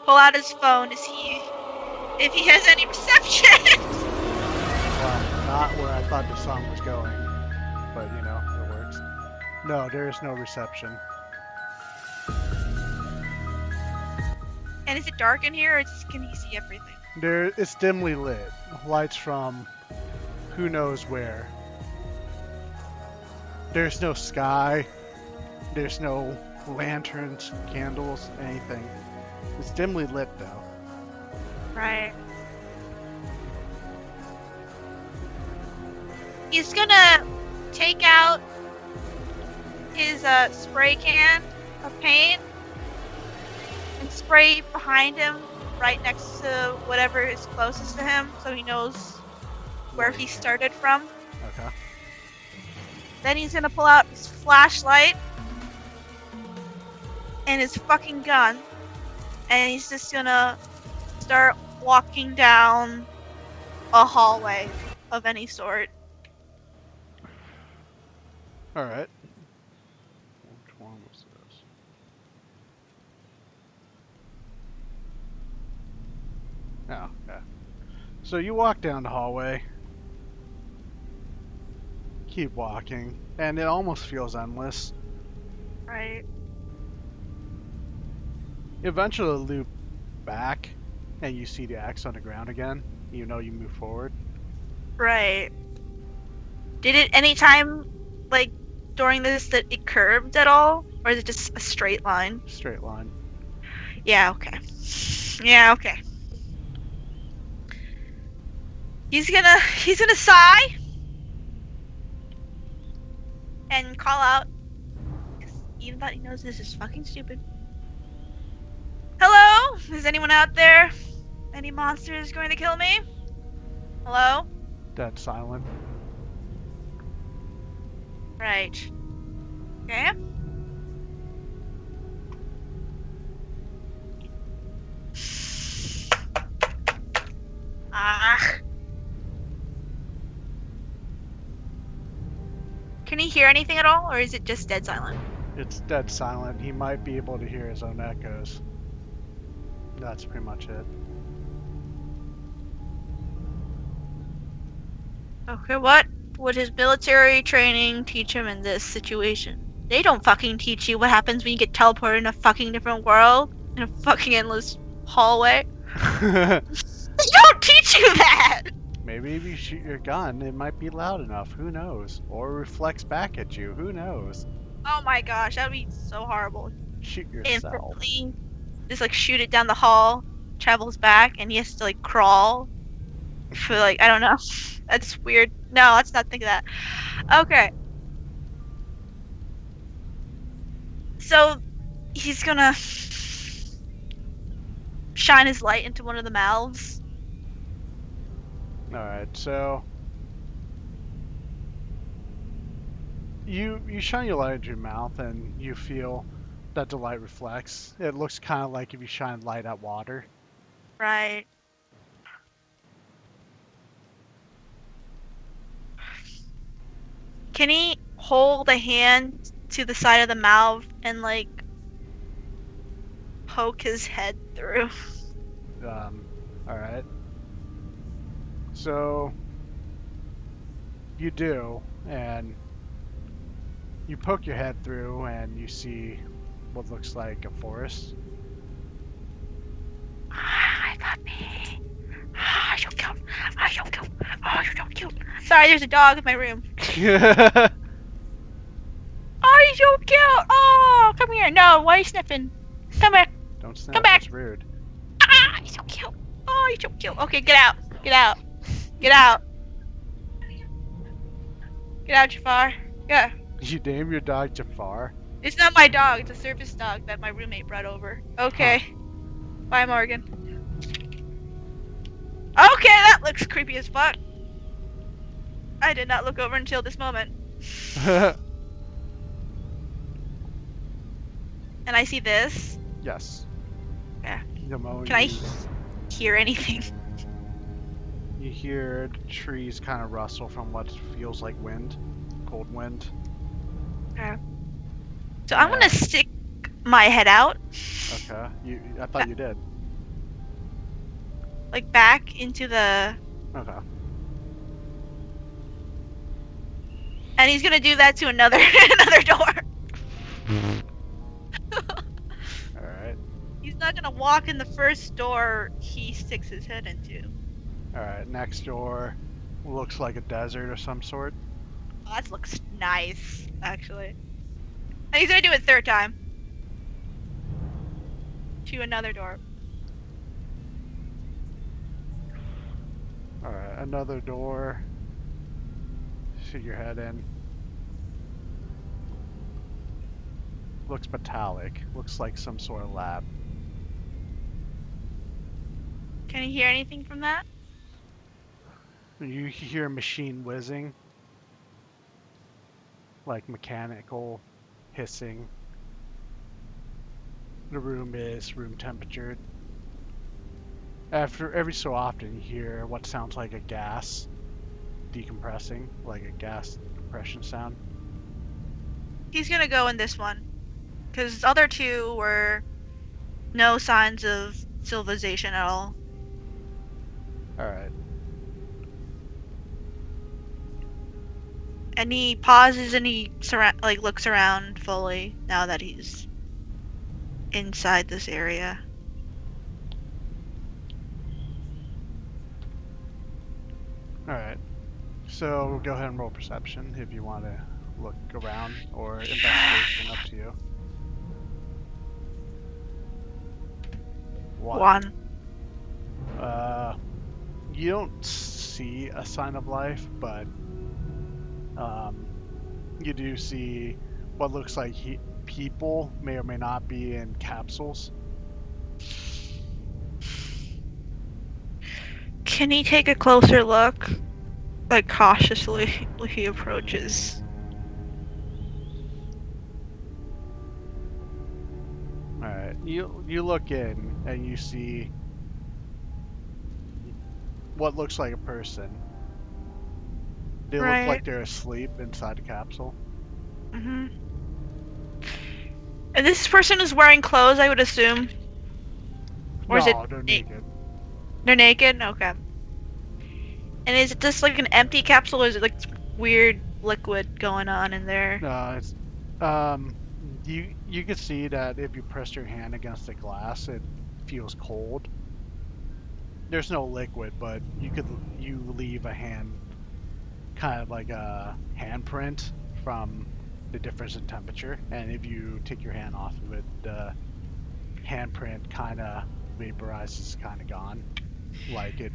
Speaker 2: pull out his phone to see if he has any reception.
Speaker 1: Well, not where I thought the song was going, but you know, it works. No, there is no reception.
Speaker 2: And is it dark in here, or can he see everything?
Speaker 1: It's dimly lit. Lights from who knows where. There's no sky. There's no lanterns, candles, anything. It's dimly lit though.
Speaker 2: Right. He's gonna take out his spray can of paint and spray behind him, right next to whatever is closest to him, so he knows where he started from.
Speaker 1: Okay.
Speaker 2: Then he's gonna pull out his flashlight and his fucking gun, and he's just gonna start walking down a hallway of any sort.
Speaker 1: Alright. Which one was this? Oh, yeah. So you walk down the hallway. Keep walking. And it almost feels endless.
Speaker 2: Right.
Speaker 1: You eventually loop back and you see the axe on the ground again, even though you move forward.
Speaker 2: Right. Did it anytime, like, during this that it curved at all? Or is it just a straight line?
Speaker 1: Straight line.
Speaker 2: Yeah, okay. Yeah, okay. He's gonna sigh and call out, even though he knows this is fucking stupid. Hello? Is anyone out there? Any monsters going to kill me? Hello?
Speaker 1: Dead silent.
Speaker 2: Right. Okay. Ah. Can he hear anything at all, or is it just dead silent?
Speaker 1: It's dead silent. He might be able to hear his own echoes. That's pretty much it.
Speaker 2: Okay, what would his military training teach him in this situation? They don't fucking teach you what happens when you get teleported in a fucking different world, in a fucking endless hallway. They don't teach you that!
Speaker 1: Maybe if you shoot your gun, it might be loud enough. Who knows? Or reflects back at you. Who knows?
Speaker 2: Oh my gosh, that would be so horrible.
Speaker 1: Shoot yourself.
Speaker 2: Instantly, just like shoot it down the hall, travels back, and he has to like crawl for like, I don't know. That's weird. No, let's not think of that. Okay. So he's gonna shine his light into one of the mouths.
Speaker 1: Alright, so you shine your light into your mouth and you feel that the light reflects. It looks kind of like if you shine light at water.
Speaker 2: Right. Can he hold a hand to the side of the mouth and like poke his head through?
Speaker 1: Alright. So you do, and you poke your head through and you see what looks like a forest.
Speaker 2: I got me. Ah, you're cute. Ah, you're cute. Oh, you're so cute. Sorry, there's a dog in my room. Oh, you're so cute. Oh, come here. No, why are you sniffing? Come back.
Speaker 1: Don't snap,
Speaker 2: Come back.
Speaker 1: that's rude.
Speaker 2: Ah, you're so cute. Oh, you're so cute. Okay, get out. Get out. Get out. Get out, Jafar. Yeah.
Speaker 1: You name your dog Jafar?
Speaker 2: It's not my dog. It's a service dog that my roommate brought over. Okay.
Speaker 1: Huh.
Speaker 2: Bye, Morgan. Okay, that looks creepy as fuck. I did not look over until this moment. And I see this.
Speaker 1: Yes.
Speaker 2: Yeah.
Speaker 1: The moment
Speaker 2: Can I
Speaker 1: you-
Speaker 2: hear anything?
Speaker 1: You hear the trees kind of rustle from what feels like wind, cold wind.
Speaker 2: Okay. So I'm gonna stick my head out.
Speaker 1: Okay. I thought you did.
Speaker 2: Like back into the.
Speaker 1: Okay.
Speaker 2: And he's gonna do that to another another door.
Speaker 1: All right.
Speaker 2: He's not gonna walk in the first door he sticks his head into.
Speaker 1: All right. Next door looks like a desert of some sort.
Speaker 2: Oh, that looks nice, actually. And he's gonna do it third time. To another door.
Speaker 1: All right. Another door. Shoot your head in. Looks metallic. Looks like some sort of lab.
Speaker 2: Can you hear anything from that?
Speaker 1: You hear a machine whizzing. Like mechanical hissing. The room is room temperature. After every so often you hear what sounds like a gas decompressing, like a gas compression sound.
Speaker 2: He's gonna go in this one. Because the other two were no signs of civilization at all.
Speaker 1: Alright.
Speaker 2: And he pauses and he looks around fully now that he's inside this area.
Speaker 1: Alright. So go ahead and roll perception if you want to look around, or investigation, up to you.
Speaker 2: One.
Speaker 1: You don't see a sign of life, but you do see what looks like people may or may not be in capsules.
Speaker 2: Can he take a closer look? Like cautiously he approaches.
Speaker 1: Alright, you look in and you see what looks like a person. They look like they're asleep inside the capsule.
Speaker 2: Mm-hmm. And this person is wearing clothes, I would assume? Or is it
Speaker 1: they're naked.
Speaker 2: They're naked? Okay. And is it just like an empty capsule, or is it like weird liquid going on in there?
Speaker 1: No, it's you can see that if you press your hand against the glass, it feels cold. There's no liquid, but you leave a hand, kind of like a handprint from the difference in temperature, and if you take your hand off of it, the handprint kind of vaporizes, kind of gone, like it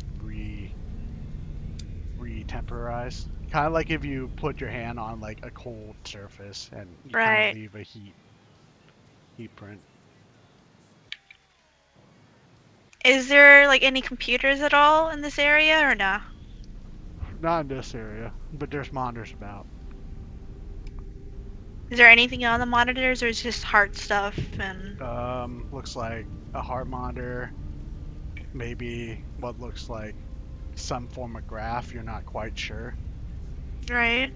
Speaker 1: re-temporized. Kind of like if you put your hand on like a cold surface and you kind of leave a heat print.
Speaker 2: Is there like any computers at all in this area or no?
Speaker 1: Not in this area, but there's monitors about.
Speaker 2: Is there anything on the monitors, or is it just heart stuff and?
Speaker 1: Looks like a heart monitor, maybe what looks like some form of graph. You're not quite sure.
Speaker 2: Right.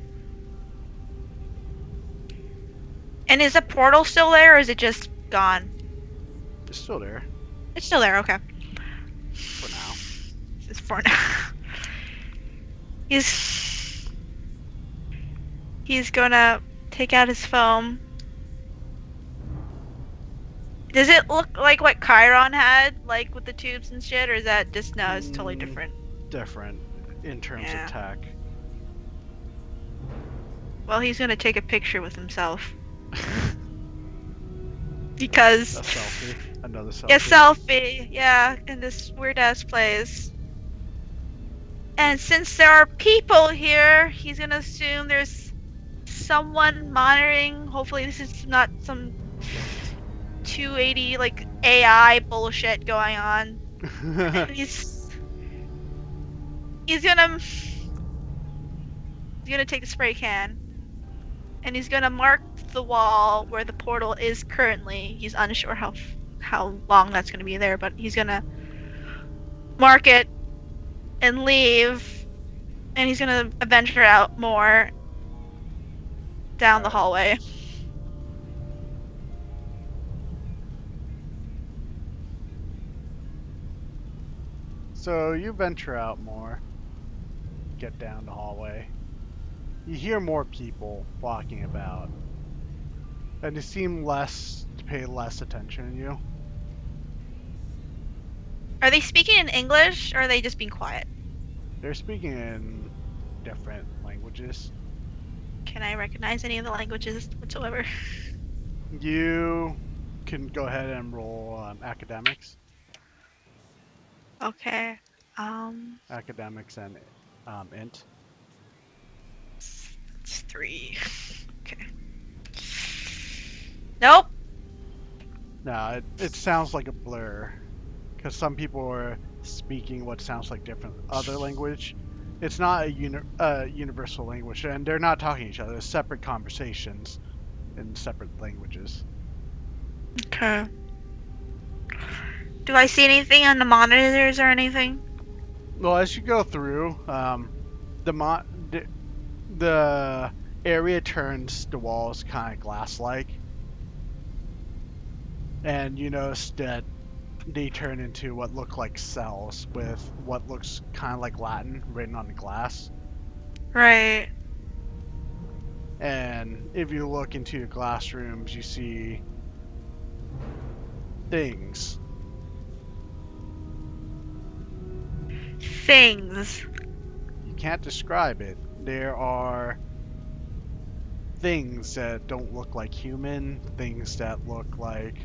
Speaker 2: And is the portal still there, or is it just gone?
Speaker 1: It's still there.
Speaker 2: It's still there. Okay.
Speaker 1: For now.
Speaker 2: It's for now. He's gonna take out his phone. Does it look like what Chiron had, like with the tubes and shit, or is that just no? It's totally different.
Speaker 1: Different in terms of tech.
Speaker 2: Well, he's gonna take a picture with himself. Because.
Speaker 1: A selfie. Another selfie.
Speaker 2: A selfie, yeah, in this weird ass place. And since there are people here, he's gonna assume there's someone monitoring. Hopefully, this is not some 280 like AI bullshit going on. he's gonna take the spray can, and he's gonna mark the wall where the portal is currently. He's unsure how long that's gonna be there, but he's gonna mark it and leave, and he's gonna venture out more down the hallway.
Speaker 1: So you venture out more, get down the hallway. You hear more people walking about, and they seem to pay less attention to you.
Speaker 2: Are they speaking in English, or are they just being quiet?
Speaker 1: They're speaking in different languages.
Speaker 2: Can I recognize any of the languages whatsoever?
Speaker 1: You can go ahead and roll academics.
Speaker 2: Okay.
Speaker 1: Academics and int.
Speaker 2: It's 3. Okay. Nope.
Speaker 1: No, it sounds like a blur, because some people are speaking what sounds like different other language. It's not a universal language, and they're not talking to each other. It's separate conversations in separate languages.
Speaker 2: Okay. Do I see anything on the monitors or anything?
Speaker 1: Well, as you go through, the area turns the walls kind of glass-like, and you notice that they turn into what look like cells with what looks kind of like Latin written on the glass.
Speaker 2: Right.
Speaker 1: And if you look into your glass rooms, you see things.
Speaker 2: Things.
Speaker 1: You can't describe it. There are things that don't look like human, things that look like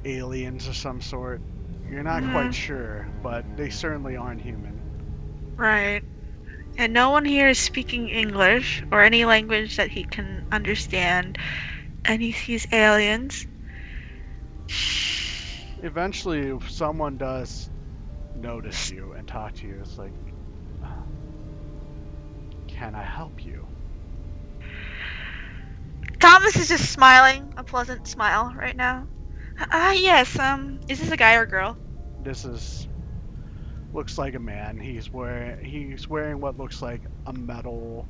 Speaker 1: aliens of some sort. You're not quite sure, but they certainly aren't human.
Speaker 2: Right. And no one here is speaking English or any language that he can understand. And he sees aliens.
Speaker 1: Eventually, if someone does notice you and talk to you, it's like, can I help you?
Speaker 2: Thomas is just smiling, a pleasant smile right now. Yes, is this a guy or girl?
Speaker 1: This looks like a man. He's wearing what looks like a metal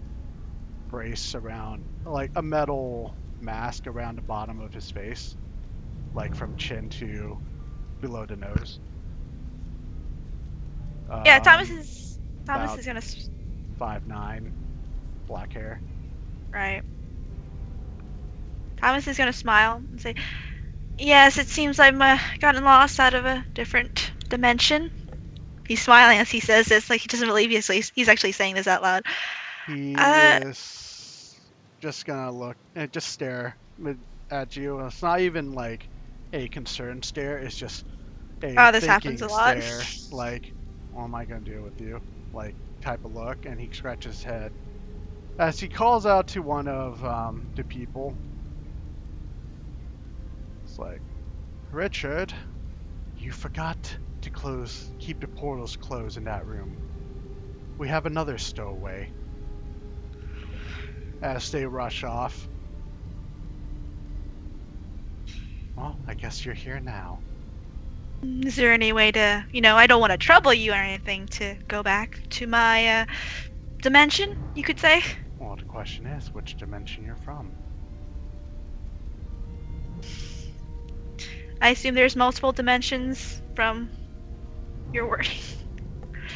Speaker 1: brace around, like a metal mask around the bottom of his face, like from chin to below the nose.
Speaker 2: Yeah, Thomas is gonna
Speaker 1: 5'9", black hair.
Speaker 2: right. Thomas is gonna smile and say, "Yes, it seems I've gotten lost out of a different dimension." He's smiling as he says this, like he doesn't believe he's actually saying this out loud.
Speaker 1: He is just gonna look and just stare at you. It's not even like a concerned stare. It's just a
Speaker 2: this happens a lot.
Speaker 1: stare, like, what am I gonna do with you? Like, type of look. And he scratches his head as he calls out to one of the people. It's like, Richard, you forgot to keep the portals closed in that room. We have another stowaway. As they rush off. Well, I guess you're here now.
Speaker 2: Is there any way to, I don't want to trouble you or anything, to go back to my dimension, you could say?
Speaker 1: Well, the question is, which dimension you're from?
Speaker 2: I assume there's multiple dimensions from your wording.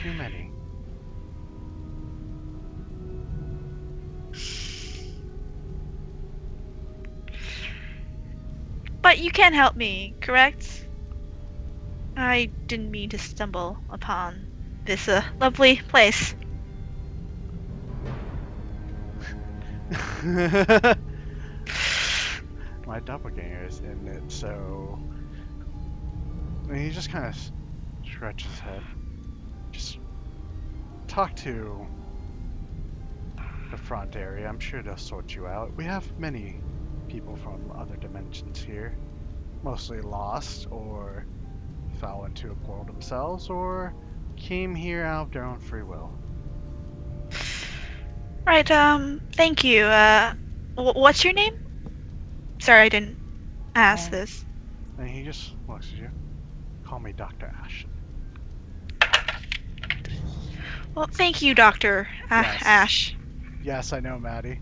Speaker 1: Too many.
Speaker 2: But you can help me, correct? I didn't mean to stumble upon this lovely place.
Speaker 1: My doppelganger is in it, so... And he just kind of stretches his head. Just talk to the front area. I'm sure they'll sort you out. We have many people from other dimensions here. Mostly lost, or fell into a portal themselves, or came here out of their own free will.
Speaker 2: Right, thank you. What's your name? Sorry, I didn't ask this.
Speaker 1: And he just looks at you. Call me Dr. Ashton.
Speaker 2: Well, thank you, Doctor
Speaker 1: Yes.
Speaker 2: Ash.
Speaker 1: Yes, I know, Maddie.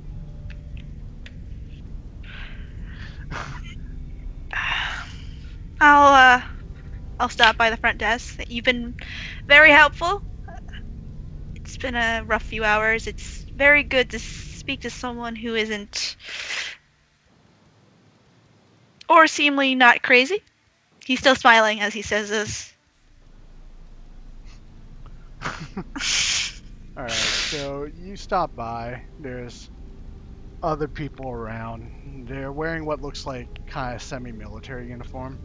Speaker 2: I'll I'll stop by the front desk. You've been very helpful. It's been a rough few hours. It's very good to speak to someone who isn't or seemingly not crazy. He's still smiling as he says this.
Speaker 1: All right, so you stop by. There's other people around. They're wearing what looks like kind of semi-military uniform,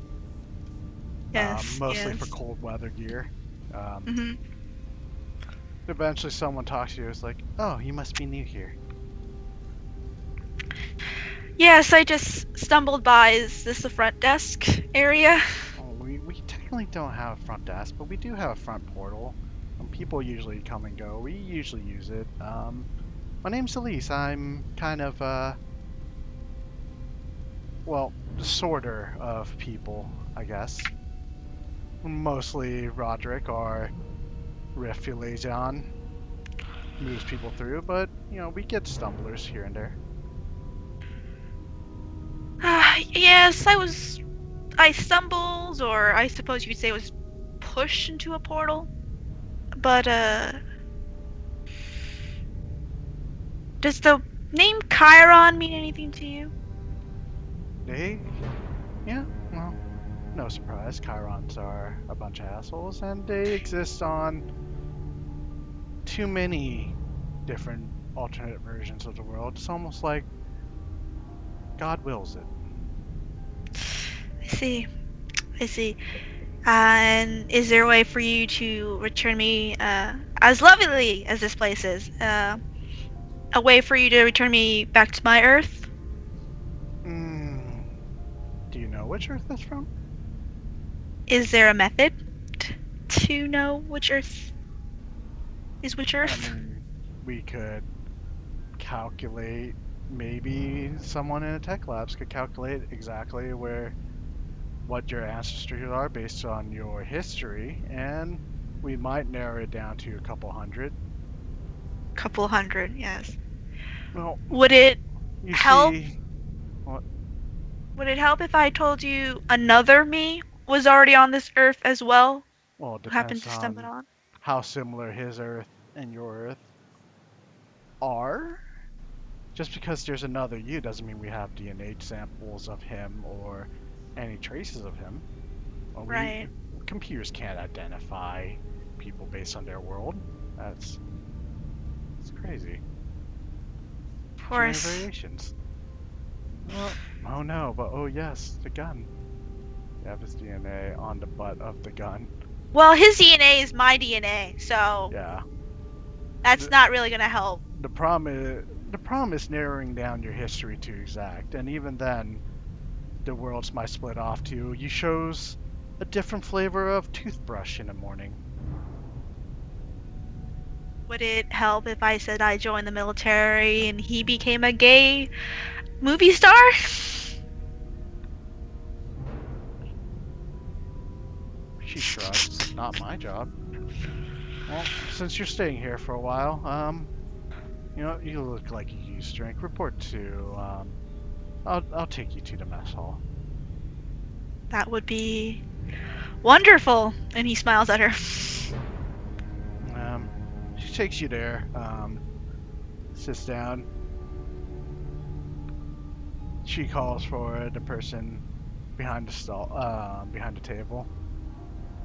Speaker 2: Yes,
Speaker 1: mostly for
Speaker 2: yes.
Speaker 1: cold weather gear. Um,
Speaker 2: hmm
Speaker 1: eventually, someone talks to you. It's like, "Oh, you must be new here."
Speaker 2: Yes, I just stumbled by. Is this the front desk area?
Speaker 1: Oh, we technically don't have a front desk, but we do have a front portal. People usually come and go. We usually use it. My name's Elise. I'm kind of well, sorter of people, I guess. Mostly Roderick or Refulajon moves people through, but we get stumblers here and there.
Speaker 2: Yes, I stumbled, or I suppose you could say was pushed into a portal. But, does the name Chiron mean anything to you?
Speaker 1: They, yeah, well, no surprise. Chirons are a bunch of assholes, and they exist on too many different alternate versions of the world. It's almost like God wills it.
Speaker 2: I see. I see. And is there a way for you to return me, as lovely as this place is, a way for you to return me back to my Earth?
Speaker 1: Mm, do you know which Earth that's from?
Speaker 2: Is there a method to know which Earth is which
Speaker 1: I
Speaker 2: Earth?
Speaker 1: mean, we could calculate. Maybe someone in a tech labs could calculate exactly what your ancestors are based on your history, and we might narrow it down to a couple hundred.
Speaker 2: Couple hundred, yes.
Speaker 1: Well,
Speaker 2: Would it
Speaker 1: you
Speaker 2: help?
Speaker 1: see, well,
Speaker 2: Would it help if I told you another me was already on this Earth as well?
Speaker 1: it
Speaker 2: Who happened
Speaker 1: depends
Speaker 2: to stumble
Speaker 1: on
Speaker 2: on?
Speaker 1: how similar his Earth and your Earth are. Just because there's another you doesn't mean we have DNA samples of him or any traces of him. Well,
Speaker 2: Right.
Speaker 1: computers can't identify people based on their world. That's it's crazy.
Speaker 2: Of
Speaker 1: Too many
Speaker 2: course.
Speaker 1: variations. Oh, oh no, but oh yes, the gun. You have his DNA on the butt of the gun.
Speaker 2: Well, his DNA is my DNA, so
Speaker 1: Yeah.
Speaker 2: that's
Speaker 1: The,
Speaker 2: not really gonna help.
Speaker 1: the problem is narrowing down your history to exact, and even then, the worlds might split off to you chose a different flavor of toothbrush in the morning.
Speaker 2: Would it help if I said I joined the military and he became a gay movie star?
Speaker 1: She shrugs. Not my job. Well, since you're staying here for a while, you look like you use drink. Report to, I'll take you to the mess hall.
Speaker 2: That would be wonderful. And he smiles at her.
Speaker 1: Um, she takes you there, sits down. She calls for the person behind the behind the table.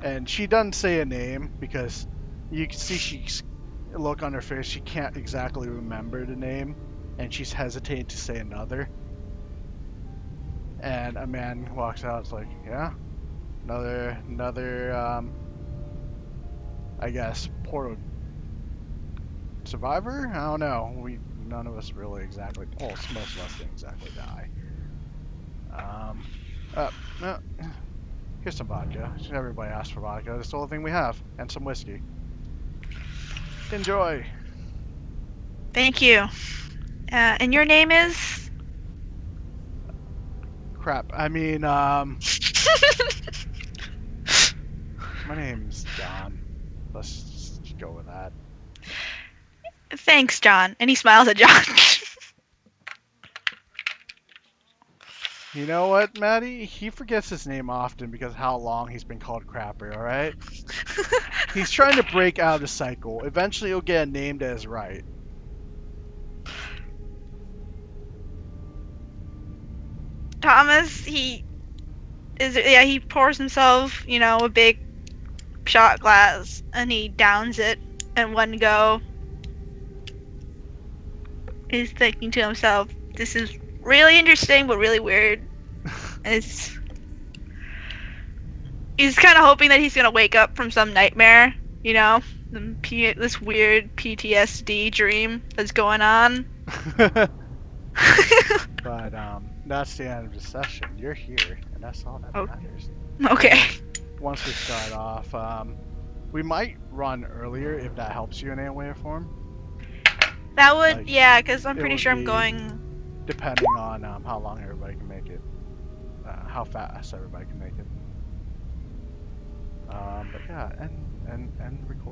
Speaker 1: And she doesn't say a name because you can see she's look on her face. She can't exactly remember the name, and she's hesitating to say another. And a man walks out. It's like, yeah, another, I guess, portal survivor. I don't know. None of us really exactly. Well, most of us didn't exactly die. Um, no, here's some vodka. Everybody asked for vodka. That's the only thing we have, and some whiskey. Enjoy.
Speaker 2: Thank you. And your name is?
Speaker 1: Crap. I mean, my name's John. Let's just go with that.
Speaker 2: Thanks, John. And he smiles at John.
Speaker 1: You know what, Maddie? He forgets his name often because how long he's been called Crapper, alright? He's trying to break out of the cycle. Eventually he'll get named as right.
Speaker 2: Thomas, he pours himself, a big shot glass and he downs it in one go. He's thinking to himself, this is really interesting but really weird. He's kind of hoping that he's gonna wake up from some nightmare, this weird PTSD dream that's going on.
Speaker 1: But that's the end of the session. You're here, and that's all that matters.
Speaker 2: Okay.
Speaker 1: Once we start off, we might run earlier if that helps you in any way or form.
Speaker 2: That would, because I'm pretty sure I'm going.
Speaker 1: Depending on how long everybody can make it, how fast everybody can make it. But yeah, and record.